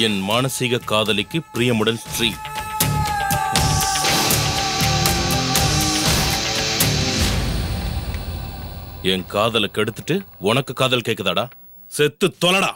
என் மானசீக காதலிக்கு பிரியமுடன் ஸ்ரீ. என் காதலை கெடுத்துட்டு உனக்கு காதல் கேக்குதாடா? செத்து தொலைடா.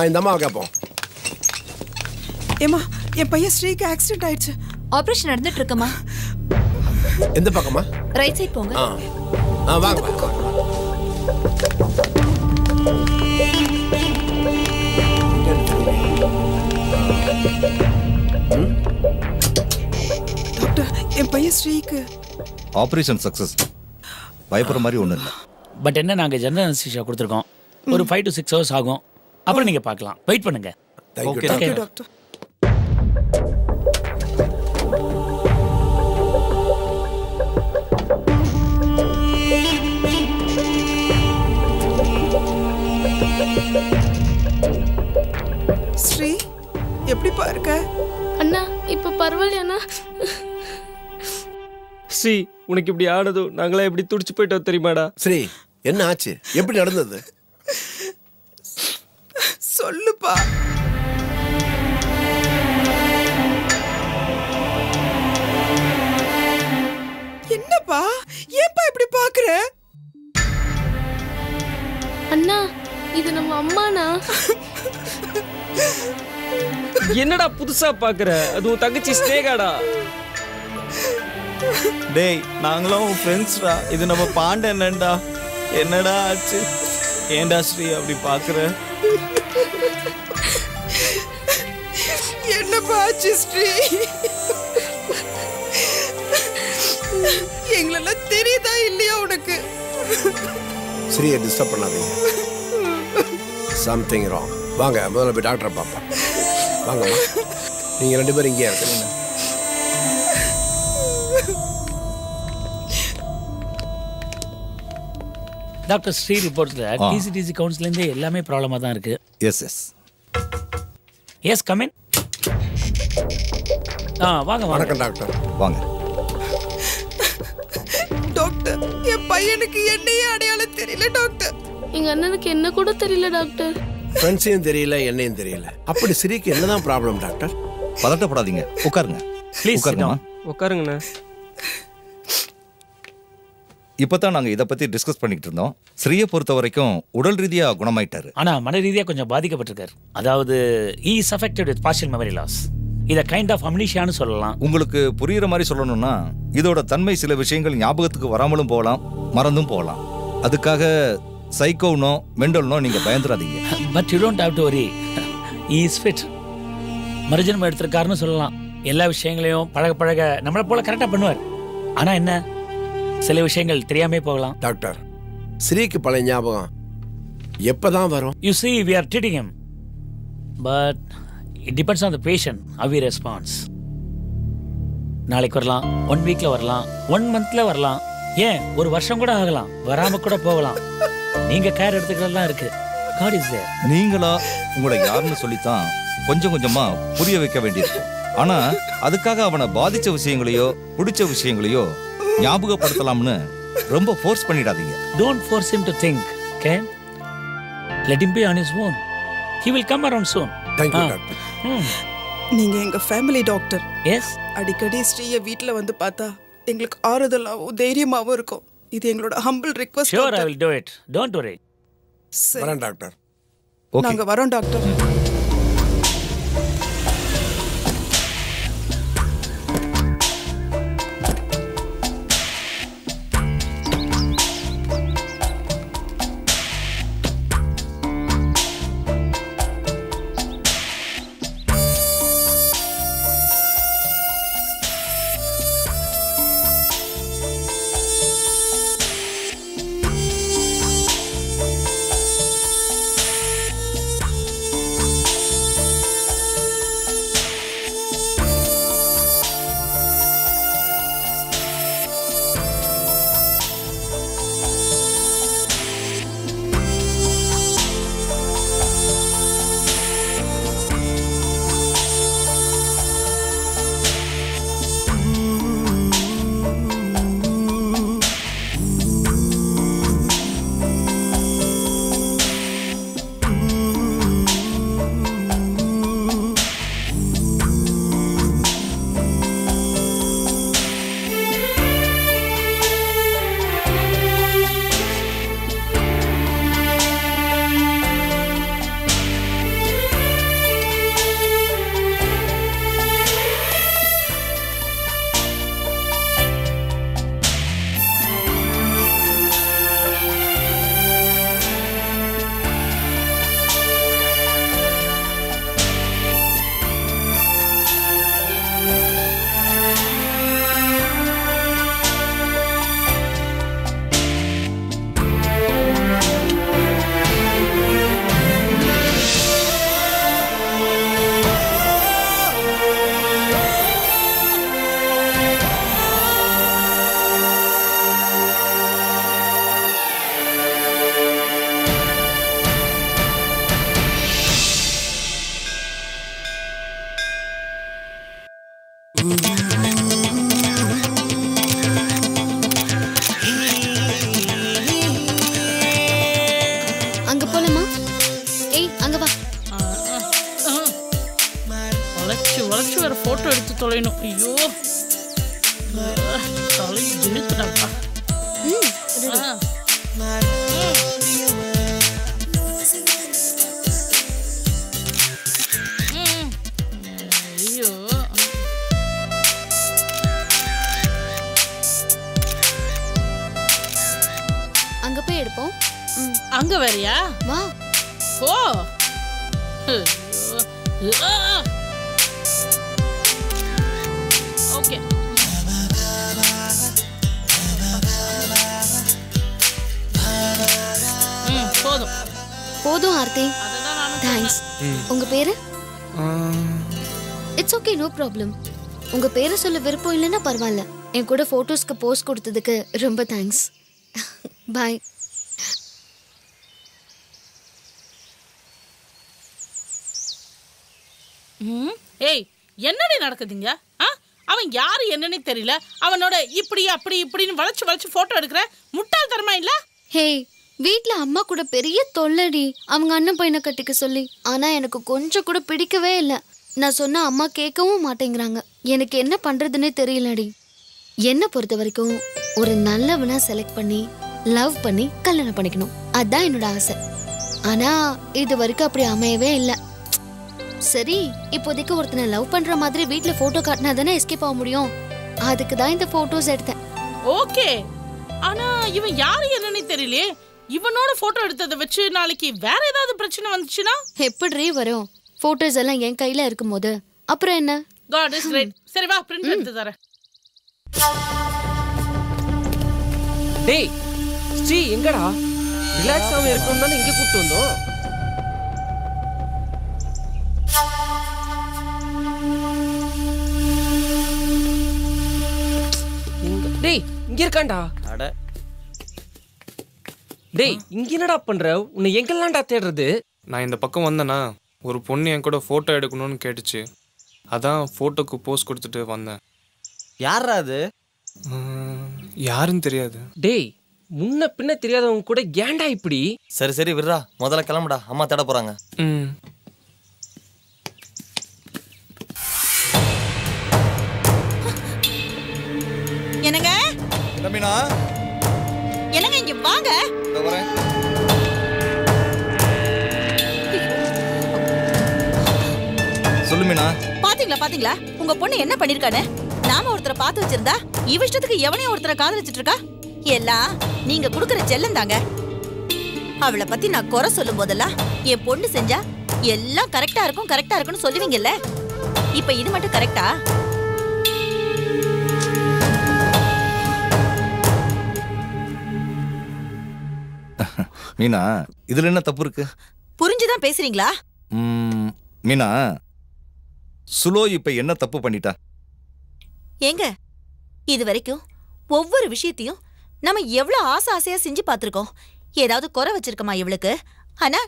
இந்த அம்மாவை கேட்போம். ஏமா, என் பையன் ஸ்ரீக்கு ஆக்சிடென்ட் ஆயிடுச்சு. ஆபரேஷன் நடந்துட்டு இருக்கமா? எந்த பக்கமா? ரைட் சைடு போங்க. வாங்க. டாக்டர், என் பையன் ஸ்ரீக்கு ஆபரேஷன் சக்சஸ். பயப்படுற மாதிரி ஒன்றும் இல்லை. பட் என்ன, நாங்கள் ஜெனரல் அனஸ்தீசியா கொடுத்துருக்கோம். ஒரு 5 to 6 hours ஆகும். அப்புறம் நீங்க பார்க்கலாம். வெயிட் பண்ணுங்க. Thank you doctor. ஸ்ரீ, எப்படி பாருக்க? அண்ணா, இப்ப பரவாயில்லையா? ஸ்ரீ, உனக்கு இப்படி ஆனதோ நாங்களா எப்படி துடிச்சு போயிட்டோம் தெரியுமாடா? ஸ்ரீ, என்ன ஆச்சு? எப்படி நடந்தது? சொல்லுப்பா. என்னப்பா, ஏன்பா இப்படி பாக்குற? அண்ணா, இது நம்ம அம்மானா? என்னடா புதுசா பாக்குற? அது உன் தங்கச்சி ஸ்னேகாடா. டேய், நாங்களும் ஃப்ரெண்ட்ஸ்டா. இது நம்ம பாண்டேன்டா. என்னடா ஆச்சு? ஏண்டா ஸ்ரீ அப்படி பாக்குற? என்னப்பா ஆச்சு ஸ்ரீ? எங்களெல்லாம் தெரியுதா இல்லையா உனக்கு? ஸ்ரீயை டிஸ்டர்ப் பண்ணாதீங்க. Something wrong. வாங்க, முதல்ல போய் டாக்டரை பார்ப்போம். வாங்கம்மா, நீங்க 2 பேரும் இங்கே இருக்கீங்க. டாக்டர் ஸ்ரீ ரிப்போர்ட்ஸ்ல டிசிடிசி கவுன்சிலிங்ல எல்லாமே ப்ராப்ளமா தான் இருக்கு. Yes come in. வாங்க. வணக்கம் டாக்டர். வாங்க. டாக்டர், என் பையனுக்கு என்னையே அடையாளம் தெரியல டாக்டர். எங்க அண்ணனுக்கு என்ன கூட தெரியல டாக்டர். ஃப்ரெண்ட்ஸையும் தெரியல, என்னையும் தெரியல. அப்படி ஸ்ரீக்கு என்னதான் ப்ராப்ளம் டாக்டர்? பதட்டப்படாதீங்க, உட்காருங்க. ப்ளீஸ் உட்காருங்கண்ணா. இப்பதான் நாங்க இதை பத்தி டிஸ்கஸ் பண்ணிட்டு இருந்தோம். ஸ்ரீயை பொறுத்த வரைக்கும் உடல் ரீதியா குணமாயிட்டாரு. ஆனா மன ரீதியா கொஞ்சம் பாதிக்கப்பட்டிருக்காரு. அதாவது he is affected with partial memory loss. இதை கைண்ட் ஆஃப் அம்னீஷியான்னு சொல்லலாம். உங்களுக்கு புரியுற மாதிரி சொல்லணும்னா இதோட தன்மை சில விஷயங்கள் ஞாபகத்துக்கு வராமலும் போகலாம், மறந்தும் போகலாம். அதுக்காக சைக்கோனோ மெண்டல்னோ நீங்க பயந்துடாதீங்க. But you don't have to worry, he is fit. மறுஜன்மம் எடுத்திருக்காருன்னு சொல்லலாம். எல்லா விஷயங்களையும் பழக பழக நம்மளை போல கரெக்டா பண்ணுவார். ஆனா என்ன, சில விஷயங்கள் தெரியாமே போகலாம். டாக்டர், ஸ்ரீக்கு பழைய ஞாபகம் எப்பதான் வரும்? You see, we are treating him, but it depends on the patient how he responds. நாளைக்கு வரலாம், 1 வீக்ல வரலாம், 1 மந்த்ல வரலாம், ஏன் 1 வருஷம் கூட ஆகலாம், வராம கூட போகலாம். நீங்க கேர் எடுத்துக்கிறதெல்லாம் இருக்கு. God is there. நீங்களா உங்களை யாருன்னு சொல்லித்தான் கொஞ்சம் கொஞ்சமா புரிய வைக்க வேண்டியிருக்கு. ஆனா அதுக்காக அவனை பாதிச்ச விஷயங்களையோ பிடிச்ச விஷயங்களையோ ஞாபகப்படுத்தலாம்னு ரொம்ப ஃபோர்ஸ் பண்ணிடாதீங்க. Don't force him to think, okay? Let him be on his own. He will come around soon. Thank you, doctor. நீங்க எங்க ஃபேமிலி டாக்டர். Yes. அடிக்கடி ஸ்ரீய வீட்ல வந்து பார்த்தா எங்களுக்கு ஆறுதலாவும் தைரியமாவும் இருக்கும். இது எங்களோட humble request. Sure, I will do it. Don't worry. வரேன் டாக்டர். ஓகே, நாங்க வரோம் டாக்டர். அங்க போலாமா? ஏய் அங்க வா. வளைச்சு வேற போட்டோ எடுத்து தொலைணும். ஐயோ தலை இழுத்துடாப்பா. ஐயோ அங்க போய் எடுப்போம். அங்க வேறயா? வா. Oh okay. போதும் போதும் ஆர்த்தி. தேங்க்ஸ். உங்க பேரு? It's okay, no problem. உங்க பேரை சொல்ல விருப்பம் இல்லைன்னா பரவாயில்ல. என் கூட போட்டோஸ்க்கு போஸ்ட் கொடுத்ததுக்கு ரொம்ப தேங்க்ஸ். பாய். ஏய் என்னடி நடக்குதுங்க? அவன் யாரு என்னன்னே தெரியல. அவனோட இப்படி அப்படி இப்படின்னு வளைச்சு வளைச்சு போட்டோ எடுக்கிற முட்டாள் தரமா இல்ல? ஹே, வீட்ல அம்மா கூட பெரிய தொல்லடி அவங்க அண்ணன் பையனை கட்டிக்க சொல்லி. ஆனா எனக்கு கொஞ்சம் கூட பிடிக்கவே இல்லை. நான் சொன்ன அம்மா கேட்கவும் மாட்டேங்கிறாங்க. எனக்கு என்ன பண்றதுன்னே தெரியலடி. என்ன பொறுத்த வரைக்கும் ஒரு நல்லவனா செலக்ட் பண்ணி லவ் பண்ணி கல்யாணம் பண்ணிக்கணும், அதான் என்னோட ஆசை. ஆனா இது வரைக்கும் அப்படி அமையவே இல்லை. சரி, இப்போதைக்கு ஒருத்தனை லவ் பண்ற மாதிரி வீட்ல போட்டோ காட்டினா தானே எஸ்கேப் ஆக முடியும். அதுக்கு தான் இந்த போட்டோஸ் எடுத்தேன். ஓகே, ஆனா இவன் யாரு என்னன்னே தெரியலையே. இவனோட போட்டோ எடுத்ததை வச்சு நாளைக்கு வேற ஏதாவது பிரச்சனை வந்துச்சுன்னா எப்படி வரும்? போட்டோஸ் எல்லாம் என் கையில இருக்கும்போது அப்புறம் என்ன? God is great. சரி வா, பிரிண்ட் எடுத்து தரேன். டேய் ஸ்ரீ எங்கடா? ரிலாக்ஸ் ஆக இருக்கணும் தானே இங்கே கூப்பிட்டு வந்தோம். டேய் இங்க இருக்கான்டா. அட டேய் இங்க என்னடா பண்ற? உன்னை எங்கெல்லாம்டா தேடுறது? நான் இந்த பக்கம் வந்தேனா, ஒரு பொண்ணு என் கூட ஃபோட்டோ எடுக்கணும்னு கேட்டுச்சு. அதான் ஃபோட்டோக்கு போஸ் கொடுத்துட்டு வந்தேன். யாரா அது? யாருன்னு தெரியாது. டேய் முன்ன பின்ன தெரியாதவங்க கூட ஏன்டா இப்படி? சரி சரி விட்றா, முதல்ல கிளம்புடா, அம்மா தேட போறாங்க. என்னங்க மீனா, என்னங்க இங்க வாங்க. சொல்லு மீனா. பாத்தீங்களா உங்க பொண்ணு என்ன பண்ணிருக்கானே? நாம ஒருத்தரை பார்த்து வச்சிருந்தா இவ இஷ்டத்துக்கு எவனையும் ஒருத்தரை காதலிச்சிட்டு இருக்கா. எல்லாம் நீங்க குடுக்கற செல்லம் தாங்க. அவளை பத்தி நான் குறை சொல்லும் போதெல்லாம் என் பொண்ணு செஞ்சா எல்லாம் கரெக்டா இருக்கும்னு சொல்லுவீங்கல்ல. இப்ப இது மட்டும் கரெக்டா? மீனா, இதுல என்ன தப்பு இருக்கு? புரிஞ்சுதான் பேசுறீங்களா? மீனா, சுலோ இப்ப என்ன தப்பு பண்ணிட்டா? ஏங்க, இது வரைக்கும் ஒவ்வொரு விஷயத்தையும் நம்ம எவ்வளவு ஆசையா செஞ்சு பார்த்திருக்கோம். ஏதாவது குறை வச்சிருக்கமா இவளுக்கு? ஆனா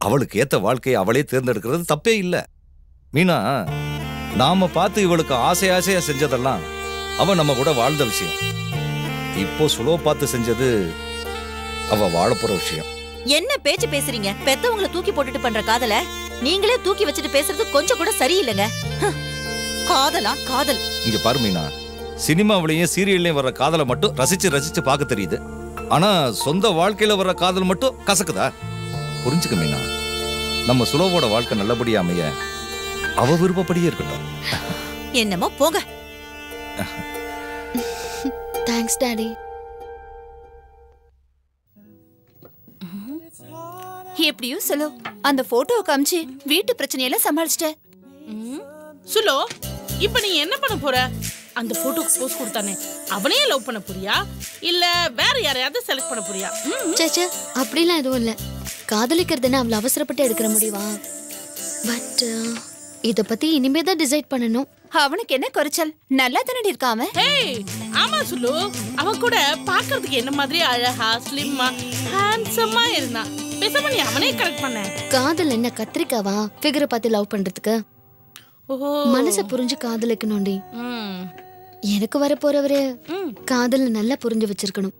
அவளுக்கு ஏத்த வாழ்க்கையை அவளே தேர்ந்தெடுக்கிறது தப்பே இல்ல. மீனா, நாம பார்த்து இவளுக்கு ஆசையா செஞ்சதெல்லாம் அவ நம்ம கூட வாழ்ந்த விஷயம். இப்போ சுலோ பார்த்து செஞ்சது அவ வாழப்போற விஷயம். என்ன பேச்சு பேசுறீங்க? பெத்தவங்களை தூக்கி போட்டுட்டு பண்ற காதல நீங்களே தூக்கி வச்சுட்டு பேசுறது கொஞ்சம் கூட சரியில்லைங்க. காதலா காதல்? இங்க பாரு மீனா, சினிமாவிலையும் சீரியல்லையும் வர்ற காதலை மட்டும் ரசிச்சு பார்க்க தெரியுது. ஆனா சொந்த வாழ்க்கையில வர்ற காதல் மட்டும் கசக்குதா? புரிஞ்சுக்க மீனா, நம்ம சுலோவோட வாழ்க்கை நல்லபடியா அமைய அவ விருப்பப்படியே இருக்கட்டும். என்னமோ போங்க. Thanks daddy. எப்படியும் சொல்லு, அந்த போட்டோவை காமிச்சு வீட்டு பிரச்சனையெல்லாம் சமாளிச்சிட்ட. சுலோ, இப்ப நீ என்ன பண்ண போற? அந்த போட்டோக்கு போஸ் கொடுத்தானே அவனையே லவ் பண்ண போறியா, இல்ல வேற யாரையாவது செலக்ட் பண்ண போறியா? சேச்சே, அப்படிலாம் எதுவும் இல்ல. காதலிக்கிறதுன்னு அவளை அவசரப்பட்டு எடுக்கிற முடிவா? பட் இத பத்தி இனிமே தான் டிசைட் பண்ணணும். அவனுக்கு என்ன குறைச்சல்? நல்லா தானே இருக்காம. ஆமா சுலு, அவன் கூட பாக்குறதுக்கு என்ன மாதிரி அழகா ஸ்லிம்மா ஹேண்ட்ஸமா இருந்தான். பேசாம நீ அவனே கரெக்ட் பண்ண. காதல் என்ன கத்திரிக்காவா ஃபிகரை பார்த்து லவ் பண்றதுக்கு? மனசை புரிஞ்சு காதலிக்கணும்டி. எனக்கு வர போறவரு காதல நல்லா புரிஞ்சு வச்சிருக்கணும்.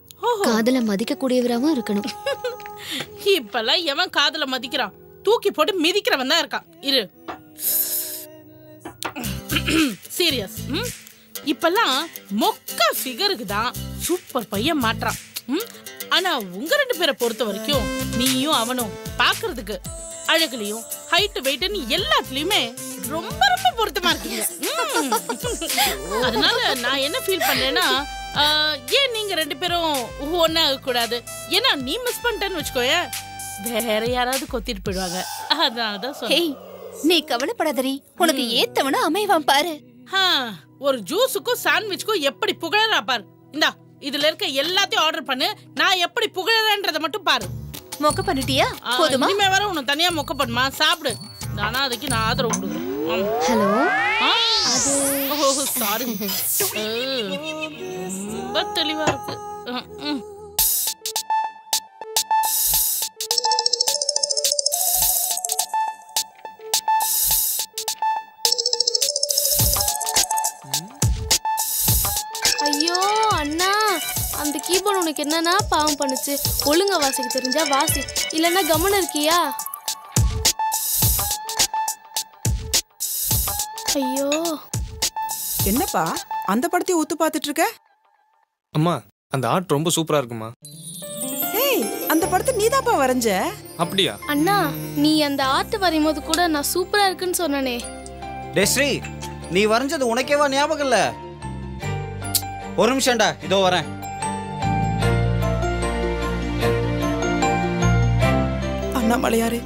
காதல மதிக்க கூடியவராவும் இருக்கணும். இப்பெல்லாம் எவன் காதல மதிக்கிறான்? தூக்கி போட்டு மிதிக்கிறவன் தான் இருக்கான். இரு, சீரியஸ். இப்பெல்லாம் மொக்க ஃபிகருக்கு தான் சூப்பர் பையன் மாற்றான். ஆனா உங்க ரெண்டு பேரை பொறுத்த வரைக்கும் நீயும் அவனும் பாக்குறதுக்கு அழகுலயும் ஹைட் வெயிட்னு எல்லாத்துலயுமே ரொம்ப ரொம்ப பொருத்தமா இருக்கீங்க. அதனால நான் என்ன ஃபீல் பண்றேன்னா, ஏன் நீங்க ரெண்டு பேரும் ஒன்னா கூடாது? ஏன்னா நீ மிஸ் பண்ணிட்டேன்னு வச்சுக்கோய, வேற யாராவது கொத்திட்டு போயிடுவாங்க. அதனாலதான் சொல்றேன். நீ கவலைப்படாதரி, உனக்கு ஏத்தவன அமைவான் பாரு. ஒரு ஜூஸுக்கும் சாண்ட்விச்சுக்கும் எப்படி புகழறா பாரு. இந்தா, இதுல இருக்க எல்லாத்தையும் ஆர்டர் பண்ணு. நான் எப்படி புகழறேன்றத மட்டும் பாரு. மொக்க பண்ணிட்டியா? போதுமா? இனிமே வர உனக்கு தனியா மொக்க பண்ணுமா? சாப்பிடு. ஆனா அதுக்கு நான் ஆதரவு கொடுக்குறேன். ஹலோ, சாரி, ரொம்ப தெளிவா இருக்கு. ஐயோ அண்ணா, அந்த கீபோர்டு உனக்கு என்னன்னா பாவம் பண்ணுச்சு. ஒழுங்கா வாசிக்க தெரிஞ்சா வாசி, இல்லன்னா கவனம் இருக்கியா? ஐயோ, என்னப்பா அந்த படத்தையும் ஊத்து பாத்துட்டு இருக்க? அம்மா, அந்த ஆர்ட் ரொம்ப சூப்பரா இருக்குமா. ஏய், அந்த படத்தை நீதாப்பா வரைஞ்ச? அப்படியா? அண்ணா நீ அந்த ஆர்ட் வரையும் போது கூட நான் சூப்பரா இருக்குன்னு சொன்னனே. டே ஸ்ரீ, நீ வரைஞ்சது உனக்கேவா ஞாபகம் இல்ல? ஒரு நிமிஷம்டா, இதோ வரேன். அண்ணாமலையாரே,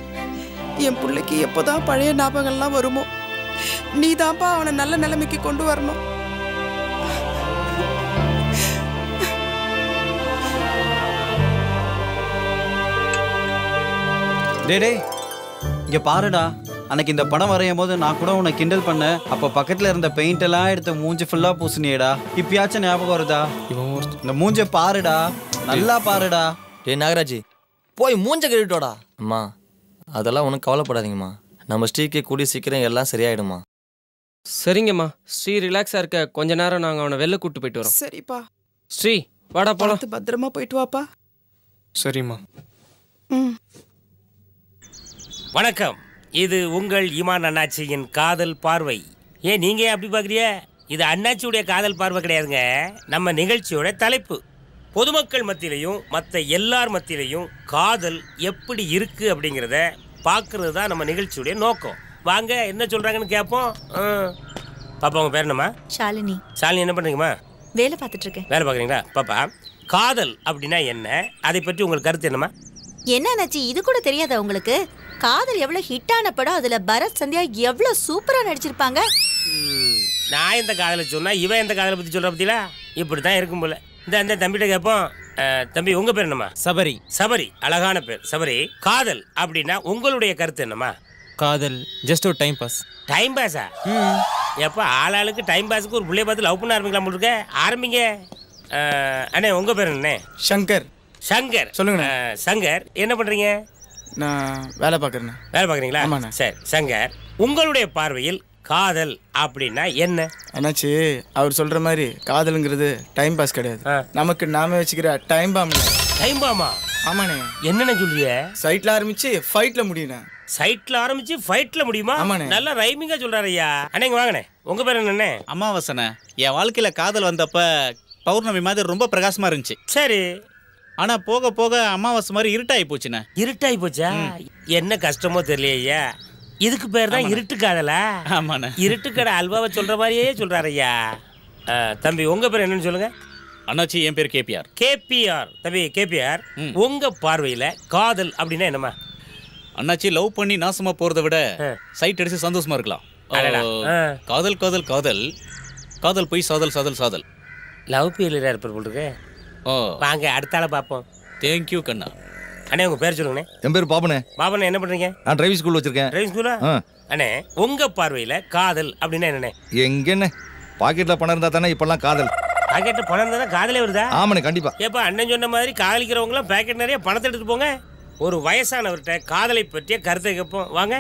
என் பிள்ளைக்கு எப்போதான் பழைய ஞாபகம்லாம் வருமோ, நீ தான்ப்பா அவனை நல்ல நிலைமைக்கு கொண்டு வரணும். டே இங்க பாருடா, அன்னைக்கு இந்த படம் வரையும் போது நான் கூட உன்னை கிண்டல் பண்ணேன். அப்ப பக்கத்துல இருந்த பெயிண்ட் எல்லாம் எடுத்து மூஞ்சி ஃபுல்லா பூசினியேடா. இப்பயாச்சும் ஞாபகம் வருதா? இந்த மூஞ்ச பாருடா, நல்லா பாருடா. டே நாகராஜ், போய் மூஞ்ச கழுவிட்டோடா. அம்மா அதெல்லாம் ஒன்றும் கவலைப்படாதீங்கம்மா. நம்ம ஸ்ரீக்கு கூடிய சீக்கிரம் எல்லாம் சரியாயிடுமா. சரிங்கம்மா. ஸ்ரீ ரிலாக்ஸா இருக்க கொஞ்ச நேரம் நாங்க அவனை வெளில கூட்டு போயிட்டு வரோம். சரிப்பா. ஸ்ரீ வாடா போலாம். பத்திரமா போயிட்டு வாப்பா. சரிம்மா. வணக்கம். இது உங்கள் இமான் அண்ணாச்சியின் காதல் பார்வை. ஏன் நீங்க அப்படி பாக்குறிய? இது அண்ணாச்சியுடைய காதல் பார்வை கிடையாதுங்க, நம்ம நிகழ்ச்சியோட தலைப்பு. பொதுமக்கள் மத்தியிலையும் மற்ற எல்லார் மத்தியிலையும் காதல் எப்படி இருக்கு அப்படிங்கிறத பார்க்கறது தான் நம்ம நிகழ்ச்சியுடைய நோக்கம். வாங்க என்ன சொல்றாங்கன்னு கேட்போம். பாப்பா உங்க பேர் என்னம்மா? ஷாலினி. ஷாலினி என்ன பண்றீங்கம்மா? வேலை பார்த்துட்டு இருக்கேன். வேலை பார்க்குறீங்களா? பாப்பா காதல் அப்படின்னா என்ன, அதை பற்றி உங்களுக்கு கருத்து என்னம்மா? என்ன நச்சி, இது கூட தெரியாதா உங்களுக்கு? காதல் எவ்வளவு ஹிட்டான படம், அதுல பரத் சந்தியா எவ்வளவு சூப்பரா நடிச்சிருப்பாங்க. நான் எந்த காதலை சொன்னா இவன் எந்த காதலை பத்தி சொல்ற பத்தியா? இப்படித்தான் இருக்கும் போல. இந்த தம்பிகிட்ட கேட்போம். தம்பி உங்க பேர் என்னம்மா? சபரி. சபரி, அழகான பேர் சபரி. காதல் அப்படின்னா உங்களுடைய கருத்து என்னம்மா? காதல் ஜஸ்ட் ஒரு டைம் பாஸ். டைம் பாஸா? எப்ப ஆளாளுக்கு டைம் பாஸுக்கு ஒரு பிள்ளைய பார்த்து லவ் பண்ண ஆரம்பிக்கலாம் போல இருக்க. ஆரம்பிங்க. அண்ணே உங்க பேர் என்ன? சங்கர். சங்கர் சொல்லுங்க. சங்கர் என்ன பண்றீங்க? நான் வேலை பார்க்குறேன். வேலை பார்க்குறீங்களா? சரி சங்கர், உங்களுடைய பார்வையில் காதல் அப்படின்னா என்ன? என்னாச்சு, அவர் சொல்ற மாதிரி காதலுங்கிறது டைம் பாஸ் கிடையாது, நமக்கு நாம வச்சுக்கிற டைம் பாம். டைம் பாமா? ஆமாண்ணே. என்னென்ன சொல்றிய? சைட்ல ஆரம்பிச்சு ஃபைட்ல முடியும். சைட்ல ஆரம்பிச்சு ஃபைட்ல முடியுமா? நல்லா ரைமிங்கா சொல்றாரு ஐயா. அண்ணே வாங்கண்ணே, உங்க பேர் என்னண்ணே? அமாவாசனை. என் வாழ்க்கையில காதல் வந்தப்ப பௌர்ணமி மாதிரி ரொம்ப பிரகாசமா இருந்துச்சு. சரி. ஆனா போக போக அமாவாசை மாதிரி இருட்டாகி போச்சுண்ணே. இருட்டாகி போச்சா? என்ன கஷ்டமோ தெரியலையா? இதுக்கு பேர் தான் இருட்டு காதலா? ஆமாண்ணே. இருட்டு கடை அல்வாவை சொல்ற மாதிரியே சொல்றாரு ஐயா. தம்பி உங்க பேர் என்னன்னு சொல்லுங்க. அண்ணாச்சி என் பேர் கேபிஆர். கேபிஆர். தம்பி கேபிஆர், உங்க பார்வையில காதல் அப்படின்னா என்னமா? அண்ணாச்சி லவ் பண்ணி நாசமா போறதை விட சைட் அடிச்சு சந்தோஷமா இருக்கலாம். காதல் காதல் காதல் காதல் போய் சாதல் சாதல் சாதல். லவ் ஃபெயிலியரா இருப்பார் போல் இருக்கு. வாங்க அடுத்த ஆளை பார்ப்போம். தேங்க்யூ கண்ணா. அண்ணே உங்க பேர் சொல்லுங்கண்ணே. என் பேர் பாபனே. பாபனே என்ன பண்றீங்க? நான் டிரைவிங் ஸ்கூல் வச்சிருக்கேன். டிரைவிங் ஸ்கூலா? அண்ணே உங்க பார்வையில காதல் அப்படின்னா என்னண்ணே? எங்கண்ணே, பாக்கெட்ல பணம் இருந்தா தானே இப்பெல்லாம் காதல். பாக்கெட்ல பணம் இருந்தா காதலே வருதா? ஆமாண்ணே கண்டிப்பா. ஏப்பா அண்ணன் சொன்ன மாதிரி காதலிக்கிறவங்க எல்லாம் பாக்கெட் நிறைய பணத்தை எடுத்துட்டு போங்க. ஒரு வயசானவர்கிட்ட காதலை பற்றிய கருத்தை கேட்போம். வாங்க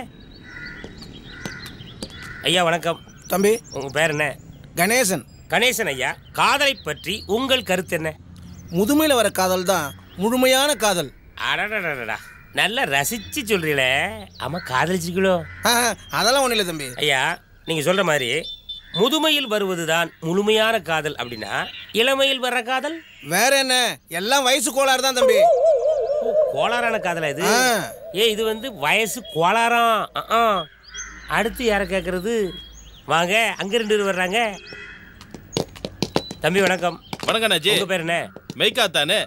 ஐயா. வணக்கம் தம்பி. உங்க பேர் என்ன? கணேசன். கணேசன் ஐயா, காதலை பற்றி உங்கள் கருத்து என்ன? முதுமையில வர காதல் தான் முழுமையான காதல். அடடடடா, நல்லா ரசிச்சு சொல்றீங்களே. ஆமா காதலிச்சிருக்கீங்களோ? அதெல்லாம் ஒண்ணு இல்லை தம்பி. ஐயா நீங்க சொல்ற மாதிரி முதுமையில் வருவதுதான் முழுமையான காதல் அப்படின்னா இளமையில் வர்ற காதல் வேற என்ன? எல்லாம் வயசு கோளாறு தான் தம்பி. கோளாறான காதலா இது? இது வந்து வயசு கோளாறாம். அடுத்து யார கேக்குறது? வாங்க அங்க 2 பேர் வர்றாங்க. தம்பி வணக்கம். வணக்கம் அண்ணாச்சி. உங்க பேர் என்ன? மெய்கா தானே.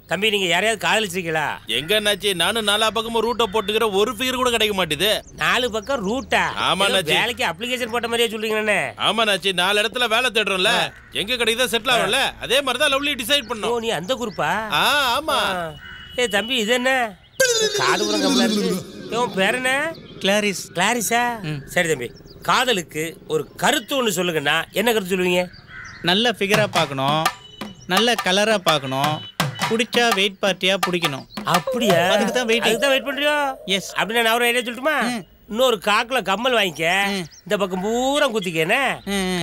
தம்பி நீங்க யாரையாவது காதலிச்சிருக்கீங்களா? எங்க அண்ணாச்சி, நானும் 4 பக்கமும் ரூட்டை போட்டுக்கிற ஒரு ஃபிகர் கூட கிடைக்க மாட்டேது. 4 பக்கம் ரூட்டா? ஆமா அண்ணாச்சி. வேலைக்கு அப்ளிகேஷன் போட்ட மாதிரியே சொல்றீங்கண்ணே. ஆமா அண்ணாச்சி, 4 இடத்துல வேலை தேடுறோம்ல, எங்க கிடைக்குதோ செட்டில் ஆகும்ல, அதே மாதிரி தான் லவ்லி டிசைட் பண்ணோம். ஓ நீ அந்த குரூப்பா? ஆமா. தம்பி இது என்ன காது உரம் கம்மலா இருக்கு? உன் பேர் என்ன? கிளாரிஸ். கிளாரிஸா? சரி தம்பி, காதலுக்கு ஒரு கருத்து ஒன்று சொல்லுங்கன்னா என்ன கருத்து சொல்லுவீங்க? நல்ல ஃபிகரா பார்க்கணும், நல்ல கலரா பார்க்கணும், பிடிச்சா வெயிட் பார்ட்டியா பிடிக்கணும். அப்படியா? அதுக்கு தான் வெயிட் பண்றியோ? எஸ். அப்படின்னா நான் ஒரு ஐடியா சொல்லட்டுமா? இன்னொரு காக்குல கம்மல் வாங்கிக்க, இந்த பக்கம் பூரா குத்திக்கேனே,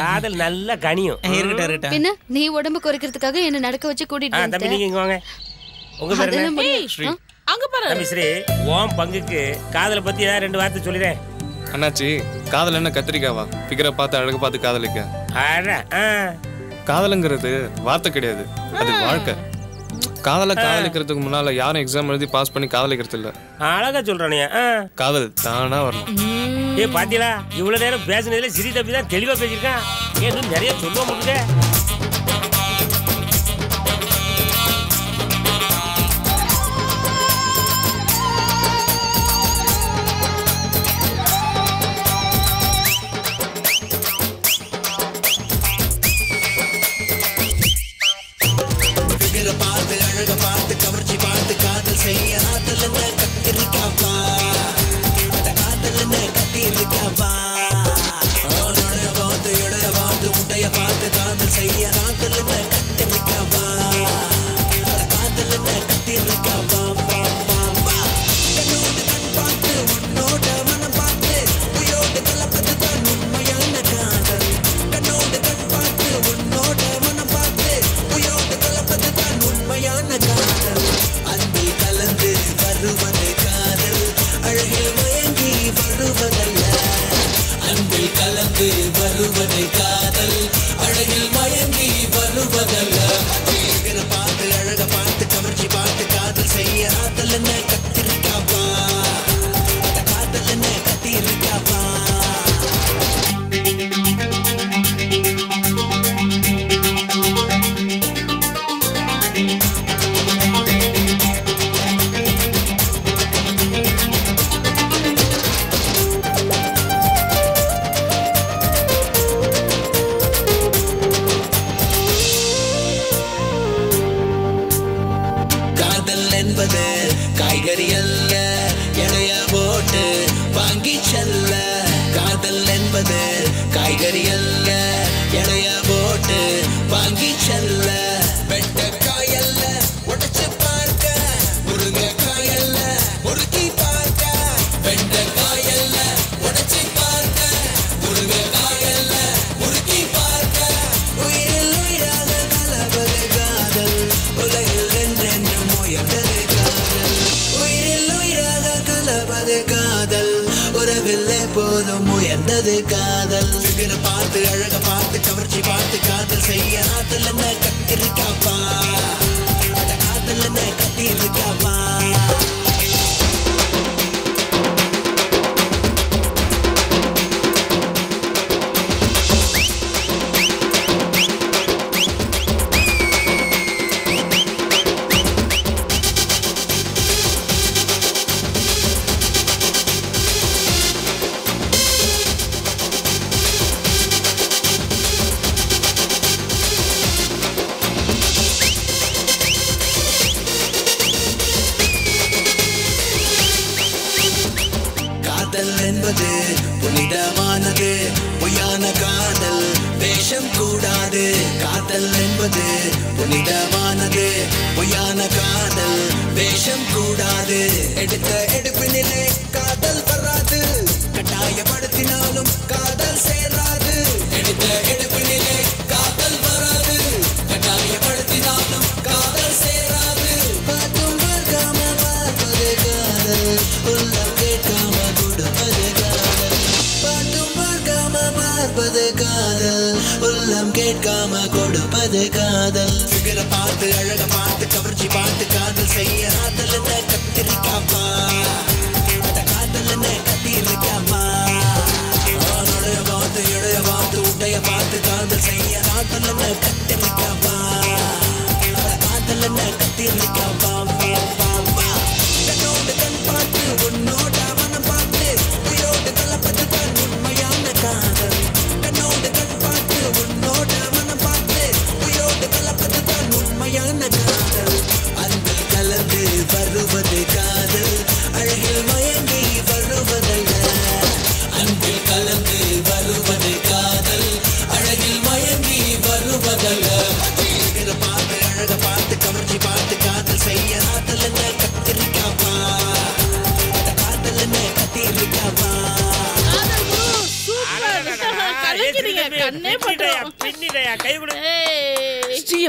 காதல் நல்லா கனியும். பின்ன நீ உடம்பு குறைக்கிறதுக்காக என்ன நடக்க வச்சு கூட்டிட்டு வந்த. தம்பி நீங்க இங்க வாங்க. உங்க பேர் என்ன? ஸ்ரீ. அங்க பாரு. தம்பி ஸ்ரீ, உன் பங்குக்கு காதலை பத்தி ஏதாவது 2 வார்த்தை சொல்லிடுறேன். அண்ணாச்சி, காதல் என்ன கத்திரிக்காவா? ஃபிகரை பார்த்து அழகு பார்த்து காதலிக்க. அட காதலுங்கிறது வார்த்தை கிடையாது, அது வாழ்க்கை. காதலிக்கிறதுக்கு முன்னால யாரும் எக்ஸாம் எழுதி பாஸ் பண்ணி காதலிக்கிறது இல்ல. அழகா சொல்றானே. காதல் தானா வரணும். ஏ பாத்தீங்களா, இவ்வளவு நேரம் பேசினதுல சிறி தம்பி தான் தெளிவா பேசியிருக்கான். இன்னும் நிறைய சொல்லுவோம் உங்களுக்கு.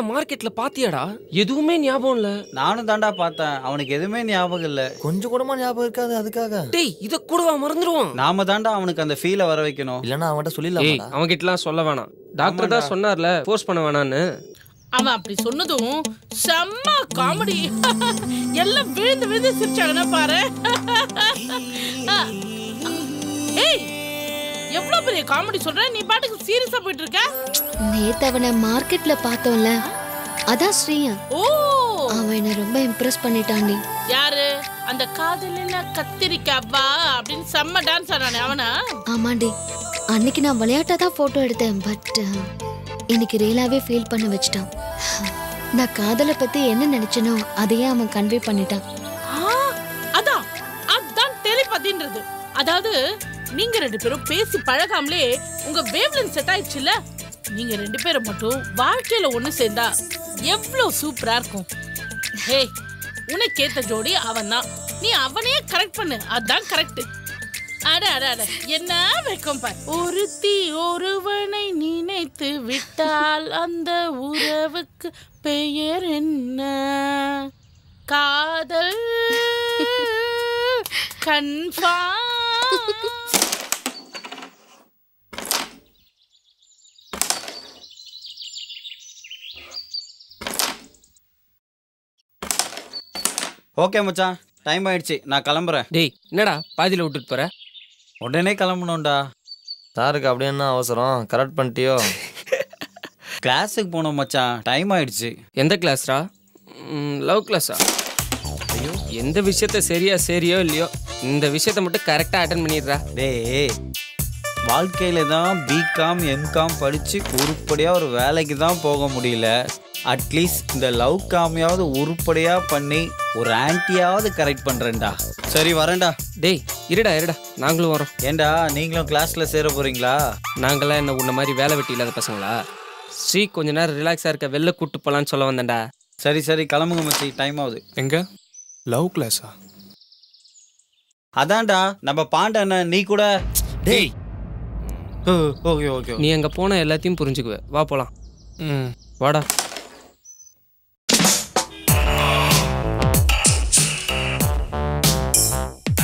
மார்க்கெட்ல பாத்தியாடா? எதுவுமே ஞாபகம் இல்ல. நானும் தாண்டா பார்த்தேன், அவனுக்கு எதுவுமே ஞாபகம் இல்ல. கொஞ்சம் கூடமா ஞாபகம் இருக்காது அதுக்காக. டேய் இத கூடவா மறந்துடுவான்? நாம தாண்டா அவனுக்கு அந்த ஃபீலை வர வைக்கணும். இல்லனா அவன்கிட்ட சொல்லிடலாம். அவன் கிட்டலாம் சொல்ல வேணாம். டாக்டர் தான் சொன்னார்ல, ஃபோர்ஸ் பண்ண வேணான்னு. அவன் அப்படி சொன்னதும் செம்ம காமெடி. எல்லாம் விழுந்து விழுந்து சிரிச்சாங்கன்னா பாரு. ஏய், எவ்வளவு பெரிய காமெடி சொல்ற, நீ பாட்டுக்கு சீரியஸா போயிட்டு இருக்க. நேத்து அவனை மார்க்கெட்ல பார்த்தோம்ல, அதான் ஸ்ரீயா. ஓ, அவன் என்ன ரொம்ப இம்ப்ரெஸ் பண்ணிட்டான்டி. யாரு அந்த காதலில கத்திரிக்காவா அப்படின்னு செம்ம டான்ஸ் ஆனானே அவனா? ஆமாண்டி, அன்னைக்கு நான் விளையாட்டா தான் போட்டோ எடுத்தேன். பட் எனக்கு ரியலாவே ஃபீல் பண்ண வச்சிட்டான். நான் காதலை பத்தி என்ன நினைச்சனோ அதையே அவன் கன்வே பண்ணிட்டான். அதான் அதான் டெலிபதின்றது. அதாவது நீங்க 2 பேரும் பேசி பழகாமலே உங்க வேவ்லென்த் செட் ஆயிடுச்சுல்ல. நீங்க 2 பேரும் மட்டும் வாழ்க்கையில ஒண்ணு சேர்ந்தா எவ்வளவு சூப்பரா இருக்கும். ஹே, உனக்கு ஏத்த ஜோடி அவன் தான். நீ அவனையே கரெக்ட் பண்ணு, அதான் கரெக்ட். அட அட அட, என்ன வைக்கும் பார். ஒருத்தி ஒருவனை நினைத்து விட்டால் அந்த உறவுக்கு பெயர் என்ன? காதல் கன்ஃபார்ம். ஓகே மச்சான், டைம் ஆயிடுச்சு, நான் கிளம்புறேன். டேய், என்னடா பாதியில் விட்டுட்டு போற? உடனே கிளம்பணும்டா. சாருக்கு அப்படி என்ன அவசரம்? கரெக்ட் பண்ணிட்டியோ? கிளாஸுக்கு போனோம் மச்சான், டைம் ஆயிடுச்சு. எந்த கிளாஸ்ரா? லவ் கிளாஸா? ஐயோ, எந்த விஷயத்த சரியோ இல்லையோ, இந்த விஷயத்த மட்டும் கரெக்டாக அட்டன் பண்ணிடுறா. டேய், வாழ்க்கையில தான் பிகாம் எம்காம் படித்து உருப்படியாக ஒரு வேலைக்கு தான் போக முடியல. அட்லீஸ்ட் இந்த லவ் காமையாவது உருப்படியாக பண்ணி ஒரு ஆன்ட்டியாவது கரெக்ட் பண்ணுறேன்டா. சரி வரேன்டா. டேய், இருடா நாங்களும் வரோம். ஏண்டா நீங்களும் கிளாஸில் சேர போகிறீங்களா? நாங்களாம் என்ன உன்ன மாதிரி வேலை வெட்டி இல்லாத பசங்களா? ஸ்ரீ கொஞ்ச நேரம் ரிலாக்ஸாக இருக்க வெளில கூப்பிட்டு போகலான்னு சொல்ல வந்தேன்டா. சரி கிளம்புங்க மச்சி, டைம் ஆகுது. எங்க லவ் கிளாஸா? அதான்டா நம்ம பாண்டண்ண. நீ கூட டேய், ஓகே நீ அங்கே போனால் எல்லாத்தையும் புரிஞ்சுக்குவே. வா போகலாம். வாடா.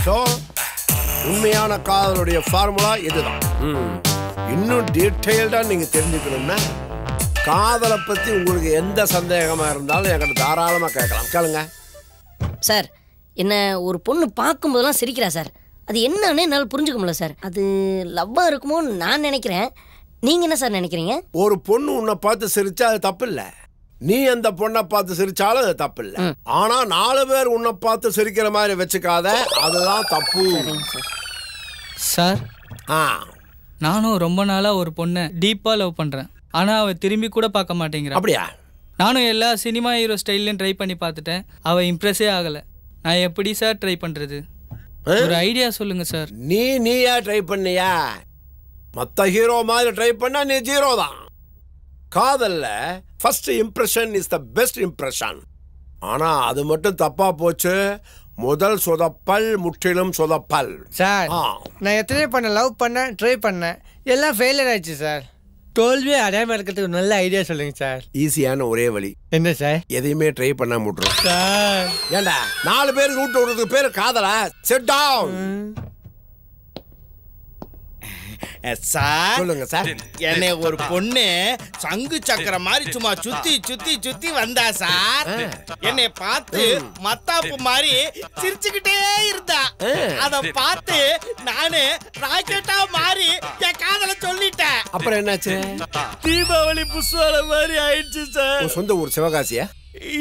ஸோ உண்மையான காதலுடைய ஃபார்முலா இதுதான். இன்னும் டீட்டெயில்டாக நீங்கள் தெரிஞ்சுக்கணும்னா காதலை பற்றி உங்களுக்கு எந்த சந்தேகமாக இருந்தாலும் என்கிட்ட தாராளமாக கேட்கலாம். கேளுங்க சார். என்ன ஒரு பொண்ணு பார்க்கும்போதெல்லாம் சிரிக்கிறா சார். அது என்னன்னு என்னால் புரிஞ்சுக்க முடியல சார். அது லவ்வாக இருக்குமோன்னு நான் நினைக்கிறேன். நீங்கள் என்ன சார் நினைக்கிறீங்க? ஒரு பொண்ணு உன்னை பார்த்து சிரிச்சா அது தப்பு இல்லை. நீ அந்த பொண்ணை பார்த்து சிரிச்சாலும் அது தப்பு இல்லை. ஆனா 4 பேர் உன்னை பார்த்து சிரிக்கிற மாதிரி வச்சுக்காத, அதுதான் தப்பு. சார், நானும் ரொம்ப நாளா ஒரு பொண்ணை டீப்பா லவ் பண்றேன். ஆனா அவ திரும்பி கூட பார்க்க மாட்டேங்கிறா. அப்படியா? நானும் எல்லா சினிமா ஹீரோ ஸ்டைல்லையும் ட்ரை பண்ணி பார்த்துட்டேன். அவ இம்ப்ரெஸ்ஸே ஆகல. நான் எப்படி சார் ட்ரை பண்றது? ஒரு ஐடியா சொல்லுங்க சார். நீயா ட்ரை பண்ணியா? மற்ற ஹீரோ மாதிரி ட்ரை பண்ணா நீ ஜீரோ தான். காதல்ல first impression is the best impression. ஆனா அது மட்டும் தப்பா போச்சு, முதல் சொதப்பல் முற்றிலும் சொதப்பல். சார், நான் எத்தனை பண்ண லவ் பண்ண ட்ரை பண்ணேன், எல்லாம் ஃபெயிலியர் ஆயிடுச்சு சார். தோல்வியே அடையாம இருக்கிறதுக்கு நல்ல ஐடியா சொல்லுங்க சார். ஈஸியான ஒரே வழி என்ன சார்? எதையுமே ட்ரை பண்ண முட்டுரும் சார். ஏண்டா 4 பேருக்கு விட்டு விடுறதுக்கு பேரு காதலா? Sit down. சார், சொல்லுங்க சார். என்னை ஒரு பொண்ணு சங்கு சக்கரம் மாதிரி சும்மா சுத்தி வந்தா சார். என்னை பார்த்து மத்தாப்பு மாதிரி சிரிச்சுக்கிட்டே இருந்தா. அத பார்த்து நானு ராக்கெட்டா மாறி என் காதல சொல்லிட்டேன். அப்புறம் என்னாச்சு? தீபாவளி புஷ்வால மாதிரி ஆயிடுச்சு சார். சொந்த ஊர் சிவகாசியா?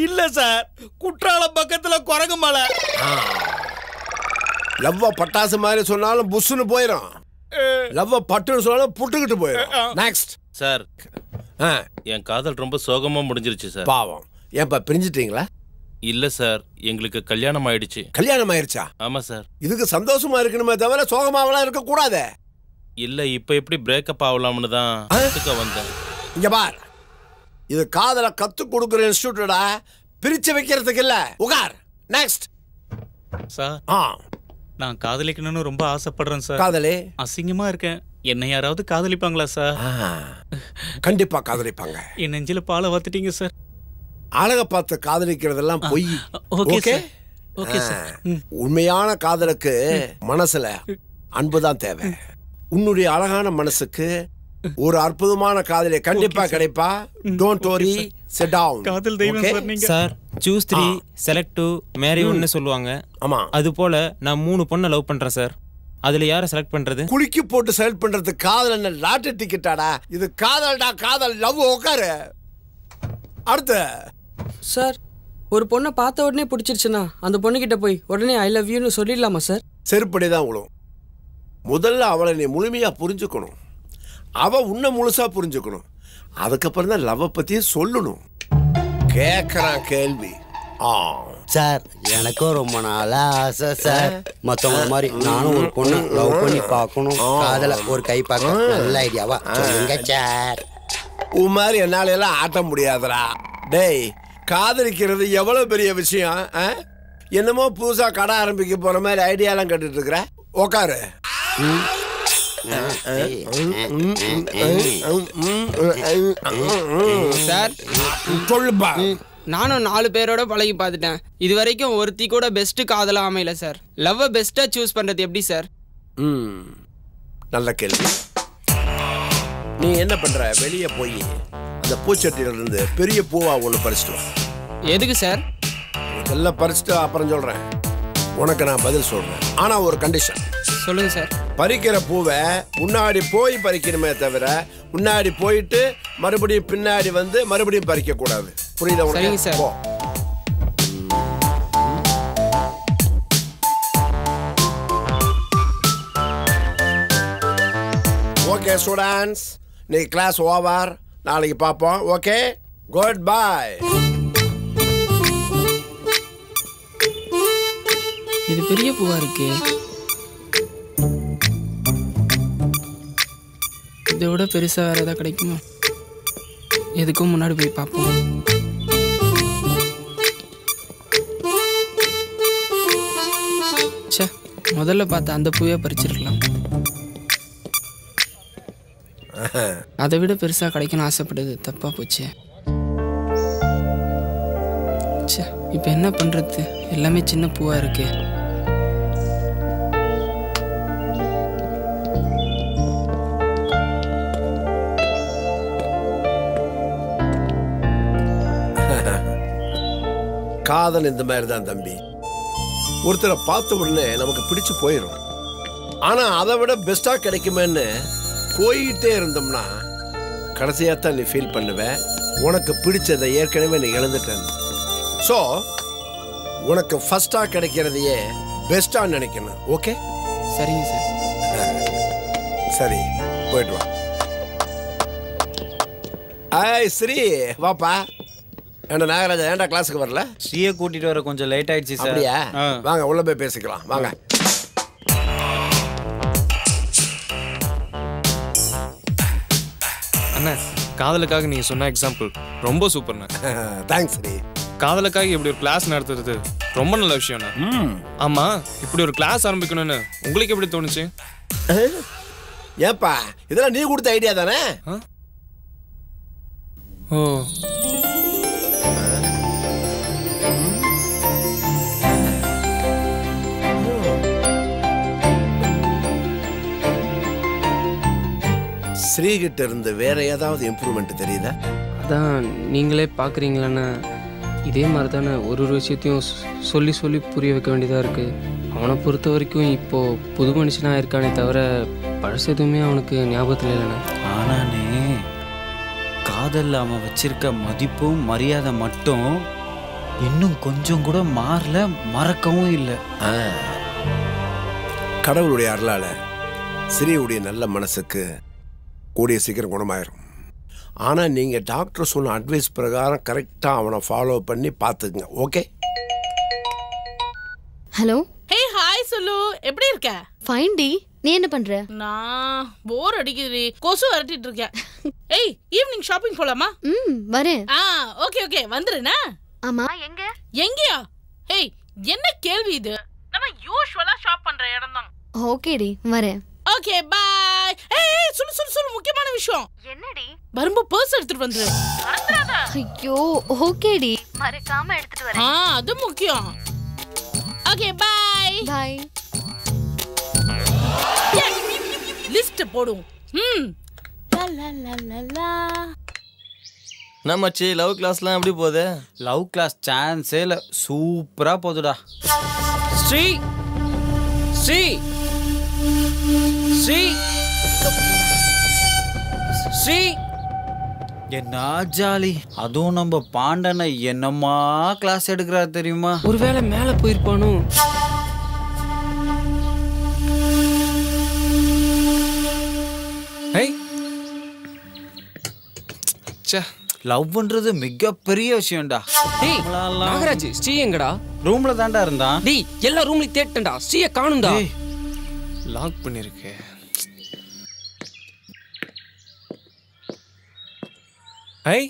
இல்ல சார், குற்றாலம் பக்கத்துல குரங்கு மலை. லவ்வ பட்டாசு மாதிரி சொன்னாலும் புஷ்னு போயிடும். லவ்வ பட்டுன்னு சொன்னாலும் புட்டுக்கிட்டு போயிடும். நெக்ஸ்ட் சார், என் காதல் ரொம்ப சோகமா முடிஞ்சிருச்சு சார். பாவம். ஏன்பா பிரிஞ்சிட்டீங்களா? இல்ல சார், எங்களுக்கு கல்யாணம் ஆயிடுச்சு. கல்யாணம் ஆயிடுச்சா? ஆமா சார். இதுக்கு சந்தோஷமா இருக்கணுமே தவிர சோகமாவெல்லாம் இருக்க கூடாது. இல்ல, இப்ப எப்படி பிரேக்கப் ஆகலாம்னு தான் வந்தேன். இங்க பார், இது காதலை கத்து கொடுக்குற இன்ஸ்டிடியூட்டா, பிரிச்சு வைக்கிறதுக்கு இல்ல. உகார். நெக்ஸ்ட் சார், நான் காதலிக்கணும்னு ரொம்ப ஆசைப்படுறேன் சார். காதலி அசிங்கமா இருக்கேன். என்னை யாராவது காதலிப்பாங்களா சார்? கண்டிப்பா காதலிப்பாங்க. என் நெஞ்சில பாலை வாத்துட்டீங்க சார். அழக பார்த்து காதலிக்கிறதெல்லாம் பொய். Okay okay sir. உண்மையான காதலுக்கு மனசுல அன்புதான் தேவை. உன்னுடைய அழகான மனசுக்கு ஒரு அற்புதமான காதலை கண்டிப்பா கிடைப்பா. Don't worry, sit down. காதல் தெய்வம் சார் நீங்க. சார் சூஸ் 3 செலக்ட் 2 மேரி 1 சொல்லுவாங்க. ஆமா. அது போல நான் 3 பொண்ணை லவ் பண்றேன் சார். அதுல யாரை செலக்ட் பண்றது? குலுக்கி போட்டு செலக்ட் பண்றது காதல் என்ன லாட்டரி டிக்கெட்டாடா? இது காதல்டா, காதல். லவ். உட்காரு. அடுத்து சார், ஒரு பொண்ணை பார்த்த உடனே பிடிச்சிருச்சுன்னா அந்த பொண்ணுகிட்ட போய் உடனே ஐ லவ் யூன்னு சொல்லிடலாமா சார்? செருப்படி தான் உங்களும். முதல்ல அவளை நீ முழுமையா புரிஞ்சுக்கணும். அவ உன்னை முழுசா புரிஞ்சுக்கணும். அதுக்கப்புறம் தான் லவ் பத்தி சொல்லணும். கேட்கறான் கேள்வி. சார், எனக்கும் ரொம்ப நாளா ஆசை சார். மற்றவங்க மாதிரி நானும் ஒரு பொண்ணு லவ் பண்ணி பார்க்கணும். காதல ஒரு கை பார்க்க நல்ல ஐடியாவா சொல்லுங்க சார். உன் மாதிரி என்னால எல்லாம் ஆட்ட முடியாதுடா. டேய், காதலிக்கிறது எவ்வளவு பெரிய விஷயம். என்னமோ புதுசா கடை ஆரம்பிக்க போற மாதிரி ஐடியாலாம் கட்டுட்டு இருக்கிற. உக்காரு. சார் சொல்லுப்பா. நானும் 4 பேரோட பழகி பார்த்துட்டேன். இது வரைக்கும் ஒருத்தி கூட பெஸ்ட் காதலா அமையல சார். லவ்வை பெஸ்டா சூஸ் பண்றது எப்படி சார்? நல்ல கேள்வி. நீ என்ன பண்ற? வெளியே போய் அந்த பூச்சட்டியில இருந்து பெரிய பூவா ஒன்று பறிச்சுட்டு வா. எதுக்கு சார்? இதெல்லாம் பறிச்சுட்டு அப்புறம் சொல்றேன். உனக்கு நான் பதில் சொல்றேன். ஆனா ஒரு கண்டிஷன். சொல்லுங்க சார். பறிக்கிற பூவை முன்னாடி போய் பறிக்கணுமே தவிர முன்னாடி போயிட்டு மறுபடியும் பின்னாடி வந்து மறுபடியும் பறிக்க கூடாது. புரியுதா உனக்கு? சார். ஓகே ஸ்டூடண்ட்ஸ், இன்னைக்கு கிளாஸ் ஓவர். நாளைக்கு பார்ப்போம். Okay, good bye. இது பெரிய பூவா இருக்கு. இதை விட பெருசா வேற ஏதாவது கிடைக்குமா? எதுக்கும் முன்னாடி போய் பார்ப்போம். சே, முதல்ல பார்த்த அந்த பூவே பறிச்சிருக்கலாம். அதை விட பெருசா கிடைக்கணும்னு ஆசைப்படுது தப்பா போச்சு. சே, இப்போ என்ன பண்றது? எல்லாமே சின்ன பூவா இருக்கு. காதல் இந்த மாதிரி தான் தம்பி. ஒருத்தரை பார்த்த உடனே நமக்கு பிடிச்சு போயிடும். ஆனா அதை விட பெஸ்டா கிடைக்குமேன்னு போயிட்டே இருந்தோம்னா கடைசியா தான் நீ ஃபீல் பண்ணுவ. உனக்கு பிடிச்சதை ஏற்கனவே நீ இழந்துட்டேன். ஸோ உனக்கு ஃபர்ஸ்டா கிடைக்கிறதையே பெஸ்டா நினைக்கணும். ஓகே? சரிங்க சார். சரி, போயிட்டு வா. ஐய் ஸ்ரீ, வாப்பா. ஏண்டா நாகராஜா, ஏண்டா கிளாஸுக்கு வரல? ஸ்ரீயை கூட்டிட்டு வர கொஞ்சம் லேட் ஆயிடுச்சு சார். அப்படியா? வாங்க உள்ள போய் பேசிக்கலாம். வாங்க. அண்ணா, காதலுக்காக நீங்க சொன்ன எக்ஸாம்பிள் ரொம்ப சூப்பர்ண்ணா. தேங்க்ஸ் ஸ்ரீ. காதலுக்காக இப்படி ஒரு கிளாஸ் நடத்துறது ரொம்ப நல்ல விஷயம்ண்ணா. ஆமா, இப்படி ஒரு கிளாஸ் ஆரம்பிக்கணும்னு உங்களுக்கு எப்படி தோணுச்சு? ஏப்பா, இதெல்லாம் நீ கொடுத்த ஐடியா தானே? ஓ, ஸ்ரீகிட்ட இருந்து வேற ஏதாவது இம்ப்ரூவ்மெண்ட் தெரியுதா? அதான் நீங்களே பார்க்குறீங்களாண்ணா, இதே மாதிரி தானே ஒரு விஷயத்தையும் சொல்லி சொல்லி புரிய வைக்க வேண்டியதாக இருக்குது. அவனை பொறுத்த வரைக்கும் இப்போது புது மனுஷனாக இருக்கானே தவிர பழசு எதுவுமே அவனுக்கு ஞாபகத்தில் இல்லைண்ணா. ஆனானே காதலில் அவன் வச்சிருக்க மதிப்பும் மரியாதை மட்டும் இன்னும் கொஞ்சம் கூட மாறல, மறக்கவும் இல்லை. கடவுளுடைய அருளால ஸ்ரீயுடைய நல்ல மனசுக்கு கூடிய சீக்கிரம் குணமாயிரும். ஆனால் நீங்கள் டாக்டர் சொன்ன அட்வைஸ் பிரகாரம் கரெக்டாக அவனை ஃபாலோ பண்ணி பார்த்துக்குங்க. ஓகே? ஹலோ. ஹே, ஹாய் சொல்லு. எப்படி இருக்க? ஃபைன் டி. நீ என்ன பண்ற? நான் போர் அடிக்குதுடி, கொசு விரட்டிட்டு இருக்கேன். ஏய், ஈவினிங் ஷாப்பிங் போலாமா? வரேன். ஓகே ஓகே, வந்துருண்ணா. ஆமா, எங்க? எங்கயா? ஏய், என்ன கேள்வி இது? நம்ம யூசுவலா ஷாப் பண்ற இடம் தான். ஓகே டி, வரேன். Okay, bye. ஏய், சொல்லு முக்கியமான விஷயம். என்னடி? வரும்போ பர்ஸ் எடுத்துட்டு வந்துரு. மறந்துடாத. ஐயோ, ஓகே டி, மறக்காம எடுத்துட்டு வரேன். அது முக்கியம். Okay, by. பை. லிஸ்ட் போடும். என்ன மச்சி லவ் கிளாஸ்லாம் எப்படி போகுது? லவ் கிளாஸ் சான்ஸே இல்லை, சூப்பராக போகுதுடா. ஸ்ரீ ஸ்ரீ ஸ்ரீ ஸ்ரீ என்ன ஜாலி. அதுவும் நம்ம பாண்டனை என்னம்மா கிளாஸ் எடுக்கிறா தெரியுமா? ஒருவேளை மேலே போயிருப்பானோ? லவ்ன்றது மிகப்பெரிய விஷயம்டா. டேய் நாகராஜ், ஸ்ரீ எங்கடா? ரூம்ல தான்டா இருந்தான். டேய் எல்லா ரூம்லயும் தேட்டேன்டா, ஸ்ரீயை காணும்டா. லாக் பண்ணிருக்கு. ஐ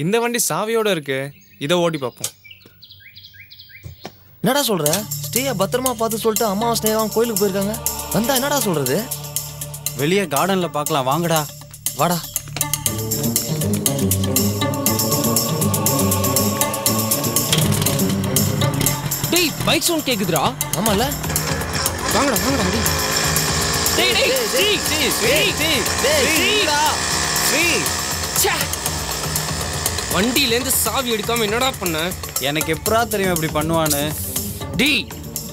இந்த வண்டி சாவியோட இருக்கு, இதை ஓட்டி பார்ப்போம். என்னடா சொல்ற? ஸ்ரீயா பத்திரமா பார்த்து சொல்லிட்டு அம்மாவும் ஸ்னேகாவும் கோயிலுக்கு போயிருக்காங்க. வந்தா என்னடா சொல்றது? வெளியே கார்டன்ல பார்க்கலாம், வாங்கடா. வாடா. டேய் பைக் சவுண்ட் கேக்குதுடா. ஆமால, வாங்கடா வாங்கடா. டேய் டேய் ஸ்ரீ ஸ்ரீ ஸ்ரீ ஸ்ரீடா ஸ்ரீ. ச்சே, வண்டியில இருந்து சாவி எடுக்காம என்னடா பண்ண? எனக்கு எப்படா தெரியும் இப்படி பண்ணுவான்னு? டேய்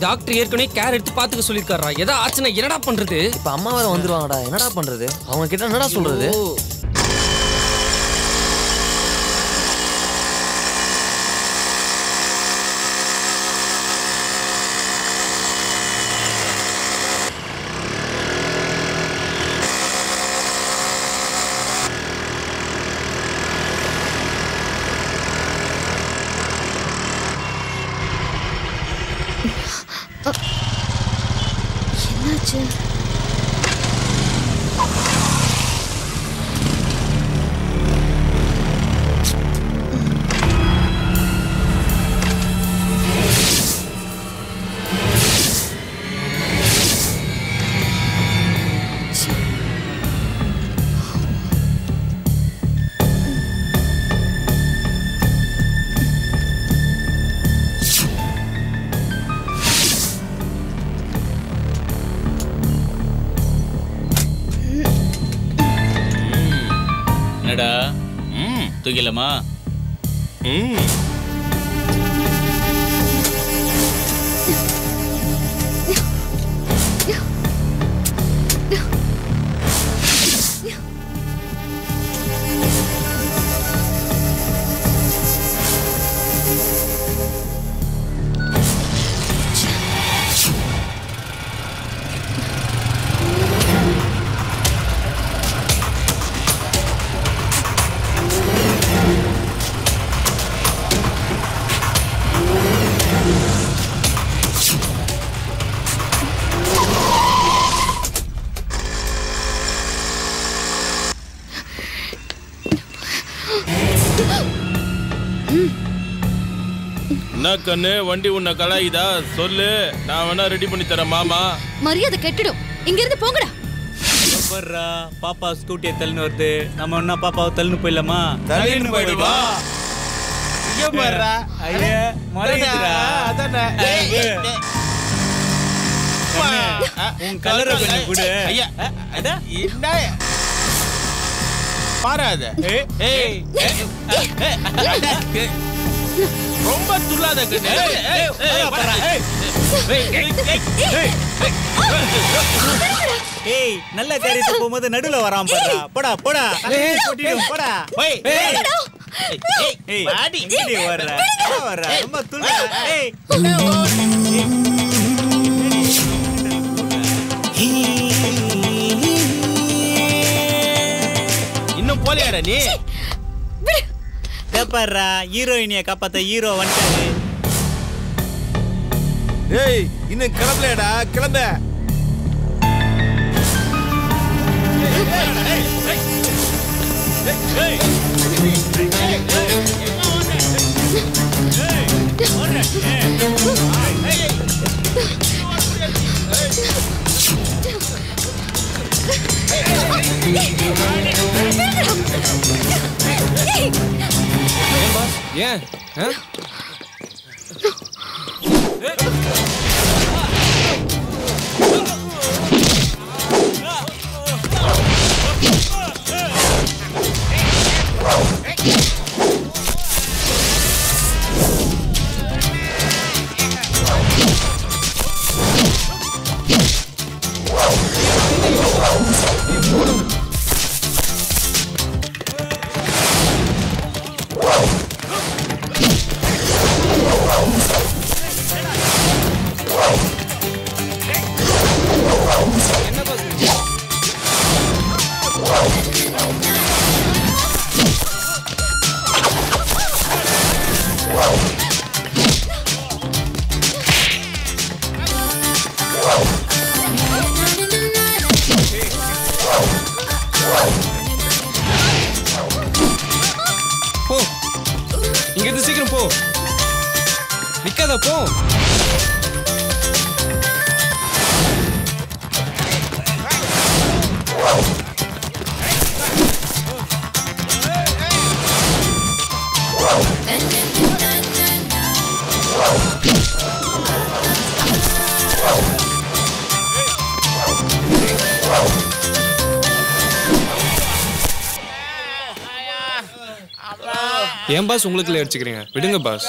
டாக்டர் ஏற்கனவே கேர் எடுத்து பாத்துக்க சொல்லிருக்காரா. ஏதா ஆச்சுன்னா என்னடா பண்றது? இப்ப அம்மா வேற வந்துருவாங்கடா, என்னடா பண்றது? அவங்க கிட்ட என்னடா சொல்றது? என்னாச்சு? என்னடா தூக்கலாமா? என்ன கண்ணு வண்டி உன்னை கலாயுதா? சொல்லு, நான் வேணா ரெடி பண்ணி தரேன் மாமா. மரியாதை கெட்டுடும், இங்க இருந்து போங்கடா. பர்றா பாப்பா ஸ்கூட்டியை தள்ளுன்னு வருது, நம்ம ஒன்னா பாப்பாவை தள்ளுன்னு போயிடலாமா? தள்ளின்னு போயிடுவா. ஐயா பர்றா, ஐயா மறையுதுடா. அதானே. உன் கலரை கொஞ்சம் கொடு. ஐயா என்ன பாராத. ரொம்ப துள்ளாத கண்ணு. ஏய் நல்ல காரியத்தை போகும்போது நடுவுல வராம பாருடா. போடா போடா. போடா. ஏய் வாடி இடி வர்றா. வர்றா ரொம்ப துள்ளா. ஏய் இன்னும் போலியாடா நீ? கேப்பாரா ஹீரோயினிய காப்பாத்த ஹீரோ வந்துட்டாரு. ஏய் இன்னும் கிளம்பலடா, கிளம்ப. ஏன் போ இங்க இருந்து சீக்கிரம் போ நிக்காத போ ஏன் பாஸ் உங்களுக்குள்ள அடிச்சுக்கிறீங்க விடுங்க பாஸ்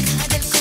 காதல்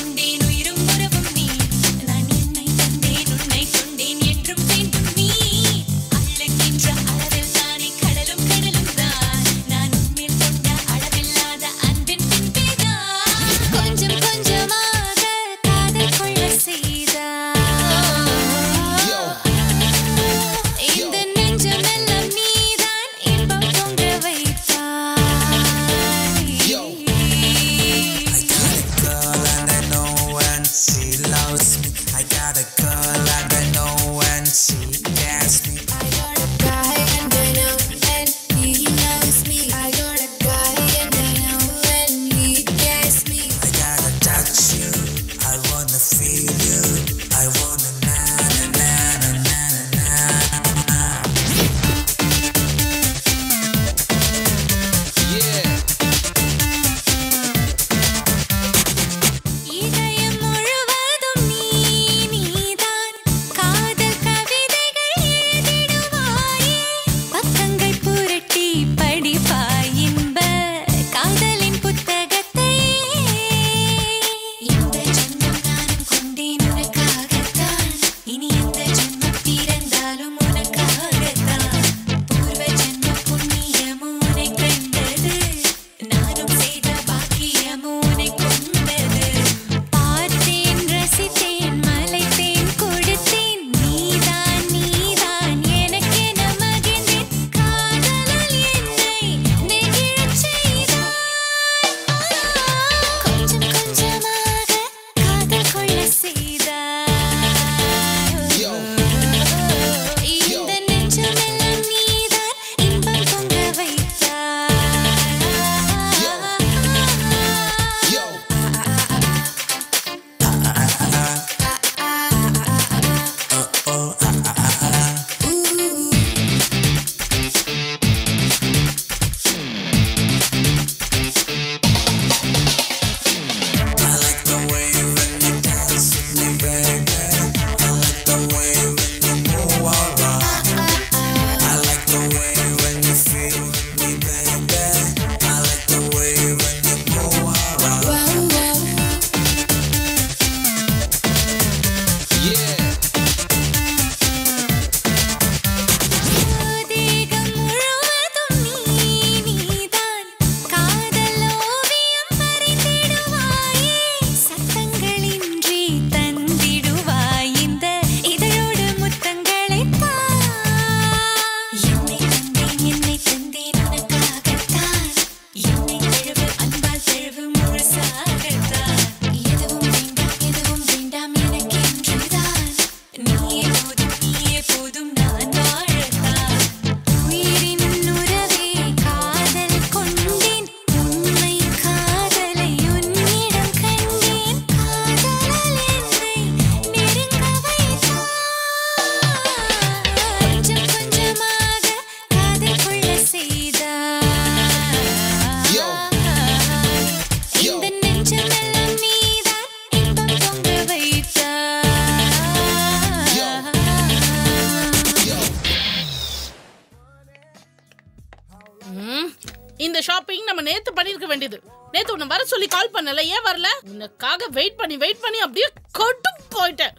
நம்ம நேத்து பண்ணிருக்க வேண்டியது. நேத்து உன்னை வர சொல்லி கால் பண்ணல, ஏன் வரல? உனக்காக வெயிட் பண்ணி அப்படியே கடுப்பு போயிட்டேன்.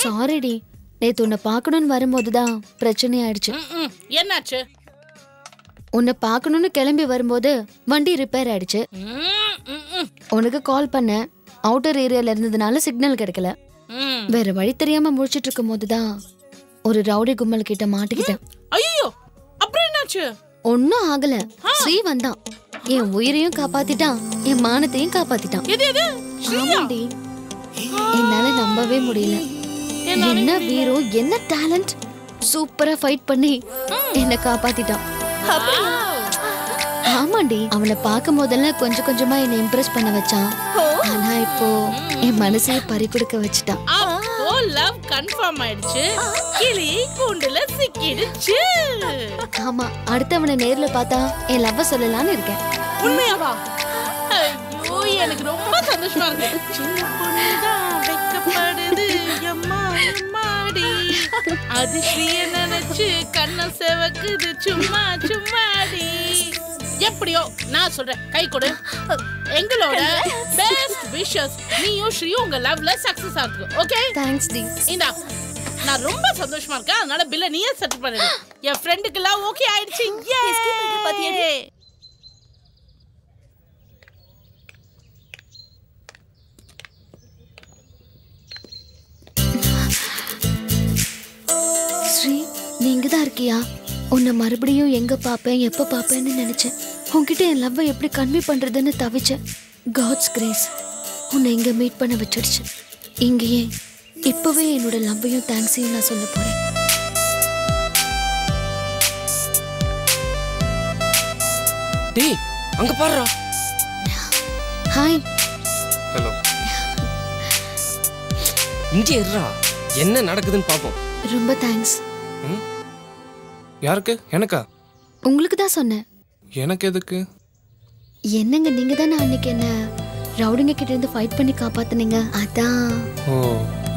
சாரிடி, நேத்து உன்னை பார்க்கணும்னு வரும்போதுதான் பிரச்சனை ஆயிடுச்சு. என்னாச்சு? உன்னை பார்க்கணும்னு கிளம்பி வரும்போது வண்டி ரிப்பேர் ஆயிடுச்சு. உனக்கு கால் பண்ண, அவுட்டர் ஏரியால இருந்ததுனால சிக்னல் கிடைக்கல. வேற வழி தெரியாம முடிச்சிட்டு இருக்கும் போதுதான் ஒரு ரவுடி கும்பல் கிட்ட மாட்டிக்கிட்டேன். ஐயோ, அப்புறம் என்னாச்சு? ஒன்னும் ஆகல. ஸ்ரீ வந்தான், என் உயிரையும் காப்பாத்திட்டான், என் மானத்தையும் காப்பாத்திட்டான். ஆமாடி, என்னால நம்பவே முடியல. என்ன வீரம், என்ன டேலண்ட்! சூப்பரா ஃபைட் பண்ணி என்ன காப்பாத்திட்டான். ஆமாண்டி, அவனை பார்க்கும் போதெல்லாம் கொஞ்சம் கொஞ்சமா என்னை இம்ப்ரெஸ் பண்ண வச்சான். ஆனா இப்போ என் மனசையே பறி கொடுக்க வச்சுட்டான். அப்போ லவ் கன்ஃபார்ம் ஆயிடுச்சு. கிளி கூண்டுல சிக்கிடுச்சு. ஆமா, அடுத்தவனை நேர்ல பார்த்தா என் லவ்வ சொல்லலாம்னு இருக்கேன். உண்மையாவா? ஐயோ, எனக்கு ரொம்ப சந்தோஷமா இருக்கு. சின்ன பொண்ணுதான் வெக்கப்படுது, அம்மா அம்மாடி. அது ஸ்ரீய நினைச்சு கண்ண செவக்குது, சும்மா சும்மாடி. எப்படியோ நான் சொல்றேன், கை கொடு. எங்களோட பெஸ்ட் விஷஸ். நீயும் ஸ்ரீயும் உங்க லவ்ல சக்சஸ் ஆகுது. ஓகே, தேங்க்ஸ் டி. இந்தா, நான் ரொம்ப சந்தோஷமா இருக்கேன். அதனால பில்ல நீயே செட்டில் பண்ணிடு. என் ஃப்ரெண்டுக்கு எல்லாம் ஓகே ஆயிடுச்சு. ஏ, ஸ்ரீ, நீங்க தான் இருக்கியா? உன்னை மறுபடியும் எங்க பாப்பேன், எப்ப பாப்பேன்னு நினைச்சேன். உன்கிட்ட என் லவ்வை எப்படி கன்வே பண்றதுன்னு தவிச்சேன். காட்ஸ் கிரேஸ் உன்னை இங்க மீட் பண்ண வச்சிடுச்சு. இங்கேயே இப்பவே என்னோட லவ்வையும் தேங்க்ஸையும் நான் சொல்ல போறேன். டேய், அங்க பாருடா. ஹாய். ஹலோ. இங்கே இருடா, என்ன நடக்குதுன்னு பாப்போம். ரொம்ப தேங்க்ஸ். யாருக்கு? எனக்கா? உங்களுக்கு தான் சொன்னேன். எனக்கு எதுக்கு? என்னங்க, நீங்க தானே அன்னைக்கு என்ன ரவுடிங்க கிட்ட இருந்து ஃபைட் பண்ணி காப்பாத்துனீங்க. அதான். ஓ,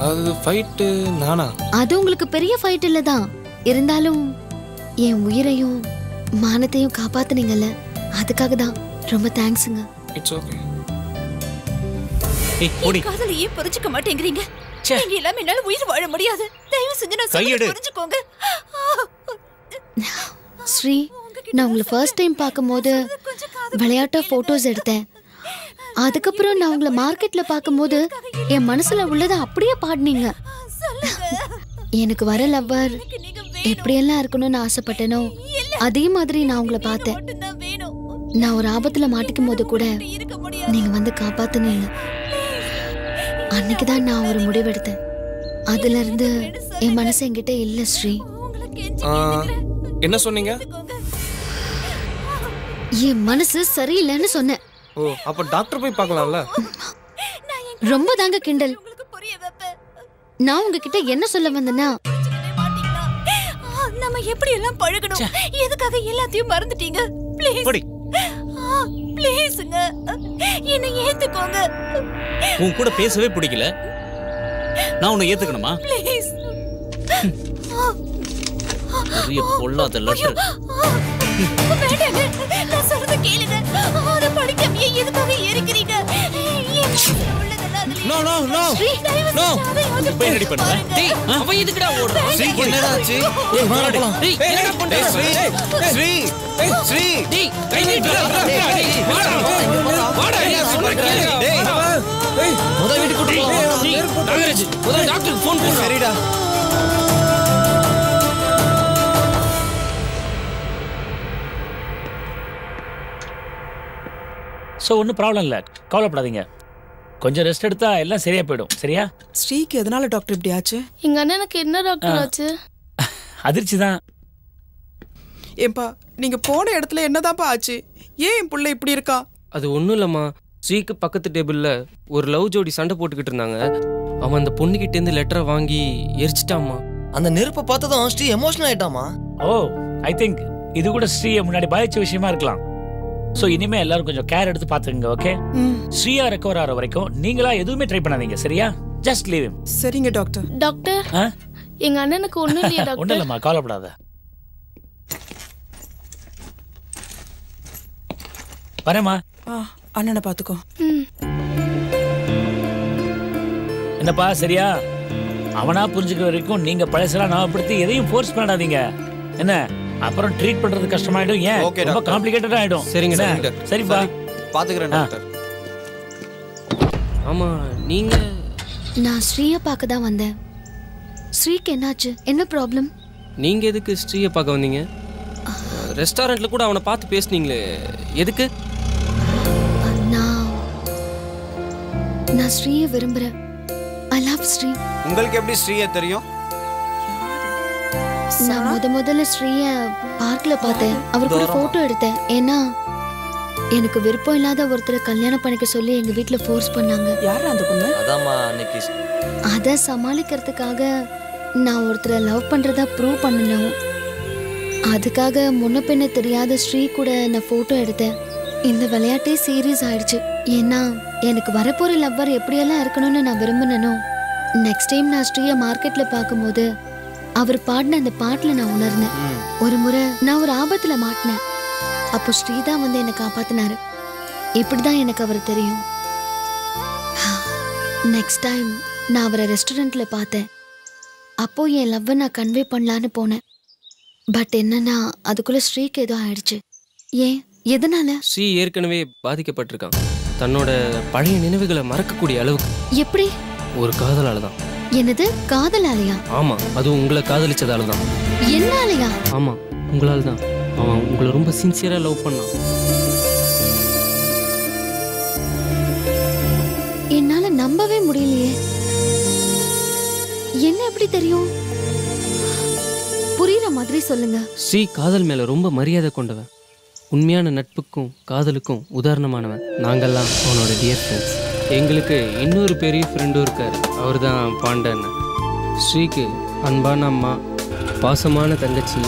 அது ஃபைட் நானா? அது உங்களுக்கு பெரிய ஃபைட் இல்லதான், இருந்தாலும் என் உயிரையும் மானத்தையும் காப்பாத்துனீங்கல்ல, அதுக்காக தான் ரொம்ப தேங்க்ஸ்ங்க. It's okay. ஏய், ஓடி. காதலையே புரிஞ்சுக்க மாட்டேங்கிறீங்க. நீங்க எல்லாம் என்னால உயிர் வாழ முடியாது. தயவு செஞ்சு நான் சொல்றதை புரிஞ்சுக்கோங்க. ஸ்ரீ, நான் உங்களை ஃபர்ஸ்ட் டைம் பார்க்கும்போது விளையாட்டா போட்டோஸ் எடுத்தேன். அதுக்கப்புறம் நான் உங்களை மார்க்கெட்ல பார்க்கும்போது என் மனசுல உள்ளதை அப்படியே பாடினீங்க. எனக்கு வர லவ்வர் எப்படியெல்லாம் இருக்கணும்னு ஆசைப்பட்டேனோ அதே மாதிரி நான் உங்களை பார்த்தேன். நான் ஒரு ஆபத்துல மாட்டிக்கும் போது கூட நீங்க வந்து காப்பாத்துனீங்க. அன்னைக்குதான் நான் ஒரு முடிவெடுத்தேன். அதுல இருந்து என் மனசு என்கிட்ட இல்ல ஸ்ரீ. என்ன சொன்னீங்க? என் மனசு சரியில்லைன்னு சொன்னேன். ஓ, அப்ப டாக்டர் போய் பார்க்கலாம்ல. ரொம்ப தாங்க கிண்டல். நான் உங்ககிட்ட என்ன சொல்ல வந்தேன்னா, நம்ம எப்படி எல்லாம் பழகணும், எதுக்காக எல்லாத்தையும் மறந்துட்டீங்க? ப்ளீஸ் ப்ளீஸ்ங்க, என்னை ஏத்துக்கோங்க. உன் கூட பேசவே பிடிக்கல, நான் உன்னை ஏத்துக்கணுமா? ப்ளீஸ். பெரிய பொல்லாத லெட்டர். வேண்டாங்க, நான் சொல்றத கேளுங்க. அத படிக்காமயே எதுக்காக ஏறிக்கிறீங்க? No no no no. போய் ரெடி பண்ணுங்க. டேய், அவன் எதுக்குடா ஓடுறான்? ஸ்ரீ, என்னடா ஆச்சு? ஏய், வாடா. டேய், என்னடா பண்ற? ஸ்ரீ ஸ்ரீ ஸ்ரீ. டேய், கை நீட்டுடா. வாடா. வாடா. டேய், முத வீட்டுக்கு கூட்டி போ. நாகராஜ், முத டாக்டருக்கு ஃபோன் பண்ணு. சரிடா. ஸோ ஒன்றும் ப்ராப்ளம் இல்லை, கவலைப்படாதீங்க. கொஞ்சம் ரெஸ்ட் எடுத்தா எல்லாம் சரியா போயிடும். சரியா? ஸ்ரீக்கு எதனால டாக்டர் இப்படி ஆச்சு? எங்க அண்ணனுக்கு என்ன டாக்டர் ஆச்சு? அதிர்ச்சி தான். ஏன்பா, நீங்க போன இடத்துல என்னதான்ப்பா ஆச்சு? ஏன் என் புள்ள இப்படி இருக்கா? அது ஒன்றும் இல்லைம்மா. ஸ்ரீக்கு பக்கத்து டேபிளில் ஒரு லவ் ஜோடி சண்டை போட்டுக்கிட்டு இருந்தாங்க. அவன் அந்த பொண்ணுகிட்டேருந்து லெட்டரை வாங்கி எரிச்சிட்டாம்மா. அந்த நெருப்பை பார்த்ததும் ஸ்ரீ எமோஷனல் ஆயிட்டாமா. ஓ, ஐ திங்க் இது கூட ஸ்ரீயை முன்னாடி பாதிச்ச விஷயமா இருக்கலாம். ஸோ இனிமே எல்லாரும் கொஞ்சம் கேர் எடுத்து பார்த்துங்க. ஓகே? ஸ்ரீயா ரெக்கவர் ஆகிற வரைக்கும் நீங்களா எதுவுமே ட்ரை பண்ணாதீங்க. சரியா? Just leave him. சரிங்க டாக்டர். டாக்டர், எங்க அண்ணனுக்கு ஒண்ணும் இல்லையா டாக்டர்? ஒன்றும் இல்லைம்மா, கவலைப்படாத. வரேம்மா. அண்ணனை பாத்துக்கோ. என்னப்பா சரியா? அவனா புரிஞ்சுக்கிற வரைக்கும் நீங்க பழசெல்லாம் ஞாபகப்படுத்தி எதையும் ஃபோர்ஸ் பண்ணாதீங்க. என்ன அப்புறம் ட்ரீட் பண்றது கஷ்டமாயிடும். ஏன் ரொம்ப காம்ப்ளிகேட்டடா ஆயிடும். சரிங்க என்ன? டாக்டர். சரிப்பா பாத்துக்கிறேன் டாக்டர். ஆமா நீங்க? நான் ஸ்ரீயை பார்க்க தான் வந்தேன். ஸ்ரீக்கு என்னாச்சு? என்ன ப்ராப்ளம்? நீங்க எதுக்கு ஸ்ரீயை பார்க்க வந்தீங்க? ரெஸ்டாரண்ட்ல கூட அவனை பார்த்து பேசுனீங்களே, எதுக்கு? நான் ஸ்ரீயை விரும்புறேன். I love Sri. உங்களுக்கு எப்படி ஸ்ரீயை தெரியும்? நான் முதல்ல ஸ்ரீய பார்க்ல பார்த்தேன். அவர் கூட போட்டோ எடுத்தேன். ஏன்னா எனக்கு விருப்பம் இல்லாத ஒருத்தரை கல்யாணம் பண்ணிக்க சொல்லி எங்க வீட்ல ஃபோர்ஸ் பண்ணாங்க. யாரா அந்த பொண்ணு? அதாம்மா அன்னைக்கு. அத சமாளிக்கிறதுக்காக நான் ஒருத்தரை லவ் பண்றதா ப்ரூவ் பண்ணணும். அதுக்காக முன்ன பின்ன தெரியாத ஸ்ரீ கூட நான் போட்டோ எடுத்தேன். இந்த விளையாட்டே சீரியஸ் ஆயிடுச்சு. ஏன்னா எனக்கு வரப்போற லவ்வர் எப்படியெல்லாம் இருக்கணும்னு நான் விரும்பினோ, நெக்ஸ்ட் டைம் நான் ஸ்ரீயை மார்க்கெட்ல பார்க்கும்போது அவர் பாடின அந்த பாட்டுல நான் உணர்ந்தேன். ஒரு முறை நான் ஒரு ஆபத்துல மாட்டினேன். அப்போ ஸ்ரீதான் வந்து என்னை காப்பாத்தினாரு. இப்படிதான் எனக்கு அவர் தெரியும். நெக்ஸ்ட் டைம் நான் அவரை ரெஸ்டாரண்ட்ல பார்த்தேன். அப்போ என் லவ்வை நான் கன்வே பண்ணலான்னு போனேன். பட் என்னன்னா அதுக்குள்ள ஸ்ரீக்கு ஏதோ ஆயிடுச்சு. ஏன்? எதனால? ஸ்ரீ ஏற்கனவே பாதிக்கப்பட்டிருக்கான். தன்னோட பழைய நினைவுகளை மறக்கக்கூடிய அளவுக்கு. எப்படி? ஒரு காதலால தான். என்னது? காதலாலயா? ஆமா, அதுவும் உங்களை காதலிச்சதால தான். என்னாலயா? ஆமா, உங்களால தான். அவன் உங்களை ரொம்ப சின்சியரா லவ் பண்ணான். என்னால நம்பவே முடியலையே. என்ன எப்படி தெரியும்? புரியுற மாதிரி சொல்லுங்க. ஸ்ரீ காதல் மேல ரொம்ப மரியாதை கொண்டவன். உண்மையான நட்புக்கும் காதலுக்கும் உதாரணமானவன். நாங்கள்லாம் அவனோட டியர் ஃப்ரெண்ட்ஸ். எங்களுக்கு இன்னொரு பெரிய ஃப்ரெண்டும் இருக்கார். அவர் தான் பாண்டன். ஸ்ரீக்கு அன்பான அம்மா, பாசமான தங்கச்சி,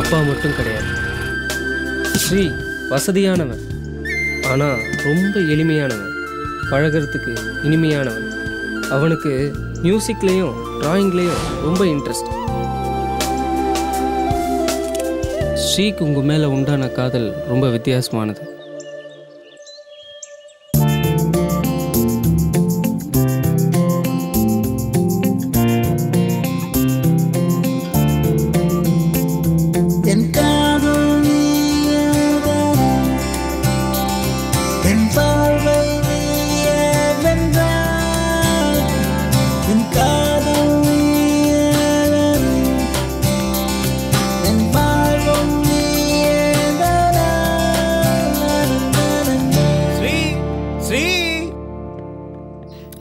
அப்பா மட்டும் கிடையாது. ஸ்ரீ வசதியானவன், ஆனால் ரொம்ப எளிமையானவன், பழகிறதுக்கு இனிமையானவன். அவனுக்கு மியூசிக்லேயும் ட்ராயிங்லேயும் ரொம்ப இன்ட்ரெஸ்ட். ஸ்ரீக்கு உங்கள் மேலே உண்டான காதல் ரொம்ப வித்தியாசமானது.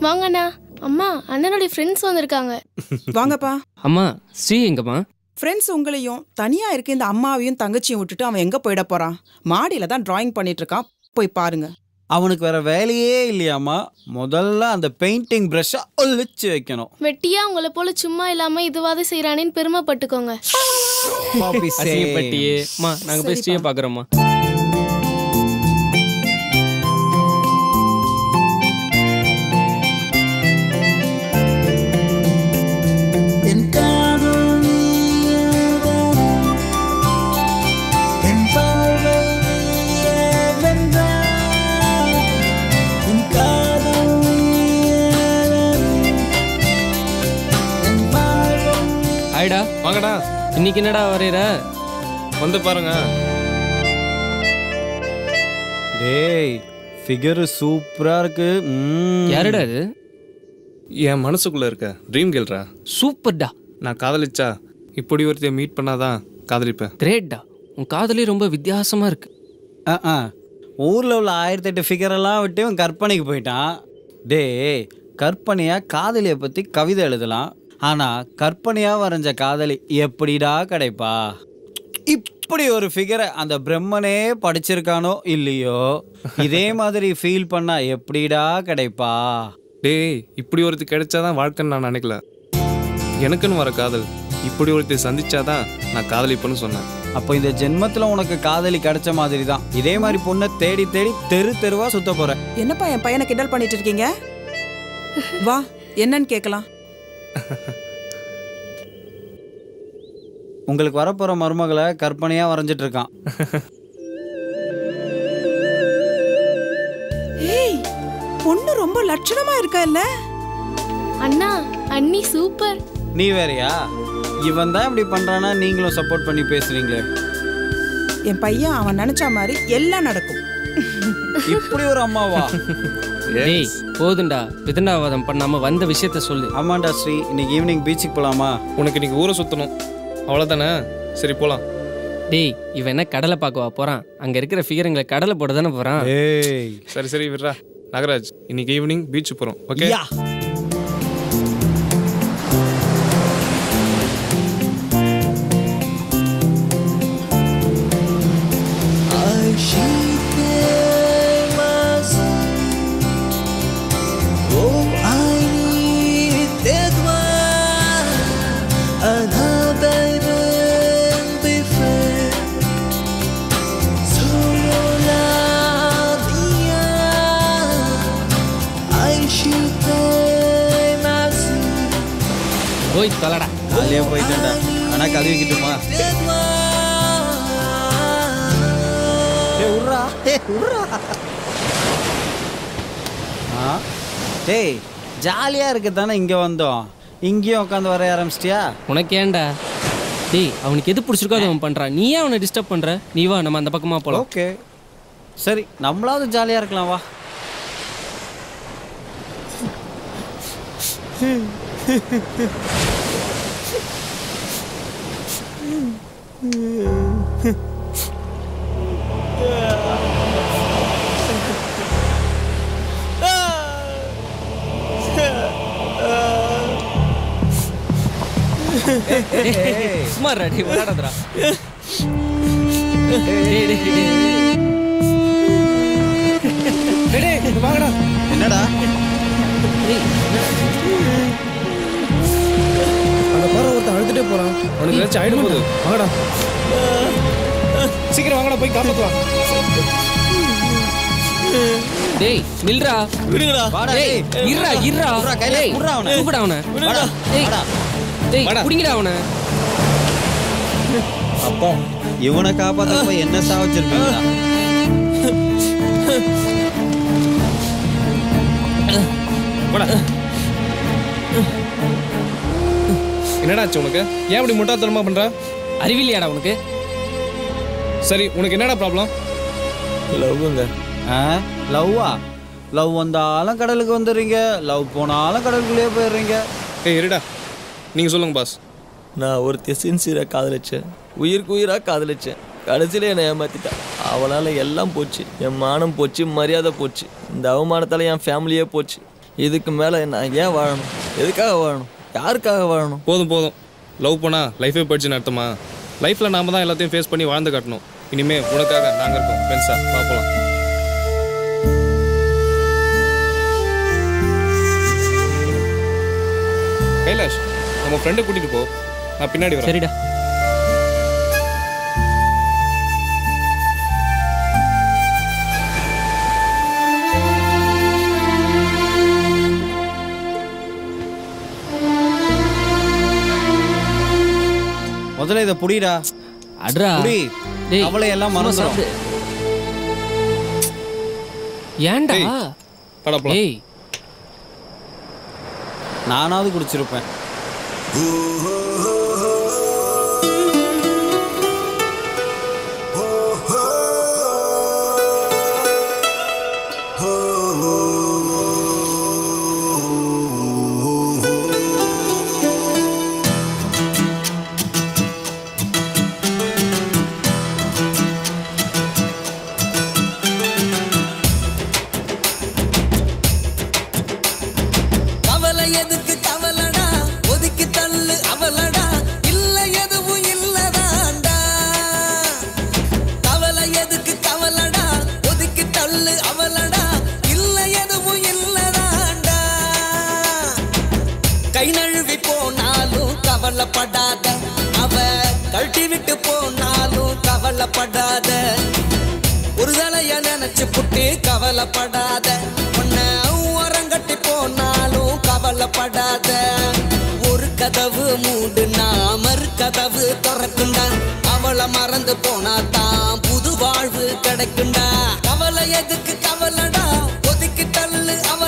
வாங்கண்ணா. அம்மா, அண்ணனுடைய ஃப்ரெண்ட்ஸ் வந்திருக்காங்க. வாங்கப்பா. அம்மா, ஸ்ரீ எங்கம்மா? ஃப்ரெண்ட்ஸ் உங்களையும் தனியா இருக்க இந்த அம்மாவையும் தங்கச்சியும் விட்டுட்டு அவன் எங்க போயிட போறான்? மாடியில தான் டிராயிங் பண்ணிட்டு இருக்கான், போய் பாருங்க. அவனுக்கு வேற வேலையே இல்லையாமா. முதல்ல அந்த பெயிண்டிங் பிரஷ்ஷை ஒழிச்சு வைக்கணும். வெட்டியா உங்களை போல சும்மா இல்லாம இதுவாது செய்யறானேன்னு பெருமைப்பட்டுக்கோங்க. அசிங்கப்பட்டியே. அம்மா, நாங்க போய் ஸ்ரீயை பாக்குறோம்மா. ஹாய்டா. வாங்கடா. இன்னைக்கு என்னடா வரையற? வந்து பாருங்க. டேய், ஃபிகர் சூப்பரா இருக்கு. யாருடா இது? என் மனசுக்குள்ள இருக்க ட்ரீம் கேர்ள்ரா. சூப்பர்டா. நான் காதலிச்சா இப்படி ஒருத்தைய மீட் பண்ணாதான் காதலிப்பேன். கிரேட்டா. உன் காதலே ரொம்ப வித்தியாசமா இருக்கு. ஊர்ல உள்ள 1008 ஃபிகரெல்லாம் விட்டு இவன் கற்பனைக்கு போயிட்டான். டேய், கற்பனையா காதலியை பத்தி கவிதை எழுதலாம். ஆனா கற்பனையா வரைஞ்ச காதலி எப்படிடா கிடைப்பா? இப்படி ஒரு ஃபிகரை அந்த பிரம்மனே படிச்சிருக்கானோ இல்லையோ, இதே மாதிரி ஃபீல் பண்ணா எப்படிடா கிடைப்பா? டேய், இப்படி ஒருத்தி கிடைச்சாதான் வாழ்க்கைன்னு நான் நினைக்கல. எனக்குன்னு வர காதல் இப்படி ஒருத்தி சந்திச்சாதான் நான் காதலிப்பேன்னு சொன்னேன். அப்போ இந்த ஜென்மத்துல உனக்கு காதலி கிடைச்ச மாதிரி தான். இதே மாதிரி பொண்ணை தேடி தேடி தெரு தெருவா சுத்த போற. என்னப்பா என் பையனை கிண்டல் பண்ணிட்டு இருக்கீங்க? வா, என்னன்னு கேட்கலாம். உங்களுக்கு வரப்போற மருமகளை கற்பனையா வரைஞ்சிட்டு இருக்கான். பொண்ணு ரொம்ப லட்சணமா இருக்கா இல்ல? அண்ணா அண்ணி சூப்பர். நீ வேறயா? இவன் தான் இப்படி பண்றானா நீங்களும் சப்போர்ட் பண்ணி பேசுறீங்களே. என் பையன் அவன் நினைச்ச மாதிரி எல்லாம் நடக்கும். இப்படி ஒரு அம்மாவா? டேய் போதுண்டா, விதண்டாவாதம் பண்ணாம வந்த விஷயத்த சொல்லு. ஆமாண்டா ஸ்ரீ, இன்னைக்கு ஈவினிங் பீச்சுக்கு போலாமா? உனக்கு இன்னைக்கு ஊரை சுத்தணும் அவ்வளோதானே? சரி போலாம். டேய் இவன் என்ன கடலை பார்க்கவா போறான்? அங்க இருக்கிற ஃபிகருங்களை கடலை போட தானே போறான். சரி சரி விட்றா. நாகராஜ் இன்னைக்கு ஈவினிங் பீச் போகிறோம். ஓகே போய் தொலைடா. காலையே போயிட்டேன்டா. ஆனா கழுவிக்கிட்டுமா? டேய் ஜாலியா இருக்கு தானே இங்க வந்தோம். இங்கேயும் உட்காந்து வரைய ஆரம்பிச்சிட்டியா? உனக்கு ஏன்டா? டேய் அவனுக்கு எது பிடிச்சிருக்கோ அதை அவன் பண்றான். நீ ஏன் அவனை டிஸ்டர்ப் பண்ற? நீ வா நம்ம அந்த பக்கமா போலாம். ஓகே சரி, நம்மளாவது ஜாலியா இருக்கலாம் வா. சும்மா ரெடி விளையாடுறா. என்னடா அந்த பாரு ஒருத்தன் அழுதுட்டே போறான். அவனுக்கு ஏதாச்சும் ஆயிடும் போது. வாங்கடா சீக்கிரம் வாங்கடா போய் காப்பாத்துவான். டேய் நில்றா. விடுங்கடா. டேய் இருடா இருடா. டேய் கூப்பிடா அவனை. வாடா. டேய் டேய் புடிங்கடா அவனை. அப்பா இவனை காப்பாத்த போய் என்ன சாவச்சிருப்பீங்களா? என்னடாச்சு உனக்கு? ஏன் இப்படி முட்டாள்தனமா பண்ற? அறிவில்லையாடா உனக்கு? சரி உனக்கு என்னடா ப்ராப்ளம்? லவ்ங்க. லவ்வா? லவ் வந்தாலும் கடலுக்கு வந்துடுறீங்க, லவ் போனாலும் கடலுக்குள்ளேயே போயிடுறீங்க. ஏய் இருடா, நீங்கள் சொல்லுங்க பாஸ். நான் ஒருத்தைய சின்சியராக காதலிச்சேன், உயிருக்கு உயிராக காதலிச்சேன். கடைசியில் என்னை ஏமாற்றிட்டான். அவளால் எல்லாம் போச்சு. என் மானம் போச்சு, மரியாதை போச்சு. இந்த அவமானத்தால் என் ஃபேமிலியே போச்சு. இதுக்கு மேலே நான் ஏன் வாழணும்? எதுக்காக வாழணும்? யாருக்காக வாழணும்? போதும் போதும். லவ் பண்ணால் லைஃபே போயிடுச்சுன்னு அர்த்தமா? லைஃப்பில் நாம தான் எல்லாத்தையும் ஃபேஸ் பண்ணி வாழ்ந்து காட்டணும். இனிமே உனக்காக நாங்கள் இருக்கோம் ஃப்ரெண்ட்ஸாக. பார்ப்போம். கைலாஷ், நம்ம ஃப்ரெண்டை கூட்டிகிட்டு போ, நான் பின்னாடி வரேன். சரிடா. முதல்ல இதை புடிடா. அட்ரா. டேய் அவளை எல்லாம் மறந்துடும். ஏன்டா? டேய் நானாவது குடிச்சிருப்பேன். கை நழுவி போனாலும் கவலைப்படாத, அவ கழட்டி விட்டு போனாலும் கவலைப்படாத, ஒரு தலைய நினைச்சு புட்டு கவலைப்படாத, உன்னை உரங்கட்டி போனாலும் கவலைப்படாத, ஒரு கதவு மூடுனா மறு கதவு திறக்குண்டா, அவளை மறந்து போனா தான் புது வாழ்வு கிடைக்குண்டா. கவலை எதுக்கு கவலைடா, ஒதுக்கி தள்ளு அவ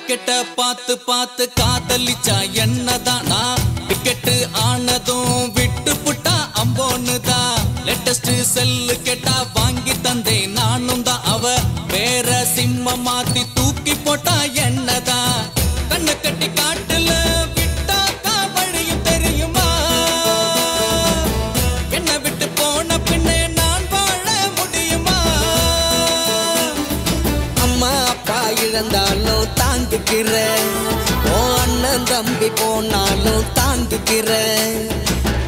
டிக்கெட்ட பார்த்து பார்த்து காதலிச்சா என்னதான் நான் டிக்கெட்டு ஆனதும் விட்டு புட்டா அம்போன்னு தான் லேட்டஸ்ட் செல்லு கேட்டா வாங்கி தந்தேன் நானும் தான் அவ வேற சிம்ம மாத்தி தூக்கி போட்டா என்னதான் கண்ணு கட்டி காட்டுல விட்டாக்கா வழியும் தெரியுமா என்ன விட்டு போன பின்னே நான் வாழ முடியுமா அம்மா அப்பா இழந்தாலும் தாங்கிக்கிறேன் ஓ அண்ணன் தம்பி போனாலும் தாங்கிக்கிறேன்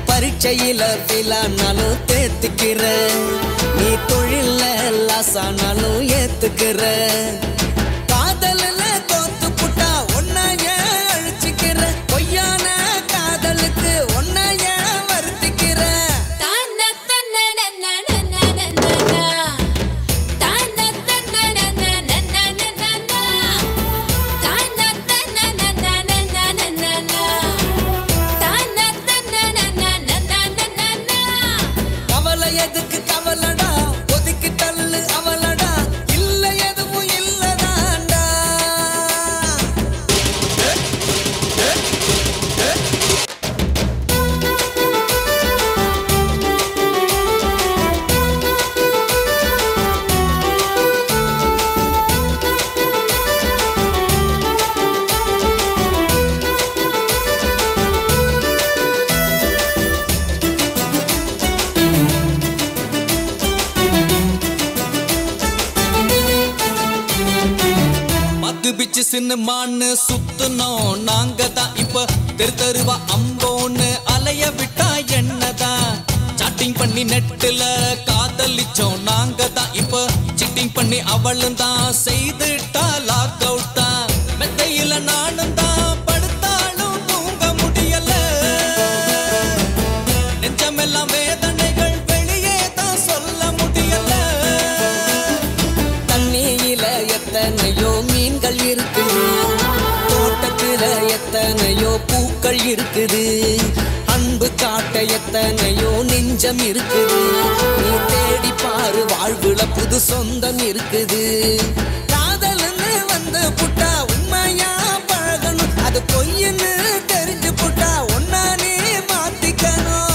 பரீட்சையில ஃபெயிலானாலும் தேத்துக்கிறேன் நீ தொழில்ல லாஸானாலும் ஏத்துக்கிறேன் காதலில் தோத்து புட்டா ஒன்னைய அழிச்சுக்கிற பொய்யான காதலுக்கு ஒன்னைய வருத்திக்கிறேன் கவலை எதுக்கு கவலடா ஒதுக்கி தள்ளு அவளடா இல்ல எதுவும் இல்லதாண்டா மத்து பிச்சு சின்னமான்னு சுத்துனோம் நாங்க தான் இப்ப தெரு தெருவா அம்போன்னு அலைய விட்டா என்னதான் சாட்டிங் பண்ணி நெட்டுல காதலிச்சோம் நாங்க தான் இப்ப சிட்டிங் பண்ணி அவளும் தான் செய்துட்டா லாக் அவுட் தான் மெத்தையில நானும் தான் படுத்தாலும் தூங்க முடியல நெஞ்சமெல்லாம் வேதனைகள் வெளியே தான் சொல்ல முடியல தண்ணியில எத்தனையோ மீன்கள் இருக்குது தோட்டத்துல எத்தனையோ பூக்கள் இருக்குது அன்பு காட்ட எத்தனையோ நெஞ்சம் இருக்குது நீ தேடி பாரு வாழ்வுல புது சொந்தம் இருக்குது காதல்னு வந்து புட்டா உண்மையா பழகணும் அது பொய்ன்னு தெரிஞ்சு புட்டா ஒன்னா நீ மாத்திக்கணும்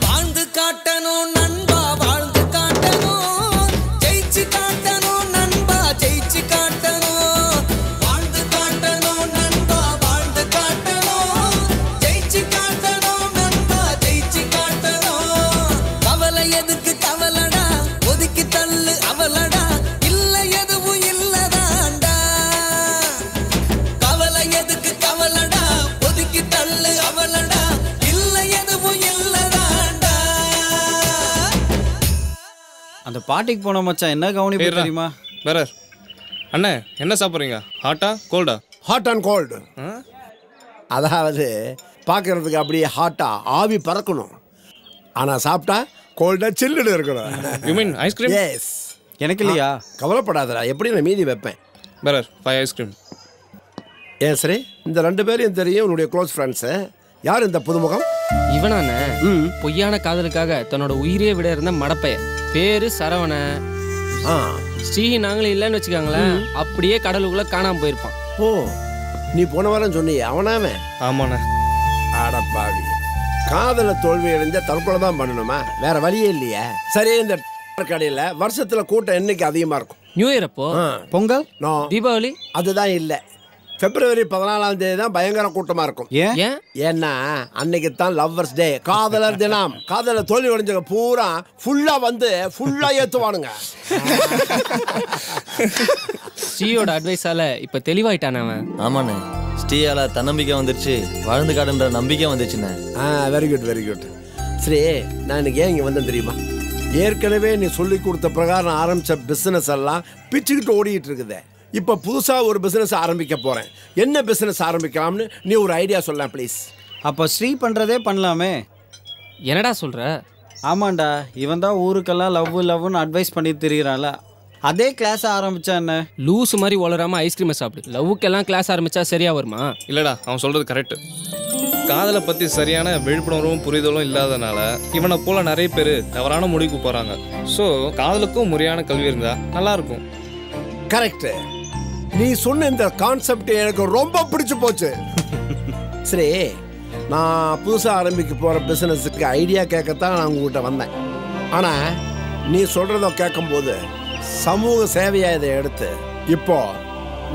வாழ்ந்து காட்டணும் நண்பா வாழ்ந்து காட்டணும் ஜெயிச்சு காட்டணும் நண்பா ஜெயிச்சு காட்டணும் வாழ்ந்து காட்டணும் நண்பா வாழ்ந்து காட்டணும் ஜெயிச்சு காட்டணும் நண்பா ஜெயிச்சு காட்டணும் கவலை எதுக்கு கவலடா ஒதுக்கி தள்ளு அவளடா இல்ல எதுவும் இல்லதாண்டா கவலை எதுக்கு கவலடா ஒதுக்கி தள்ளு அவளடா இல்ல எதுவும் இல்லதாண்டா அந்த பாட்டிக்கு போன மச்சான் என்ன கவனிப்பு தெரியுமா வேற அண்ணே என்ன சாப்பிட்றீங்க ஹாட்டா கோல்டா ஹாட் அண்ட் கோல்டு அதாவது பார்க்கறதுக்கு அப்படியே ஹாட்டா ஆவி பறக்கணும் ஆனா சாப்பிட்டா கோல்டா சில்லுன்னு இருக்கணும் யூ மீன் ஐஸ்கிரீம் எஸ் எனக்கு இல்லையா கவலைப்படாதடா எப்படி நான் மீதி வைப்பேன் வேற 5 ஐஸ்கிரீம் ஏன் சரி இந்த ரெண்டு பேரையும் தெரியும் உன்னுடைய க்ளோஸ் ஃப்ரெண்ட்ஸு யார் இந்த புதுமுகம் இவனானே பொய்யான காதலுக்காக தன்னோட உயிரே விட இருந்த மடப்பைய பேரு சரவண ஸ்ரீஹி நாங்களே இல்லைன்னு வச்சுக்காங்களேன் அப்படியே கடலுக்குள்ள காணாம போயிருப்பான் ஓ நீ போன வாரம் சொன்னியே அவனாவன் ஆமாண்ணே ஆடப்பாவி காதல தோல்வி அடைஞ்ச தற்கொலை தான் பண்ணணுமா வேற வழியே இல்லையா சரி இந்த கடையில வருஷத்துல கூட்டம் என்னைக்கு அதிகமா இருக்கும் நியூ இயர் அப்போ பொங்கல் தீபாவளி அதுதான் இல்லை பிப்ரவரி 14ஆம் தேதி தான் பயங்கர கூட்டமா இருக்கும் ஏன் ஏன்னா அன்னைக்கு தான் லவ்வர்ஸ் டே காதலர் தினம் காதல தோல்வி அடைஞ்சவங்க பூரா ஃபுல்லா வந்து ஃபுல்லா ஏத்துவானுங்க ஸ்ரீயோட அட்வைஸால இப்ப தெளிவாயிட்டான அவன் ஆமாண்ணே ஸ்ரீயால தன்னம்பிக்கை வந்துருச்சு வாழ்ந்து காடுன்ற நம்பிக்கை வந்துச்சுண்ணே வெரி குட் வெரி குட் சரி நான் இன்னைக்கு ஏன் இங்கே வந்தேன் தெரியுமா ஏற்கனவே நீ சொல்லி கொடுத்த பிரகாரம் ஆரம்பித்த பிஸ்னஸ் எல்லாம் பிச்சுக்கிட்டு ஓடிட்டு இருக்குதே இப்போ புதுசாக ஒரு பிஸ்னஸ் ஆரம்பிக்க போகிறேன் என்ன பிஸ்னஸ் ஆரம்பிக்கலாம்னு நீ ஒரு ஐடியா சொல்லலாம் ப்ளீஸ் அப்போ ஸ்ரீ பண்ணுறதே பண்ணலாமே என்னடா சொல்கிற ஆமாண்டா இவன் தான் ஊருக்கெல்லாம் லவ்னு அட்வைஸ் பண்ணி திரிகிறான்ல அதே கிளாஸ் ஆரம்பிச்சா என்ன? லூஸ் மாதிரி வளராம ஐஸ்கிரீமை சாப்பிடு. லவ்வுக்கெல்லாம் கிளாஸ் ஆரம்பிச்சா சரியா வருமா? இல்லடா, அவன் சொல்றது கரெக்ட். காதலை பத்தி சரியான விழிப்புணர்வும் புரிதலும் இல்லாதனால இவனை போல நிறைய பேர் தவறான முடிவுக்கு போறாங்க. ஸோ காதலுக்கும் முறையான கல்வி இருந்தா நல்லா இருக்கும். கரெக்ட். நீ சொன்ன இந்த கான்செப்ட் எனக்கு ரொம்ப பிடிச்சு போச்சு. சரி, நான் புதுசாக ஆரம்பிக்க போகிற பிஸ்னஸுக்கு ஐடியா கேட்கத்தான் நான் உங்ககிட்ட வந்தேன். ஆனால் நீ சொல்கிறத கேட்கும்போது சமூக சேவையாக இதை எடுத்து இப்போ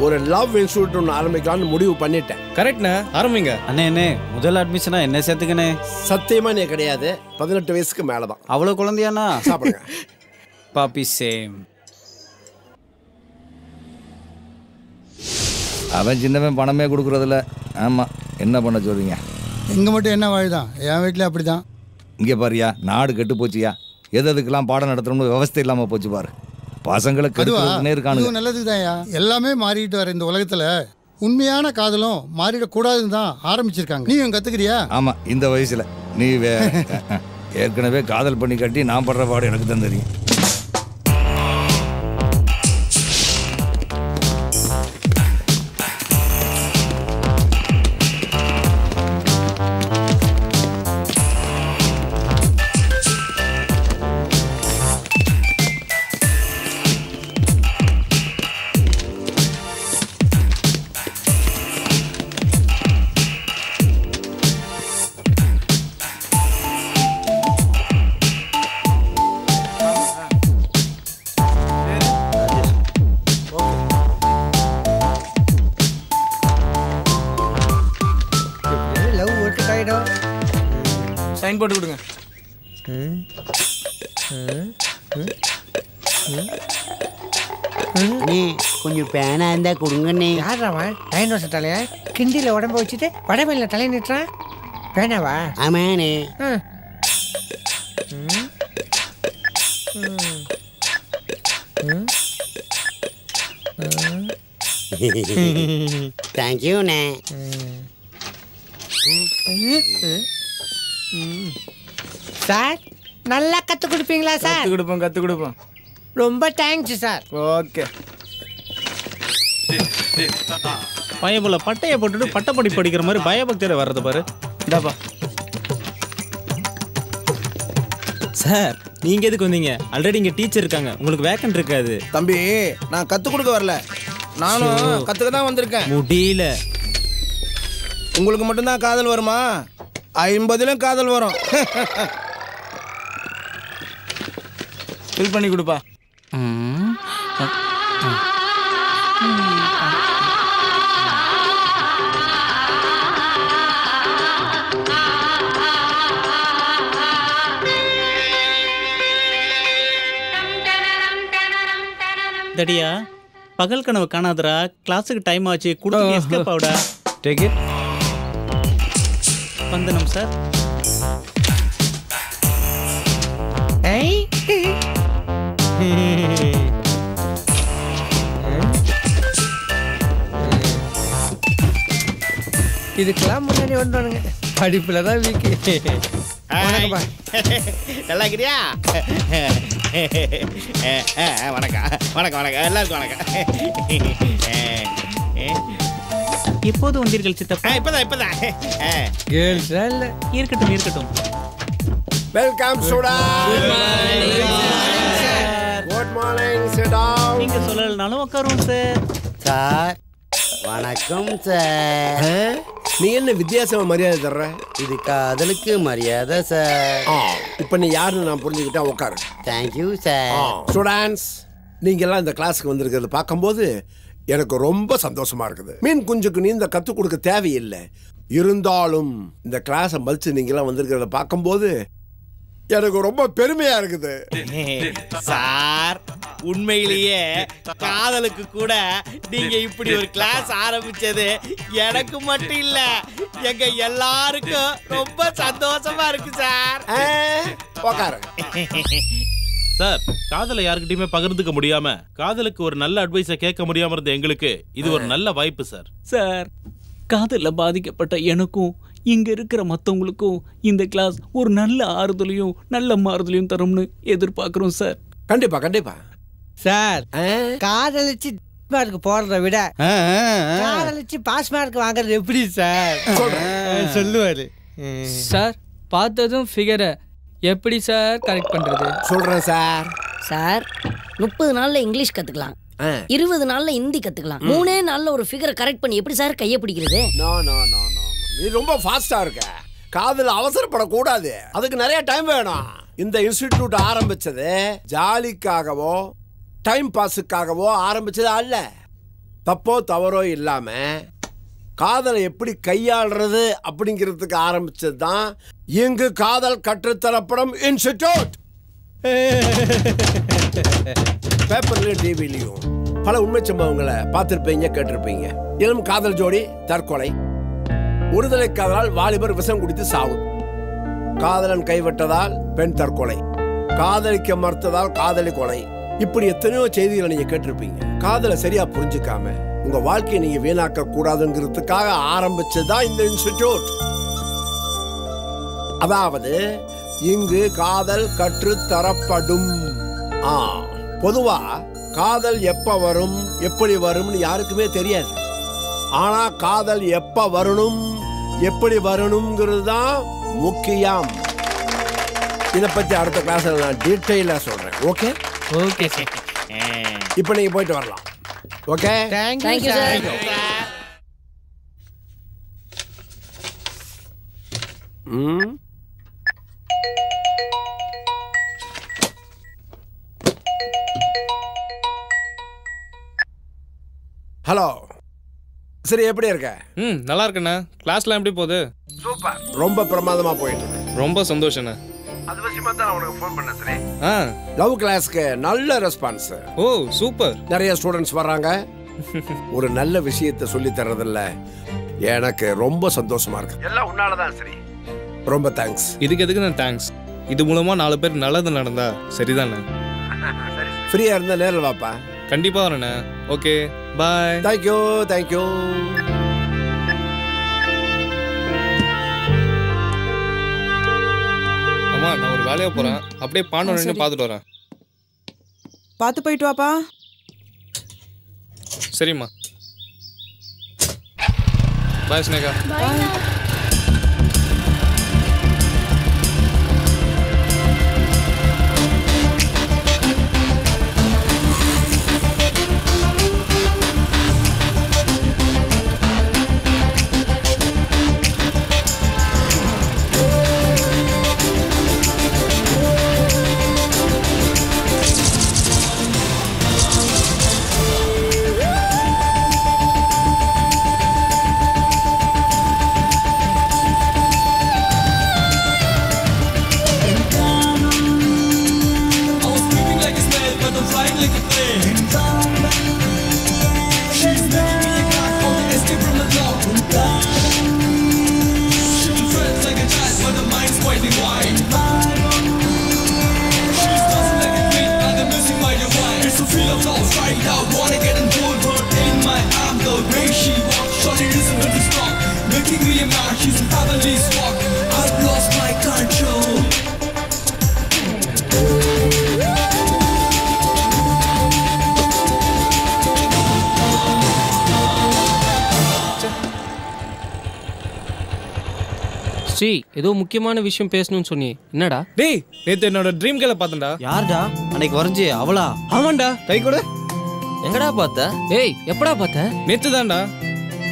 ஒரு லவ் இன்ஸ்டியூட் ஒன்று ஆரம்பிக்கலாம்னு முடிவு பண்ணிட்டேன். கரெக்ட்ண்ணே, ஆரம்பிங்க. அண்ணே முதல் அட்மிஷனா என்ன சேர்த்துக்கண்ணே? சத்தியமா நீ கிடையாது, 18 வயசுக்கு மேலே தான். அவ்வளோ குழந்தையாண்ணா? சாப்பிடுங்க. பாப்பி சேம். அவன் சின்னவன் பணமே கொடுக்குறதில்ல. ஆமாம், என்ன பண்ண சொல்றீங்க? இங்கே மட்டும் என்ன வாழ்தான், என் வீட்டில் அப்படி தான். இங்கே பாரியா, நாடு கெட்டு போச்சியா. எதுக்கெல்லாம் பாடம் நடத்தணும்னு விவசாயம் இல்லாமல் போச்சு பாரு. பசங்களை கெடுக்கிறதுனே இருக்கானுங்க. நல்லது தான்யா, எல்லாமே மாறிட்டு வர இந்த உலகத்தில் உண்மையான காதலும் மாறிடக்கூடாதுன்னு தான் ஆரம்பிச்சிருக்காங்க. நீயும் கற்றுக்கிறியா? ஆமாம், இந்த வயசில் நீ ஏற்கனவே காதல் பண்ணி கட்டி நான் படுற பாடு எனக்கு தான் தெரியும். சைன் போட்டு கொடுங்க. கொஞ்சம் பேனா இருந்தா கொடுங்கண்ணே. யாராவன் நைன் வருஷம் தலையா கிண்டியில் உடம்ப வச்சுட்டு வடமையில் தலை நிட்டுறான். பேனாவா? ஆமாண்ணே. தேங்க்யூண்ணே. சார், நல்லா கற்றுக் கொடுப்பீங்களா சார்? கற்றுக் கொடுப்போம். ரொம்ப தேங்க்ஸ் சார். ஓகே. பயபுல பட்டையை போட்டுட்டு பட்டப்படி படிக்கிற மாதிரி பயபக்தியோட வர்றது பாரு. இந்தாப்பா சார், நீங்க எதுக்கு வந்தீங்க? ஆல்ரெடி இங்க டீச்சர் இருக்காங்க, உங்களுக்கு வேக்கன்ட் இருக்காது. தம்பி, நான் கற்றுக் கொடுக்க வரல, நானும் கற்றுக்க தான் வந்திருக்கேன். முடியல. உங்களுக்கு மட்டும்தான் காதல் வருமா? 50லும் காதல் வரும். ஃபில் பண்ணி கொடுப்பா. தடியா, பகல் கனவு காணாதரா. கிளாஸுக்கு டைம் ஆச்சு, கொடுத்து எஸ்கேப் ஆவுடா. Take it. வந்தனம் சார். இதுக்கெல்லாம் முன்னாடி வந்துடுங்க, படிப்புல தான் வீக்கு. நல்லா இருக்கிறியா? வணக்கம் வணக்கம் வணக்கம், எல்லாருக்கும் வணக்கம். எப்போது வந்தீர்கள் சித்தப்பா? இப்பதான். கேர்ள்ஸா இல்ல? இருக்கட்டும் இருக்கட்டும். Welcome student. Good morning. Sit down. நீங்க சொல்லலனாலும் உட்காருவோம் சார். சார் வணக்கம் சார். நீ என்ன வித்தியாசமா மரியாதை தர்ற? இது காதலுக்கு மரியாதை சார். இப்போ நீ யாருன்னு நான் புரிஞ்சுக்கிட்டேன், உட்காரு. Thank you sir. ஸ்டூடண்ட்ஸ், நீங்க எல்லாம் இந்த கிளாஸுக்கு வந்திருக்கிறது பார்க்கும்போது எனக்கு ரொம்ப சந்தோஷமா இருக்குது. மீன் குஞ்சுக்கு நீ இந்த கற்றுக் கொடுக்க தேவையில்லை. இருந்தாலும் இந்த கிளாஸை மதிச்சு நீங்க எல்லாம் வந்திருக்கிறத பார்க்கும்போது எனக்கு ரொம்ப பெருமையா இருக்குது. சார், உண்மையிலேயே காதலுக்கு கூட நீங்க இப்படி ஒரு கிளாஸ் ஆரம்பிச்சது எனக்கு மட்டும் இல்ல, எங்க எல்லாருக்கும் ரொம்ப சந்தோஷமா இருக்கு சார். உட்காரு. சார், காதலை யாருக்கிட்டையுமே பகிர்ந்துக்க முடியாம காதலுக்கு ஒரு நல்ல அட்வைஸை கேட்க முடியாம இருந்த எங்களுக்கு இது ஒரு நல்ல வாய்ப்பு சார். சார், காதல்ல பாதிக்கப்பட்ட எனக்கும் இங்க இருக்கிற மற்றவங்களுக்கும் இந்த கிளாஸ் ஒரு நல்ல ஆறுதலையும் நல்ல மாறுதலையும் தரும்னு எதிர்பார்க்கிறோம் சார். கண்டிப்பா கண்டிப்பா. சார் காதலிச்சு மார்க் போடுறத விட காதலிச்சு பாஸ் மார்க் வாங்குறது எப்படி சார் சொல்லுவாரு. சார் பார்த்ததும் ஃபிகரை எப்படி சார் கரெக்ட் பண்றது? சொல்றேன் சார். சார் 30 நாள்ல இங்கிலீஷ் கத்துக்கலாம், 20 நாள்ல ஹிந்தி கத்துக்கலாம், 3 நாள்ல ஒரு ஃபிகரை கரெக்ட் பண்ணி எப்படி சார் கையை பிடிக்கிறது? நோ நோ நோ நோ, நீ ரொம்ப ஃபாஸ்டா இருக்க. காதல் அவசரப்படக்கூடாது, அதுக்கு நிறைய டைம் வேணும். இந்த இன்ஸ்டிடியூட் ஆரம்பிச்சது ஜாலிக்காகவோ டைம் பாஸுக்காகவோ ஆரம்பிச்சது அல்ல. தப்போ தவறோ இல்லாம காதலை எப்படி கையாளுறது அப்படிங்கிறதுக்கு ஆரம்பிச்சது தான் இங்கு காதல் கற்றுத்தரப்படும் இன்ஸ்டிடியூட். பேப்பர்லயும் டிவிலையும் பல உண்மை சம்பவங்களை பார்த்திருப்பீங்க, கேட்டிருப்பீங்க. இளம் காதல் ஜோடி தற்கொலை, ஒருதலை காதலால் வாலிபர் விஷம் குடித்து சாவு, காதலன் கைவிட்டதால் பெண் தற்கொலை, காதலிக்க மறுத்ததால் காதலி கொலை, இப்படி எத்தனையோ செய்திகளை நீங்க கேட்டிருப்பீங்க. காதலை சரியா புரிஞ்சுக்காம உங்க வாழ்க்கையை நீங்க வீணாக்க கூடாதுங்கிறதுக்காக ஆரம்பிச்சதுதான் இந்த இன்ஸ்டிடியூட். அதாவது இங்கு காதல் கற்று தரப்படும். பொதுவா காதல் எப்ப வரும் எப்படி வரும்னு யாருக்குமே தெரியாது. ஆனா காதல் எப்ப வரணும் எப்படி வரணுங்கிறது தான் முக்கியம். இத பத்தி அடுத்த கிளாஸ்ல நான் டீடைலா சொல்றேன். Okay okay sir. இப்போ நீங்க போயிட்டு வரலாம். Okay, thank you sir. Hello, சரி எப்படி இருக்க? நல்லா இருக்கண்ணா. கிளாஸ்லாம் எப்படி போகுது? சூப்பர், ரொம்ப பிரமாதமா போயிட்டு இருக்கு. ரொம்ப சந்தோஷண்ணா. அது விஷயமா தான் உனக்கு ஃபோன் பண்ணேன். சரி, லவ் கிளாஸ்க்கு நல்ல ரெஸ்பான்ஸ். ஓ சூப்பர். நிறைய ஸ்டூடண்ட்ஸ் வர்றாங்க. ஒரு நல்ல விஷயத்தை சொல்லி தரதில்ல, எனக்கு ரொம்ப சந்தோஷமா இருக்கு. எல்லாம் உன்னால தான். சரி, ரொம்ப தேங்க்ஸ். இதுக்கு எதுக்கு நான் தேங்க்ஸ்? இது மூலமா 4 பேர் நல்லது நடந்தா சரிதானே? ஃப்ரீயா இருந்தா நேரில் வாப்பா. கண்டிப்பா வரேண்ணே. Okay bye. Thank you thank you. அம்மா நான் ஒரு வேலையா போறேன், அப்படியே பாண்டவன் பார்த்துட்டு வரேன். பார்த்து போயிட்டு வாப்பா. சரிம்மா. பாய் ஸ்னேகா. ஸ்ரீ, ஏதோ முக்கியமான விஷயம் பேசணும்னு சொன்னி என்னடா? டேய், நேத்து என்னோட ட்ரீம் கேர்ல பார்த்தேன்டா. யார்டா? அன்னைக்கு வரைஞ்சி அவளா? ஆமாண்டா. கை கொடு. எங்கடா பார்த்த? ஏய், எப்படா பார்த்த? நேத்து தான்டா.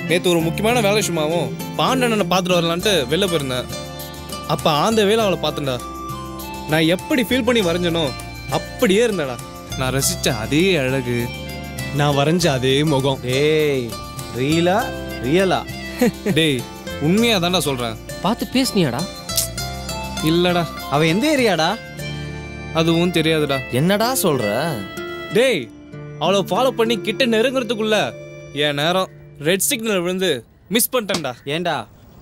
நேத்து ஒரு முக்கியமான வேலை விஷயமாவும் பாண்டனை பார்த்துட்டு வரலான்ட்டு வெளில போயிருந்தேன். அப்ப அந்த வேலை அவளை பார்த்தேன்டா. நான் எப்படி ஃபீல் பண்ணி வரைஞ்சனோ அப்படியே இருந்தடா. நான் ரசிச்ச அதே அழகு, நான் வரைஞ்ச அதே முகம். டேய், ரியலா ரியலா? டேய், உண்மையா தான்டா சொல்றேன். பார்த்து பேசுனியாடா? இல்லடா. அவ எந்த ஏரியாடா? அதுவும் தெரியாதுடா. என்னடா சொல்ற? டேய், அவளை ஃபாலோ பண்ணி கிட்ட நெருங்குறதுக்குள்ள என் நேரம் ரெட் சிக்னல் விழுந்து மிஸ் பண்ணிட்டேன்டா. ஏண்டா,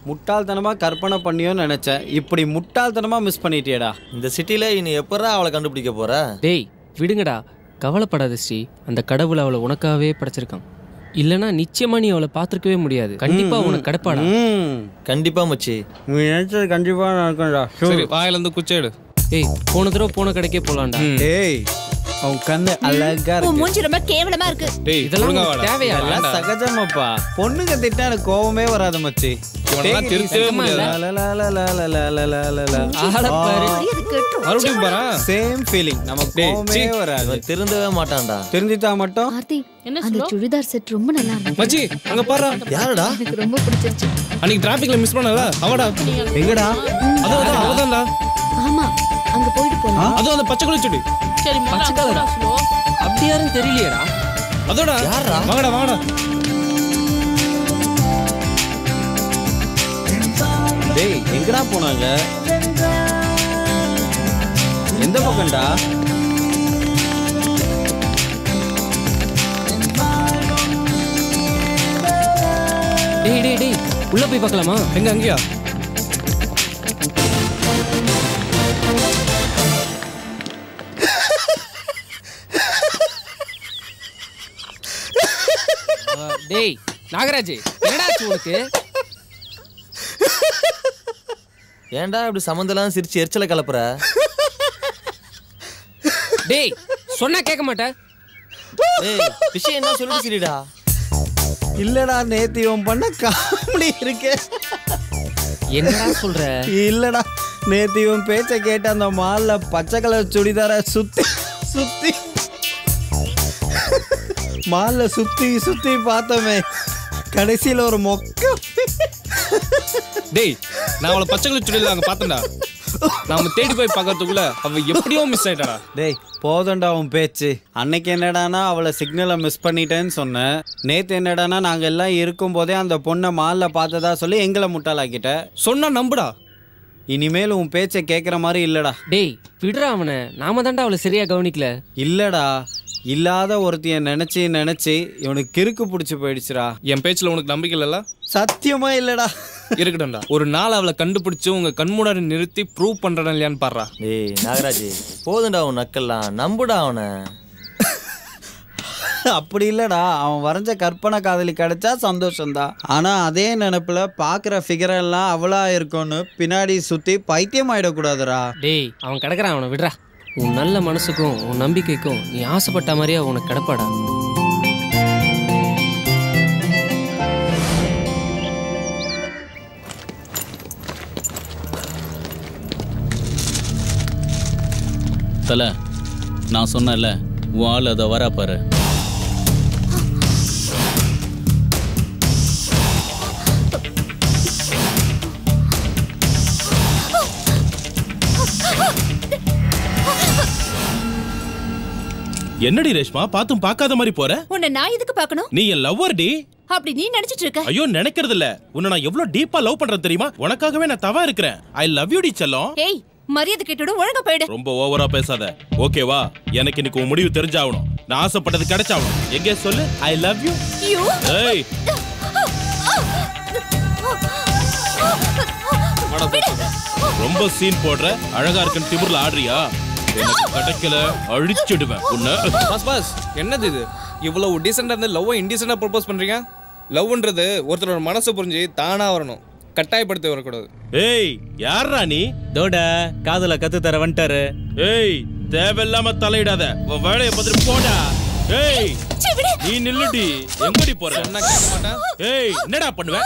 முட்டாள்தனமா கற்பனை பண்ணியோன்னு நினைச்சேன், இப்படி முட்டாள்தனமா மிஸ் பண்ணிட்டியடா. இந்த சிட்டில இனி எப்பறா அவளை கண்டுபிடிக்க போற? டேய் விடுங்கடா, கவலைப்படாத ஸ்ரீ. அந்த கடவுள் அவளை உனக்காகவே படைச்சிருக்கான். இல்லனா நிச்சயமா நீ அவளை பார்த்துருக்கவே முடியாது. கண்டிப்பா உனக்கு கடப்பாடா. கண்டிப்பா மச்சி, நீ நினைச்சது கண்டிப்பா நடக்கும்டா. சரி, வாயில இருந்து குச்சேடு. ஏய், போன தடவை போன கடைக்கே போலாம்டா. ஏய், உன் கண்ணு அழகா உன் இருக்கு. மூஞ்சி ரொம்ப கேவலமா இருக்கு. இதெல்லாம் ஒழுங்கா உனக்கு வாடா. தேவையா? வேண்டாம். இதெல்லாம் சகஜமாப்பா. பொண்ணுங்க திட்டா எனக்கு கோவமே வராது மச்சி. இவனெல்லாம் திருத்தவே முடியாது. மறுபடியும் பாரு. Same feeling. நமக்கு கோவமே வராது. திருந்தவே மாட்டான்டா. தெரிஞ்சிட்டா மட்டும் கார்த்தி அந்த சுடிதார் செட் ரொம்ப நல்லா இருக்கு. மச்சி அங்க பாரு. யாருடா? எனக்கு ரொம்ப பிடிச்சிருச்சு. அன்னைக்கு டிராபிக்ல மிஸ் பண்ணல அவடா. எங்கடா? அதான் அவதான்டா. ஆமா அங்க போயிட்டு போலாம். அதோ அந்த பச்சை கலர் சுடி. சரி பச்சை கலரா? அப்படி யாரும் தெரியலையேடா. அதோடா. யாரா? வாங்கடா வாங்கடா. டேய் எங்கடா போனாங்க? எந்த பக்கம்டா? டேய் டேய் டேய் உள்ள போய் பார்க்கலாமா? எங்க அங்கயா? டேய் நாகராஜ் என்னடா ஆச்சு உனக்கு? ஏன்டா இப்படி சம்மந்தெல்லாம் சிரிச்சு எரிச்சல கலப்புற? டேய் சொன்னா கேட்க மாட்டேன். ஏய் விஷயம் என்ன சொல்லிட்டு சிரிடா. இல்லடா நேத்து இவன் பண்ண காமெடி இருக்கு. என்னடா சொல்ற? இல்லடா நேத்து இவன் பேச்ச கேட்ட அந்த மால்ல பச்சை கலர் சுடிதார சுத்தி மால்ல சுத்தி பார்த்தோமே, கடைசியில ஒரு மொக்க. டேய் நான் அவளை பச்சை கலர் சுடில அங்க பார்த்தேன்டா. நாம தேடி போய் பார்க்கறதுக்குள்ள அவ எப்படியோ மிஸ் ஆயிட்டாடா. டேய் போதண்டா உன் பேச்சு. அன்னைக்கு என்னடானா அவளை சிக்னலை மிஸ் பண்ணிட்டேன்னு சொன்னேன். நேத்து என்னடானா நாங்க எல்லாம் இருக்கும் போதே அந்த பொண்ணை மால்ல பார்த்ததா சொல்லி எங்களை முட்டாளாக்கிட்ட. சொன்னா நம்புடா. இனிமேல் உன் பேச்சை கேட்குற மாதிரி இல்லடா. டேய் விடுறா அவனை. நாம தான்டா அவளை சரியா கவனிக்கல. இல்லடா இல்லாத ஒருத்திய நினைச்சு இவனுக்கு கிறுக்கு பிடிச்சி போயிடுச்சுடா. என் பேச்சுல உனக்கு நம்பிக்கை இல்லல? சத்தியமா இல்லடா. இருக்கட்டும்டா. ஒரு நாள் அவளை கண்டுபிடிச்சு உங்க கண்முன்னாடி நிறுத்தி ப்ரூவ் பண்றேன் இல்லையான்னு பாடுறா. டேய் நாகராஜ் போதுண்டா உன் நக்கல்லாம். நம்புடா அவனை. அப்படி இல்லடா, அவன் வரைஞ்ச கற்பனை காதலி கிடைச்சா சந்தோஷம்தான். ஆனா அதே நினைப்புல பாக்குற ஃபிகர் எல்லாம் அவளா இருக்கும்னு பின்னாடி சுத்தி பைத்தியம் ஆயிடக்கூடாதுடா. டேய் அவன் கிடக்குறான், அவனை விடுறா. உன் நல்ல மனசுக்கும் உன் நம்பிக்கைக்கும் நீ ஆசைப்பட்ட மாதிரியே உனக்கு கிடப்பாடா. தல நான் சொன்னல உன் ஆள் அதை வரா பாரு. என்னடி ரேஷ்மா பாத்தும் பார்க்காத மாதிரி போற? உன்னை நான் எதுக்கு பார்க்கணும்? நீ என் லவ்வர் டி. அப்படி நீ நினைச்சிட்டு இருக்க? ஐயோ நினைக்கிறது இல்ல. உன்னை நான் எவ்வளவு டீப்பா லவ் பண்றேன் தெரியுமா? உனக்காகவே நான் தவா இருக்கிறேன். ஐ லவ் யூ டி செல்லம். ஏய் மரியாதை கேட்டுடு, ஒழுங்கா போயிடு. ரொம்ப ஓவரா பேசாத ஓகேவா? எனக்கு இன்னைக்கு உன் முடிவு தெரிஞ்சாகணும். நான் ஆசைப்பட்டது கிடைச்சாகணும். எங்கே சொல்லு ஐ லவ் யூ. ஏய் ரொம்ப சீன் போடுற. அழகா இருக்குன்னு திமிர்ல ஆடுறியா? எனக்கு கிடைக்கல அழிச்சிடுவேன் உன்னை. பாஸ் பாஸ் என்னது இது? இவ்வளவு டீசெண்டா இருந்து லவ் இன்டீசெண்டா ப்ரோபோஸ் பண்றீங்க? லவ்ன்றது ஒருத்தரோட மனசை புரிஞ்சு தானா வரணும், கட்டாயப்படுத்தி வரக்கூடாது. ஏய் யாரா நீ? தோட காதல கத்து தர வந்துட்டாரு. ஏய் தேவையில்லாம தலையிடாத. உன் வேலையை பார்த்துட்டு போடா. ஏய் நீ நில்லுடி. எங்கடி போற? சொன்னா கேட்க மாட்டேன். ஏய் என்னடா பண்ணுவ?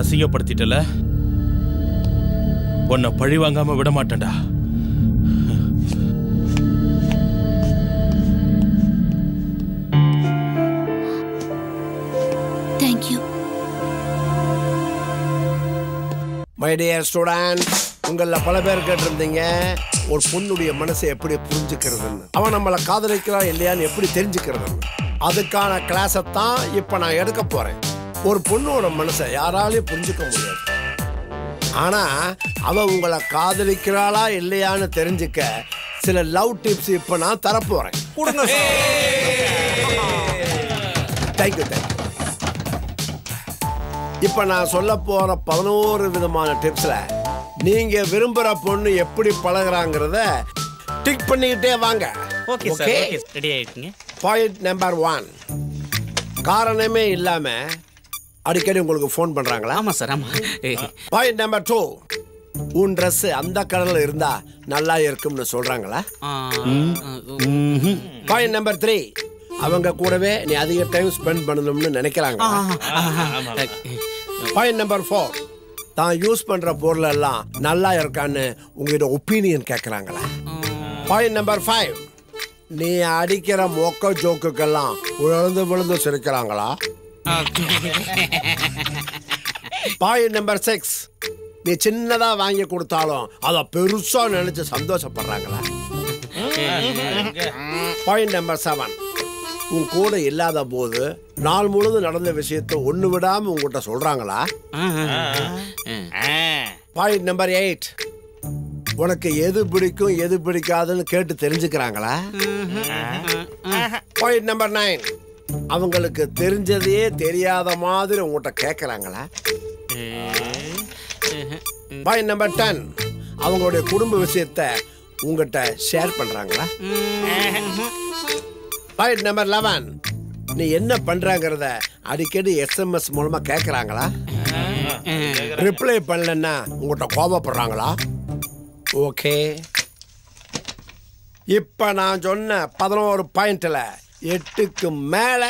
அசிங்கப்படுத்திட்டல, உன்னை பழி வாங்காம விட மாட்டேன்டா. தேங்க்யூ. மை டியர் ஸ்டூடெண்ட், உங்கள பல பேர் கேட்டிருந்தீங்க ஒரு பொண்ணுடைய மனசை எப்படி புரிஞ்சுக்கிறதுன்னு, அவன் நம்மளை காதலிக்கிறா இல்லையான்னு எப்படி தெரிஞ்சுக்கிறதுன்னு. அதுக்கான கிளாஸை தான் இப்போ நான் எடுக்க போறேன். ஒரு பொண்ணோட மனசை யாராலையும் புரிஞ்சுக்க முடியாது. ஆனா அவ உங்களை காதலிக்கிறாளா இல்லையான்னு தெரிஞ்சுக்க சில லவ் டிப்ஸ் இப்போ நான் தரப்போறேன். Thank you thank you. இப்போ நான் சொல்ல போற 11 விதமான டிப்ஸ்ல நீங்க விரும்புற பொண்ணு எப்படி பழகுறாங்கிறத டிக் பண்ணிக்கிட்டே வாங்க. ஓகே சார், ஓகே, ரெடி ஆயிடுங்க. பாயிண்ட் நம்பர் 1, காரணமே இல்லாம அடிக்கடி உங்களுக்கு ஃபோன் பண்றாங்களா? ஆமா சார், ஆமா. பாயிண்ட் நம்பர் 2, உன் ட்ரெஸ் அந்த கலர்ல இருந்தா நல்லா இருக்கும்னு சொல்றாங்களா? பாயிண்ட் நம்பர் 3, அவங்க கூடவே நீ அதிக டைம் ஸ்பெண்ட் பண்ணணும்னு நினைக்கிறாங்க. பாயிண்ட் நம்பர் 4, தான் யூஸ் பண்ற பொருள் எல்லாம் நல்லா இருக்கான்னு உங்களோட ஒப்பீனியன் கேட்கறாங்களா? பாயிண்ட் நம்பர் 5, நீ அடிக்கிற மொக்க ஜோக்குக்கெல்லாம் விழுந்து விழுந்து சிரிக்கிறாங்களா? பாயிண்ட் நம்பர் 6, நீ சின்னதா வாங்கி கொடுத்தாலும் அதை பெருசா நினைச்சு சந்தோஷப்படுறாங்களா? பாயிண்ட் நம்பர் 7, உன் கூட இல்லாத போது நாள் முழுதும் நடந்த விஷயத்தை ஒண்ணு விடாம உங்ககிட்ட சொல்றாங்களா? பாயிண்ட் நம்பர் 8, உனக்கு எது பிடிக்கும் எது பிடிக்காதுன்னு கேட்டு தெரிஞ்சுக்கிறாங்களா? பாயிண்ட் நம்பர் 9, அவங்களுக்கு தெரிஞ்சதையே தெரியாத மாதிரி உங்ககிட்ட கேட்கறாங்களா? பாயிண்ட் நம்பர் 10, அவங்களுடைய குடும்ப விஷயத்தை உங்ககிட்ட ஷேர் பண்றாங்களா? பாயிண்ட் நம்பர் 11, நீ என்ன பண்றாங்கறத அடிக்கடி SMS மூலமா கேட்கறாங்களா? ரிப்ளை பண்ணலன்னா உங்ககிட்ட கோபப்படுறாங்களா? ஓகே, இப்ப நான் சொன்ன 11 பாயிண்ட்ல 8க்கு மேல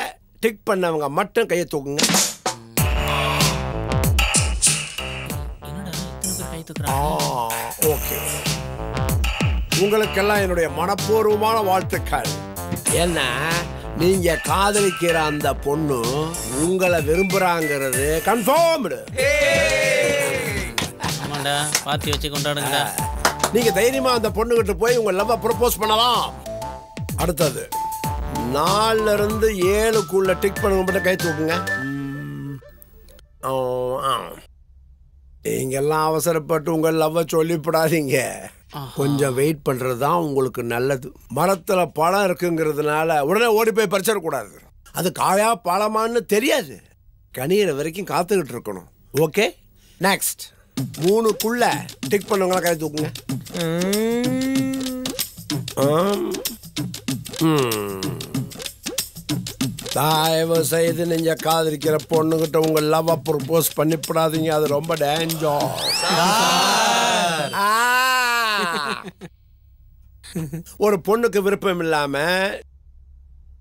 டிக் பண்ணவங்க மட்டும் கையை தூக்குங்க. ஓகே, உங்களுக்கெல்லாம் என்னுடைய மனப்பூர்வமான வாழ்த்துக்கள். ஏன்னா நீங்க காதலிக்கிற அந்த பொண்ணு உங்களை விரும்புறாங்கிறது கன்ஃபார்ம்டு. ஆமாண்டா, பார்ட்டி வச்சு கொண்டாடுங்க. நீங்க தைரியமா அந்த பொண்ணுகிட்ட போய் உங்க லவ்வ ப்ரப்போஸ் பண்ணலாம். அடுத்தது 4ல இருந்து 7க்குள்ள டிக் பண்ணுங்க மட்டும் கை தூக்குங்க. நீங்க எல்லாம் அவசரப்பட்டு உங்க லவ்வ சொல்லிவிடாதீங்க. கொஞ்சம் வெயிட் பண்றது தான் உங்களுக்கு நல்லது. மரத்துல பழம் இருக்குங்கிறதுனால உடனே ஓடி போய் பறிச்சிடக்கூடாது. அது காயா பழமான்னு தெரியாது. கனியிற வரைக்கும் காத்துக்கிட்டு இருக்கணும். ஓகே, நெக்ஸ்ட் 3க்குள்ள டிக் பண்ணுவங்களா கை தூக்குங்க. தயவு செய்து நீங்க காதலிக்கிற பொண்ணுகிட்ட உங்க லவ் ப்ரப்போஸ் பண்ணிவிடாதீங்க. அது ரொம்ப டேஞ்சர். ஒரு பொண்ணுக்கு விருப்பம் இல்லாம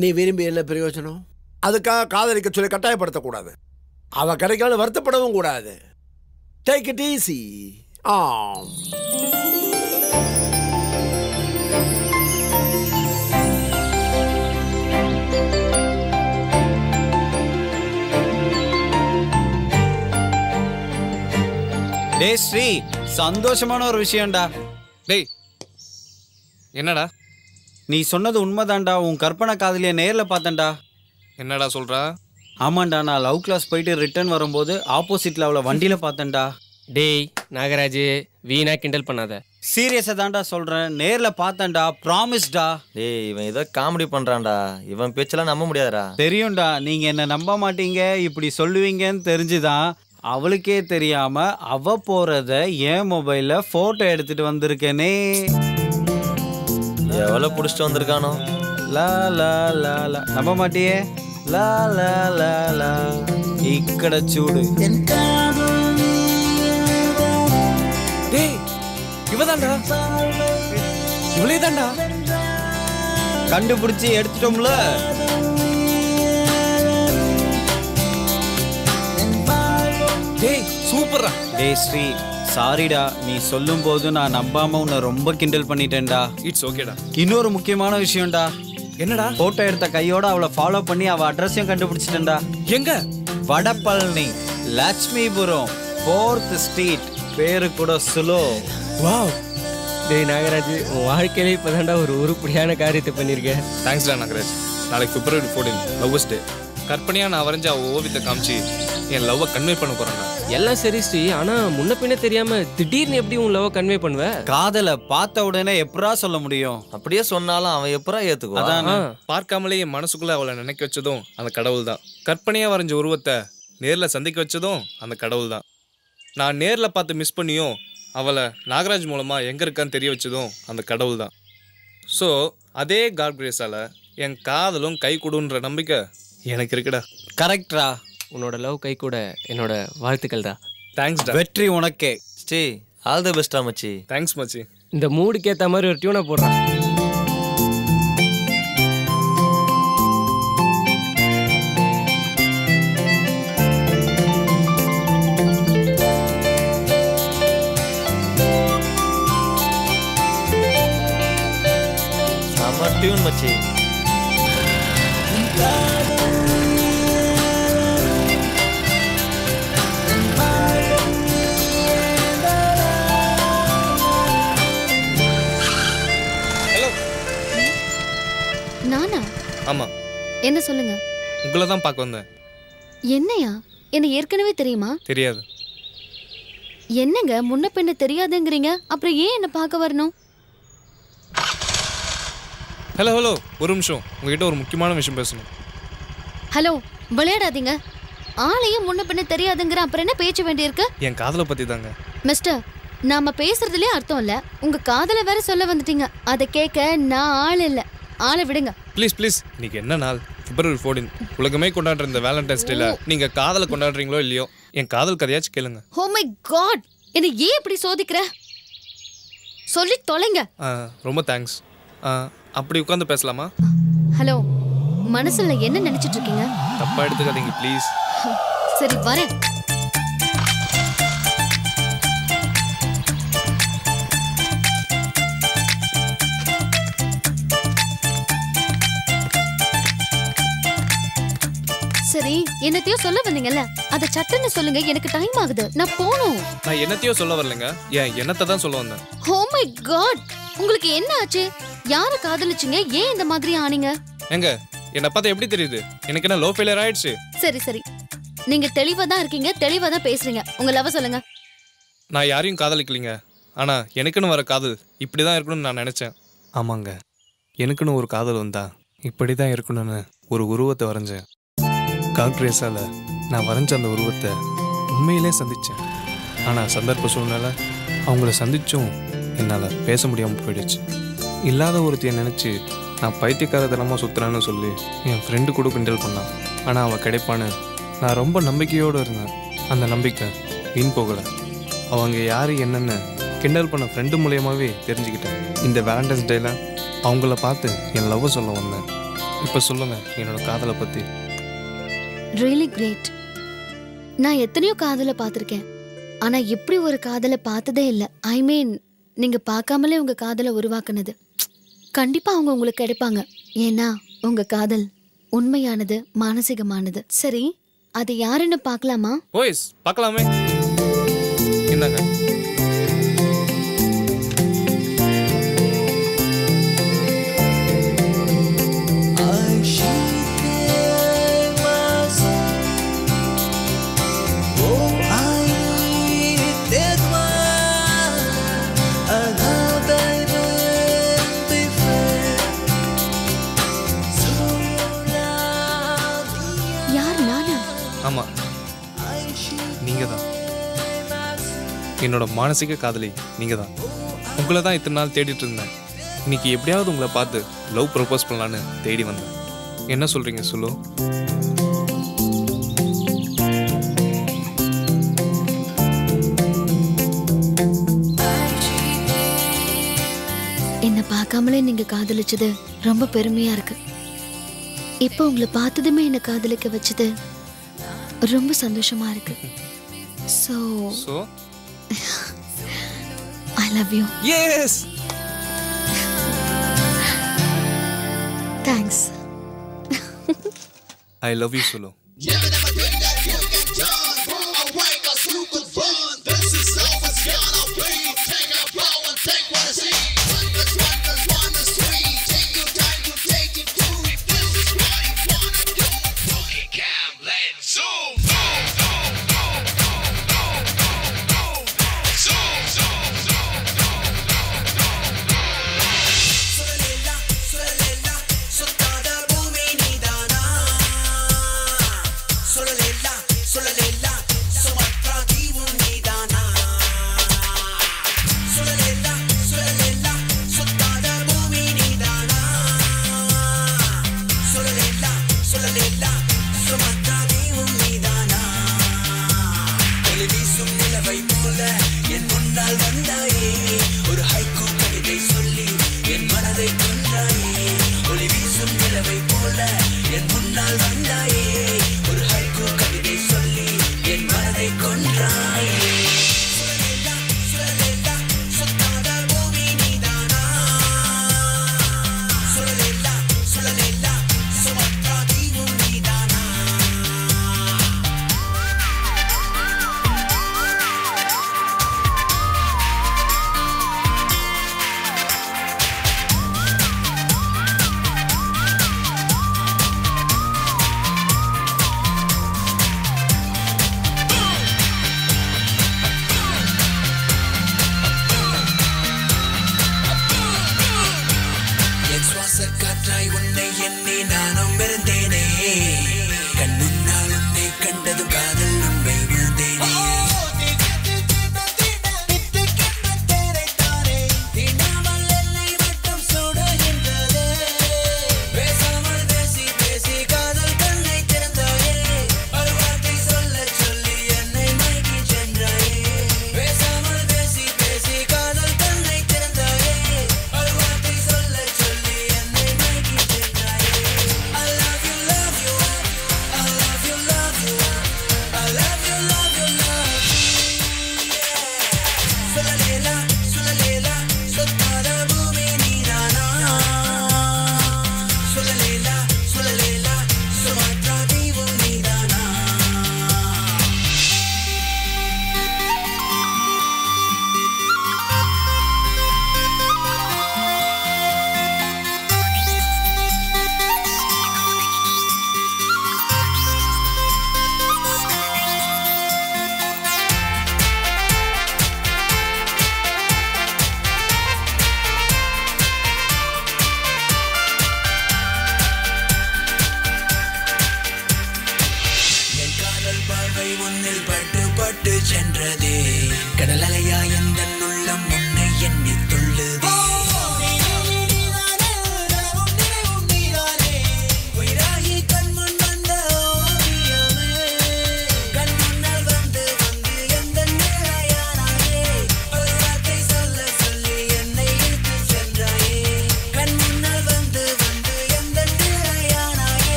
நீ விரும்பி என்ன பிரயோஜனம்? அதுக்காக காதலிக்க சொல்லி கட்டாயப்படுத்தக்கூடாது. அவ கிடைக்காத வருத்தப்படவும் கூடாது. Take it easy. டேய் ஸ்ரீ, சந்தோஷமான ஒரு விஷயம்டா. டேய் என்னடா? நீ சொன்னது உண்மைதான்டா. உன் கற்பனை காதலியை நேரில் பார்த்தேன்டா. என்னடா சொல்றா? ஆமாண்டா, நான் லவ் கிளாஸ் போயிட்டு ரிட்டர்ன் வரும்போது ஆப்போசிட்ல அவளை வண்டியில பார்த்தேன்டா. டேய் நாகராஜ், வீணா கிண்டல் பண்ணாத. சீரியஸா தான்டா சொல்றேன், நேர்ல பார்த்தேன்டா. ப்ராமிஸ்டா. டேய் இவன் ஏதோ காமெடி பண்றான்டா. இவன் பேச்செல்லாம் நம்ப முடியாதுடா. தெரியும்டா, நீங்க என்ன நம்ப மாட்டீங்க, இப்படி சொல்லுவீங்கன்னு தெரிஞ்சுதான் அவளுக்கே தெரியாம அவ போறத என் மொபைல்ல போட்டோ எடுத்துட்டு வந்திருக்கேனே. எவ்வளவு புடிச்சிட்டு வந்திருக்கானோ. லா லா லா லா, நம்ப மாட்டியே? லா லா லா லா, ఇక్కడ చూడు. இவளதான்டா இவளே தான்டா. கண்டுபிடிச்சி எடுத்துட்டோம்ல. டேய் சூப்பர்ரா. டேய் ஸ்ரீ, சாரிடா, நீ சொல்லும் போது நான் நம்பாம உன்னை ரொம்ப கிண்டல் பண்ணிட்டேன்டா. இட்ஸ் ஓகேடா. இன்னொரு முக்கியமான விஷயம்டா. என்னடா? போட்டோ எடுத்த கையோட அவளை ஃபாலோ பண்ணி அவ அட்ரஸையும் கண்டுபிடிச்சிட்டேன்டா. எங்க? வடபழனி, லட்சுமிபுரம், 4th ஸ்ட்ரீட், பேரு கூட சுலோ. வாவ். டேய் நாகராஜ், உன் வாழ்க்கையிலே இப்போதான்டா ஒரு உருப்படியான காரியத்தை பண்ணியிருக்கேன். தேங்க்ஸ்டா நாகராஜ். நாளைக்கு February 14 லவ்வர்ஸ் டே. கற்பனையா நான் வரைஞ்ச ஓவியத்தை காமிச்சு என் லவ்வை கன்வே பண்ண போறேன்டா. எல்லாம் சரி ஸ்ரீ, ஆனா முன்ன பின்ன தெரியாம திடீர்னு எப்படி உன் லவ் கன்வே பண்ணுவ? காதலை பார்த்த உடனே எப்பரா சொல்ல முடியும்? அப்படியே சொன்னாலும் அவன் எப்பரா ஏத்துக்குவான்? அதான் பார்க்காமலே என் மனசுக்குள்ள அவளை நினைக்க வச்சதும் அந்த கடவுள் தான். கற்பனையா வரைஞ்ச உருவத்தை நேர்ல சந்திக்க வச்சதும் அந்த கடவுள் தான். நான் நேர்ல பார்த்து மிஸ் பண்ணியும் அவளை நாகராஜ் மூலமா எங்க இருக்கான்னு தெரிய வச்சதும் அந்த கடவுள் தான். ஸோ அதே காட் கிரேஸால என் காதலும் கை கொடுன்ற நம்பிக்கை எனக்கு இருக்குடா. கரெக்டா. உன்னோட லவ் கை கூட என்னோட வாழ்த்துக்கள் தான். தேங்க்ஸ்டா. வெற்றி உனக்கே. ஸ்ரீ, ஆல் தி பெஸ்டா மச்சி. தேங்க்ஸ் மச்சி. இந்த மூடுக்கு ஏற்ற மாதிரி ஒரு டியூனை போடுறான். சம டியூன் மச்சி. நானா? ஆமா. என்ன சொல்லுங்க. உங்களை தான் பார்க்க வந்தேன். என்னையா? என்ன ஏற்கனவே தெரியுமா? தெரியாது. என்னங்க முன்ன பின்ன தெரியாதுங்கிறீங்க, அப்புறம் ஏன் என்ன பார்க்க வரணும்? ஹலோ ஹலோ, ஒரு நிமிஷம், உங்ககிட்ட ஒரு முக்கியமான விஷயம் பேசணும். ஹலோ, விளையாடாதீங்க. ஆளையும் முன்ன பின்ன தெரியாதுங்கிற அப்புறம் என்ன பேச்சு வேண்டியிருக்கு? என் காதலை பத்தி தாங்க. மிஸ்டர், நாம பேசுறதுலயே அர்த்தம் இல்ல, உங்க காதலை வேற சொல்ல வந்துட்டீங்க. அதை கேட்க நான் ஆள் இல்ல. ஆளை விடுங்க ப்ளீஸ் ப்ளீஸ். இன்னைக்கு என்ன நாள்? February 14. உலகமே கொண்டாடுற இந்த வேலண்டைன்ஸ் டேல நீங்க காதலை கொண்டாடுறீங்களோ இல்லையோ, என் காதல் கதையாச்சும் கேளுங்க. ஓ மை காட், என்ன ஏன் இப்படி சோதிக்கிற? சொல்லி தொலைங்க. ரொம்ப தேங்க்ஸ். அப்படி உட்காந்து பேசலாமா? ஹலோ, மனசுல என்ன நினைச்சிட்டு இருக்கீங்க? தப்பா எடுத்துக்காதீங்க ப்ளீஸ். சரி வரேன். சரி, என்னத்தையோ சொல்ல வந்தீங்கல்ல, அத சட்டுன்னு சொல்லுங்க. எனக்கு டைம் ஆகுது, நான் போணும். நான் என்னத்தையோ சொல்ல வரலங்க, ஏன் என்னத்தை தான் சொல்ல வந்தேன். ஓ மை காட், உங்களுக்கு என்ன ஆச்சு? யாரை காதலிச்சீங்க? ஏன் இந்த மாதிரி ஆனீங்க? எங்க என்ன பார்த்தா எப்படி தெரியுது? எனக்கு என்ன லவ் ஃபெயிலியர் ஆயிடுச்சு? சரி சரி, நீங்க தெளிவா தான் இருக்கீங்க, தெளிவா தான் பேசுறீங்க. உங்க லவ் சொல்லுங்க. நான் யாரையும் காதலிக்கலீங்க, ஆனா எனக்குன்னு வர காதல் இப்படிதான் இருக்கணும்னு நான் நினைச்சேன். ஆமாங்க, எனக்குன்னு ஒரு காதல் வந்தா இப்படிதான் இருக்கணும்னு ஒரு உருவத்தை வரைஞ்சேன். காங்கிரஸால நான் வரைஞ்ச அந்த உருவத்தை உண்மையிலே சந்திச்சேன். ஆனா சந்தர்ப்ப சூழ்நிலை அவங்கள சந்திச்சும் என்னால் பேச முடியாமல் போயிடுச்சு. இல்லாத ஒருத்தையை நினச்சி நான் பைத்தியக்காரத்தனமாக சுற்றுறேன்னு சொல்லி என் ஃப்ரெண்டு கூட கிண்டல் பண்ணான். ஆனால் அவன் கிடைப்பான்னு நான் ரொம்ப நம்பிக்கையோடு இருந்தேன். அந்த நம்பிக்கை வீண் போகலை. அவங்க யார் என்னென்னு கிண்டல் பண்ண ஃப்ரெண்டு மூலியமாகவே தெரிஞ்சுக்கிட்டேன். இந்த வேலண்டைன்ஸ் டேயில் அவங்கள பார்த்து என் லவ்வை சொல்ல வந்தேன். இப்போ சொல்லுங்கள் என்னோடய காதலை பற்றி. Really great. நான் எத்தனையோ காதலை பார்த்துருக்கேன், ஆனால் இப்படி ஒரு காதலை பார்த்ததே இல்லை. ஐ மீன், நீங்கள் பார்க்காமலே உங்கள் காதலை உருவாக்குனது. கண்டிப்பாக அவங்க உங்களுக்கு கிடைப்பாங்க. ஏன்னா உங்கள் காதல் உண்மையானது, மானசீகமானது. சரி, அது யாருன்னு பார்க்கலாமா? ஓய்ஸ், பார்க்கலாமே. என்னங்க ஆமா, நீங்க தான் என்னோட மானசீக காதலி. நீங்க தான். உங்களை தான் இத்தனை நாள் தேடிட்டு இருந்தேன். இன்னைக்கு எப்படியாவது உங்களை பார்த்து லவ் ப்ரப்போஸ் பண்ணலான்னு தேடி வந்தேன். என்ன சொல்றீங்க சொல்லு? கேட்காமலே நீங்க காதலிச்சது ரொம்ப பெருமையா இருக்கு. இப்போ உங்களை பார்த்ததுமே என்ன காதலிக்க வச்சது ரொம்ப சந்தோஷமா இருக்கு. So I love you. Yes. Thanks. I love you, Solo.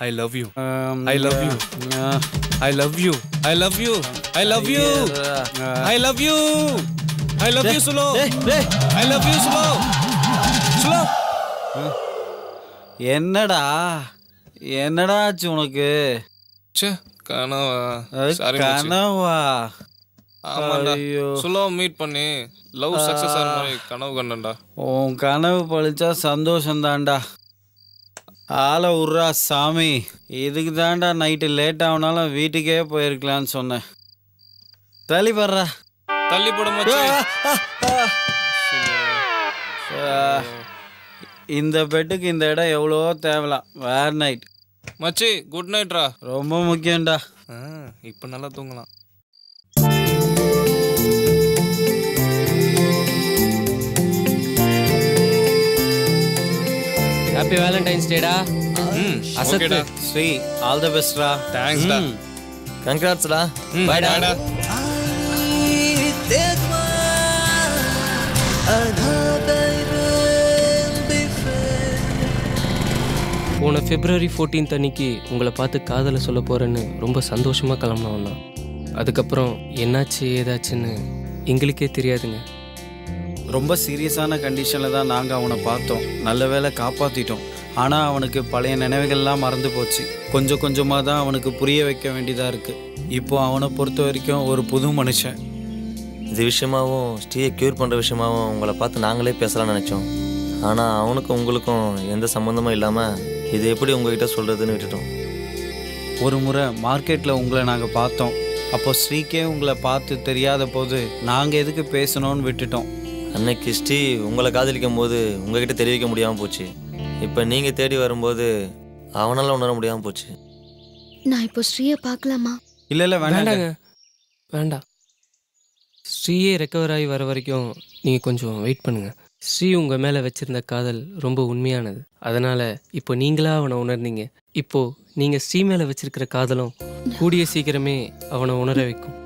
I love you. I love you. I love you. I love you. I love you. I love you. I love you, Solo. I love you, Solo. Solo. என்னடா என்னடா ஆச்சு உனக்கு? ச்சே கனவா sorry கனவா ஆமாண்டா slow meet பண்ணி love success ஆன மாதிரி கனவு கண்டா. உன் கனவு பழிச்சா சந்தோஷம் தான்டா. ஆளை விட்றா சாமி. இதுக்கு தான்டா நைட்டு லேட் ஆகுனாலும் வீட்டுக்கே போயிருக்கலான்னு சொன்னேன். தள்ளி போடுறா. தள்ளி போட மச்சி. இந்த பெட்டுக்கு இந்த இடம் எவ்வளோ தேவலாம். வேர் நைட் மச்சி. குட் நைட்ரா. ரொம்ப முக்கியம்டா. இப்போ நல்லா தூங்கலாம். ஹாப்பி வேலண்டைன்ஸ் டேடா. அசத்து ஸ்ரீ ஆல் தி பெஸ்ட்ரா. தேங்க்ஸ் டா. கங்க்ராட்ஸ் டா. பை டா. போன February 14th அன்னைக்கு உங்களை பார்த்து காதலை சொல்ல போகிறேன்னு ரொம்ப சந்தோஷமாக கிளம்பினோம் தான். அதுக்கப்புறம் என்னாச்சு ஏதாச்சுன்னு எங்களுக்கே தெரியாதுங்க. ரொம்ப சீரியஸான கண்டிஷனில் தான் நாங்கள் அவனை பார்த்தோம். நல்ல வேளை காப்பாற்றிட்டோம். ஆனால் அவனுக்கு பழைய நினைவுகள்லாம் மறந்து போச்சு. கொஞ்சம் கொஞ்சமாக தான் அவனுக்கு புரிய வைக்க வேண்டியதாக இருக்குது. இப்போ அவனை பொறுத்த வரைக்கும் ஒரு புது மனுஷன். இது விஷயமாகவும் ஸ்ரீயை க்யூர் பண்ணுற விஷயமாகவும் உங்களை பார்த்து நாங்களே பேசலாம்னு நினச்சோம். ஆனால் அவனுக்கும் உங்களுக்கும் எந்த சம்மந்தமும் இல்லாமல் இது எப்படி உங்ககிட்ட சொல்கிறதுன்னு விட்டுட்டோம். ஒரு முறை மார்க்கெட்டில் உங்களை நாங்கள் பார்த்தோம். அப்போ ஸ்ரீக்கே உங்களை பார்த்து தெரியாத போது நாங்கள் எதுக்கு பேசணும்னு விட்டுட்டோம். அன்னைக்கு ஸ்ரீ உங்களை காதலிக்கும் போது உங்ககிட்ட தெரிவிக்க முடியாமல் போச்சு. இப்போ நீங்கள் தேடி வரும்போது அவனால் உணர முடியாமல் போச்சு. நான் இப்போ ஸ்ரீயை பார்க்கலாமா? இல்லை வேண்டாங்க, வேண்டாம். ஸ்ரீயே ரெக்கவர் ஆகி வர வரைக்கும் நீங்கள் கொஞ்சம் வெயிட் பண்ணுங்கள். ஸ்ரீ உங்கள் மேலே வச்சுருந்த காதல் ரொம்ப உண்மையானது. அதனால் இப்போ நீங்களாக அவனை உணர்ந்தீங்க. இப்போது நீங்கள் ஸ்ரீ மேலே வச்சிருக்கிற காதலும் கூடிய சீக்கிரமே அவனை உணர வைக்கும்.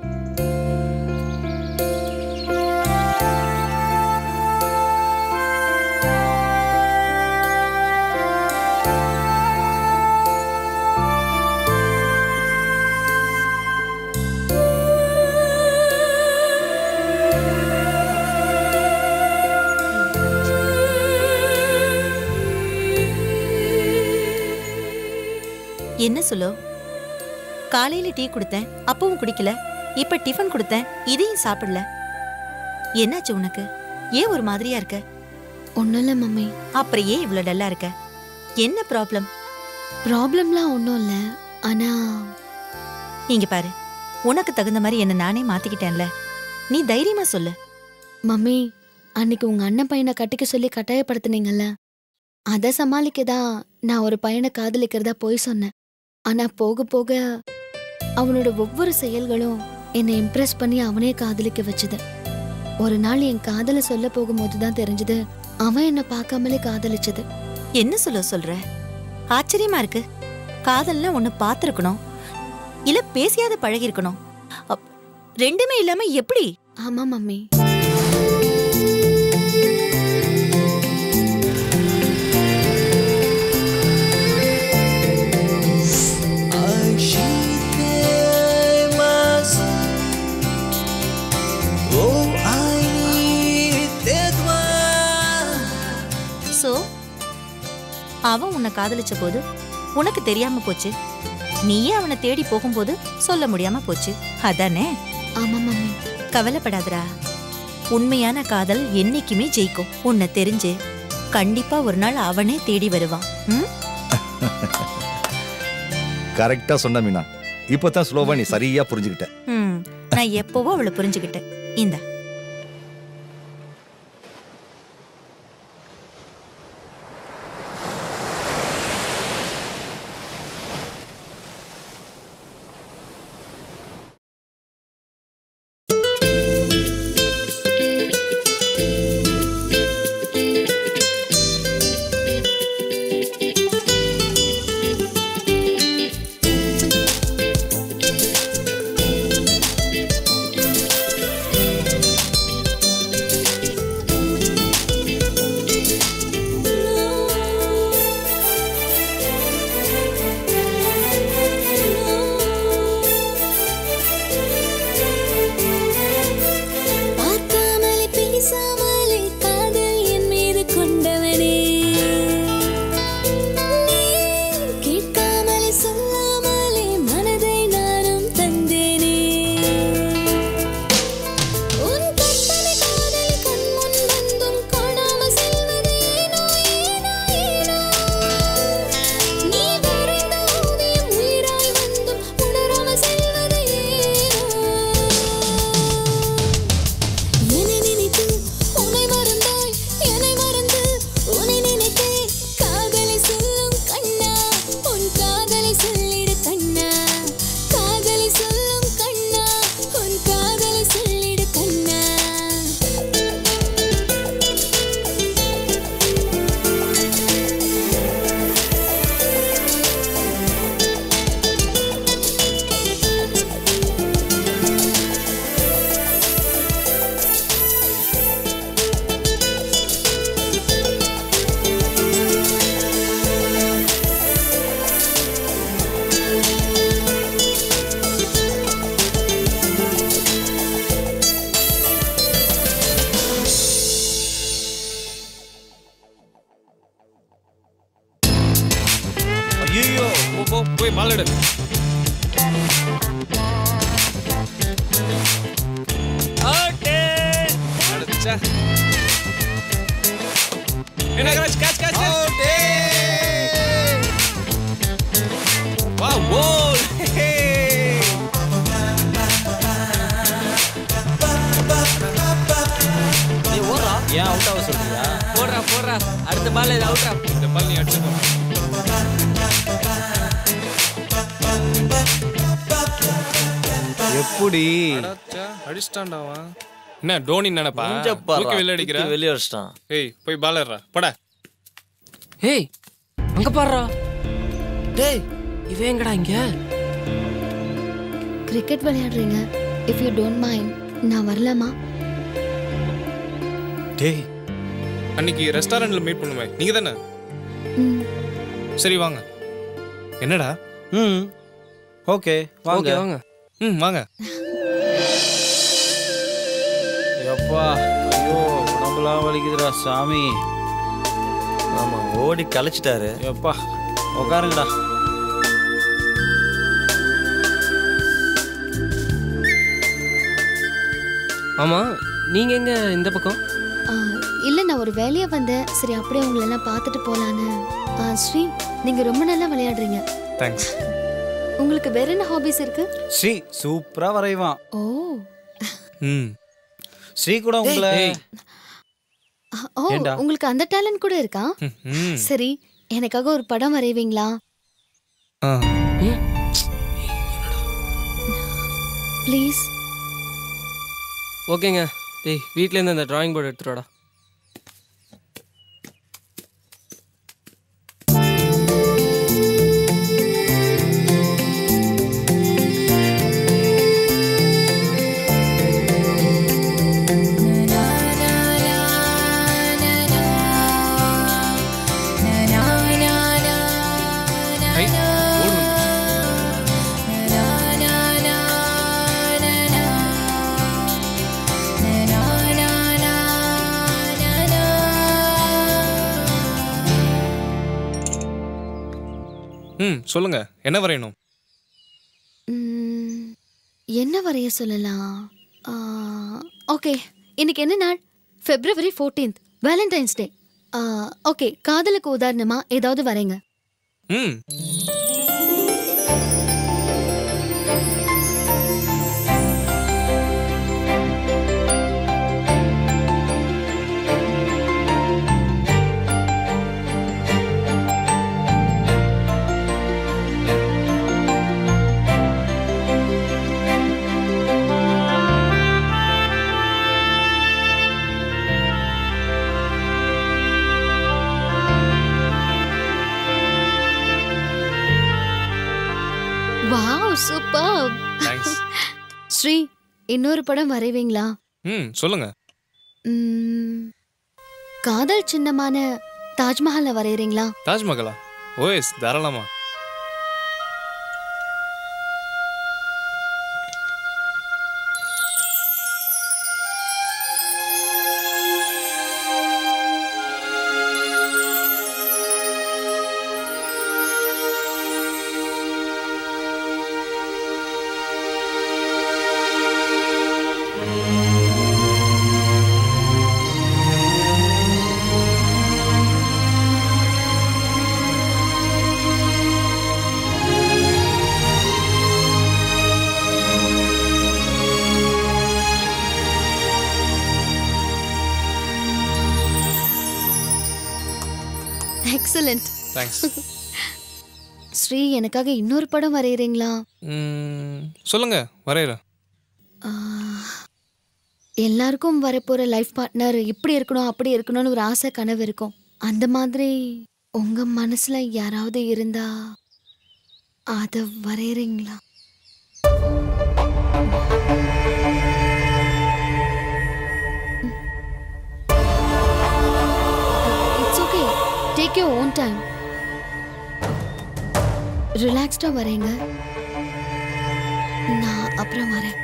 என்ன சொல்லு? காலையில டீ கொடுத்தேன், அப்பவும் குடிக்கல. இப்ப டிஃபன் கொடுத்தேன், இதையும் சாப்பிடல. என்னாச்சு உனக்கு? ஏன் ஒரு மாதிரியா இருக்க? ஒன்றும் இல்லை மம்மி. அப்புறம் ஏன் இவ்வளோ டல்லா இருக்க? என்ன ப்ராப்ளம்? ப்ராப்ளம்லாம் ஒன்றும் இல்லை. ஆனா இங்க பாரு, உனக்கு தகுந்த மாதிரி என்ன நானே மாத்திக்கிட்டேன்ல. நீ தைரியமா சொல்லு. மம்மி, அன்னைக்கு உங்க அண்ணன் பையனை கட்டிக்க சொல்லி கட்டாயப்படுத்தினீங்கல்ல, அதை சமாளிக்கதான் நான் ஒரு பையனை காதலிக்கிறதா போய் சொன்னேன். ஆனா போக போக அவனோட ஒவ்வொரு செயல்களும் என்னை இம்ப்ரெஸ் பண்ணி அவனே காதலிக்க வச்சுது. ஒரு நாள் என் காதலை சொல்ல போகும்போதுதான் தெரிஞ்சது அவன் என்ன பார்க்காமலே காதலிச்சது. என்ன சொல்ற? ஆச்சரியமா இருக்கு. காதல்னா ஒன்னு பார்த்திருக்கணும், இல்ல பேசியாத பழகி இருக்கணும். ரெண்டுமே இல்லாம எப்படி? ஆமா மம்மி. அவன் உன்னை காதலிச்ச போது உனக்கு தெரியாம போச்சு. நீயே அவனை தேடி போகும்போது சொல்ல முடியாம போச்சு. அதானே? ஆமா மம்மி. கவலைப்படாதடா. உண்மையான காதல் என்னைக்குமே ஜெயிக்கும். உன்னை தெரிஞ்சு கண்டிப்பா ஒரு நாள் அவனே தேடி வருவான். கரெக்டா சொன்ன மீனா. இப்பதான் ஸ்லோவா நீ சரியா புரிஞ்சுக்கிட்ட. நான் எப்பவோ அவளை புரிஞ்சுக்கிட்டேன். இந்த ஐயோ போ போய் பால் எடு. அடிச்சா. என்ன கேட்ச். வா கோல். ஏன் அவுட் ஆக சொல்றியா? போடுறா அடுத்த பால் அவுட்ரா. இந்த பால் நீ அடிச்சு போ. எப்படி அடிச்சிட்டான்டாவா? என்ன டோனி நினைப்பா? தூக்கி வெளிய அடிக்கிற. வெளிய அடிச்சிட்டான். ஏய் போய் பால் ஏறா போடா. ஏய் அங்க பாருடா. டேய் இவன் எங்கடா இங்க? கிரிக்கெட் விளையாடுறீங்க. இஃப் யூ டோன்ட் மைண்ட் நான் வரலாமா? டேய் அன்னைக்கு ரெஸ்டாரண்ட்ல மீட் பண்ணுமே நீங்க தானே? சரி வாங்க. என்னடா? ஓகே வாங்க. வாங்க. எப்பா ஐயோ உடம்புலாம் வலிக்குதுடா சாமி. ஆமா ஓடி கலைச்சிட்டாரு. எப்பா உட்காருங்கடா. ஆமா நீங்க எங்க இந்த பக்கம்? இல்ல நான் ஒரு வேலையா வந்தேன். சரி அப்படியே உங்களை எல்லாம் பார்த்துட்டு போலான்னு. ஸ்ரீ நீங்க ரொம்ப நல்லா விளையாடுறீங்க. தேங்க்ஸ். உங்களுக்கு வேற என்ன ஹாபிஸ் இருக்கு? ஸ்ரீ சூப்பரா வரைவான். ஓ ஸ்ரீ கூட உங்களை ஓ உங்களுக்கு அந்த டேலண்ட் கூட இருக்கா? சரி எனக்காக ஒரு படம் வரைவீங்களா? ப்ளீஸ். ஓகேங்க. டேய் வீட்ல இருந்து அந்த டிராயிங் போர்டு எடுத்துட்டு வாடா. சொல்லுங்க என்ன வரையணும்? என்ன வரைய சொல்லலாம்? ஓகே இன்னைக்கு என்ன நாள்? February 14th வேலண்டைன்ஸ் டே. ஓகே காதலுக்கு உதாரணமா ஏதாவது வரைங்க. Wow super. தேங்க்ஸ். ஸ்ரீ இன்னொரு படம் வரைவீங்களா? சொல்லுங்க. காதல் சின்னமான தாஜ்மஹாலை வரையறீங்களா? தாஜ்மஹாலா? ஓஎஸ் தாராளமா. எக்ஸலென்ட். தேங்க்ஸ். ஸ்ரீ எனக்காக இன்னொரு படம் வரையறீங்களா? சொல்லுங்க வரையறேன். எல்லாருக்கும் வரப்போற லைஃப் பார்ட்னர் இப்படி இருக்கணும் அப்படி இருக்கணும்னு ஒரு ஆசை கனவு இருக்கும். அந்த மாதிரி உங்க மனசுல யாராவது இருந்தா அத வரையறீங்களா? It's okay. Take your own time. ரிலாக்ஸ்டா வரேங்க. நான் அப்புறம் வரேன்.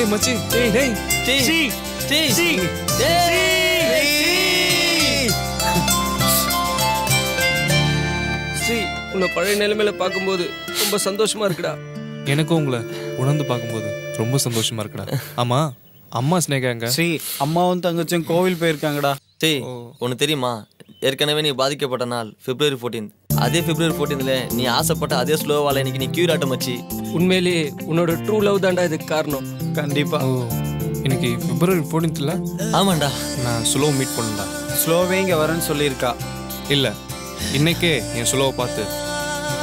ஏய் மச்சி டேய் டேய் சி சி சி ஸ்ரீ உன்னை பழைய நிலைமையில பார்க்கும்போது ரொம்ப சந்தோஷமா இருக்குடா. எனக்கும் உங்களை உணர்ந்து பார்க்கும்போது ரொம்ப சந்தோஷமா இருக்குடா. ஆமா அம்மா ஸ்னேகா எங்க? ஸ்ரீ அம்மாவும் தங்கச்சியும் கோவில் போயிருக்காங்கடா. டேய் உனக்கு தெரியுமா ஏற்கனவே நீ பாதிக்கப்பட்ட நாள் February 14th. அதே February 14th நீ ஆசைப்பட்ட அதே ஸ்லோவால இன்னைக்கு நீ கியூர் ஆட்ட மச்சி. உண்மையிலேயே உன்னோட ட்ரூ லவ் தான்டா இதுக்கு காரணம். கண்டிப்பா. இன்னைக்கு February 14th இல்ல? ஆமாண்டா. நான் ஸ்லோ மீட் பண்ணடா. ஸ்லோவே இங்க வரேன்னு சொல்லியிருக்கா. இல்ல இன்னைக்கே என் ஸ்லோவை பார்த்து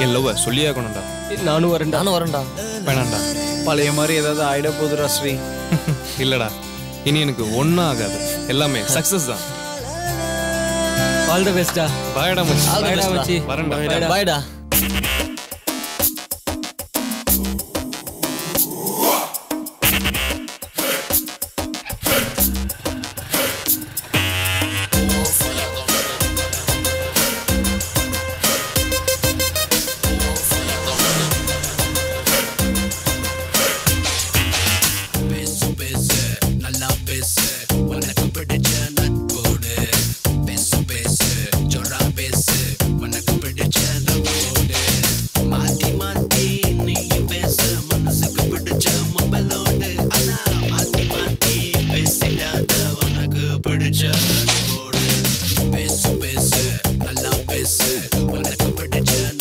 என் லவ்வை சொல்லியாகணும்டா. நானும் வரேன்டா. வேணாண்டா. பழைய மாதிரி ஏதாவது ஆயிட போதுடா ஸ்ரீ. இல்லடா இனி எனக்கு ஒன்றும் ஆகாது. எல்லாமே சக்சஸ் தான். ஆல் தி பெஸ்டா. பாய்டா மச்சி. பாய்டா மச்சி. வரேன்டா. பாய்டா. Peso, peso, a la peso, wanna competition.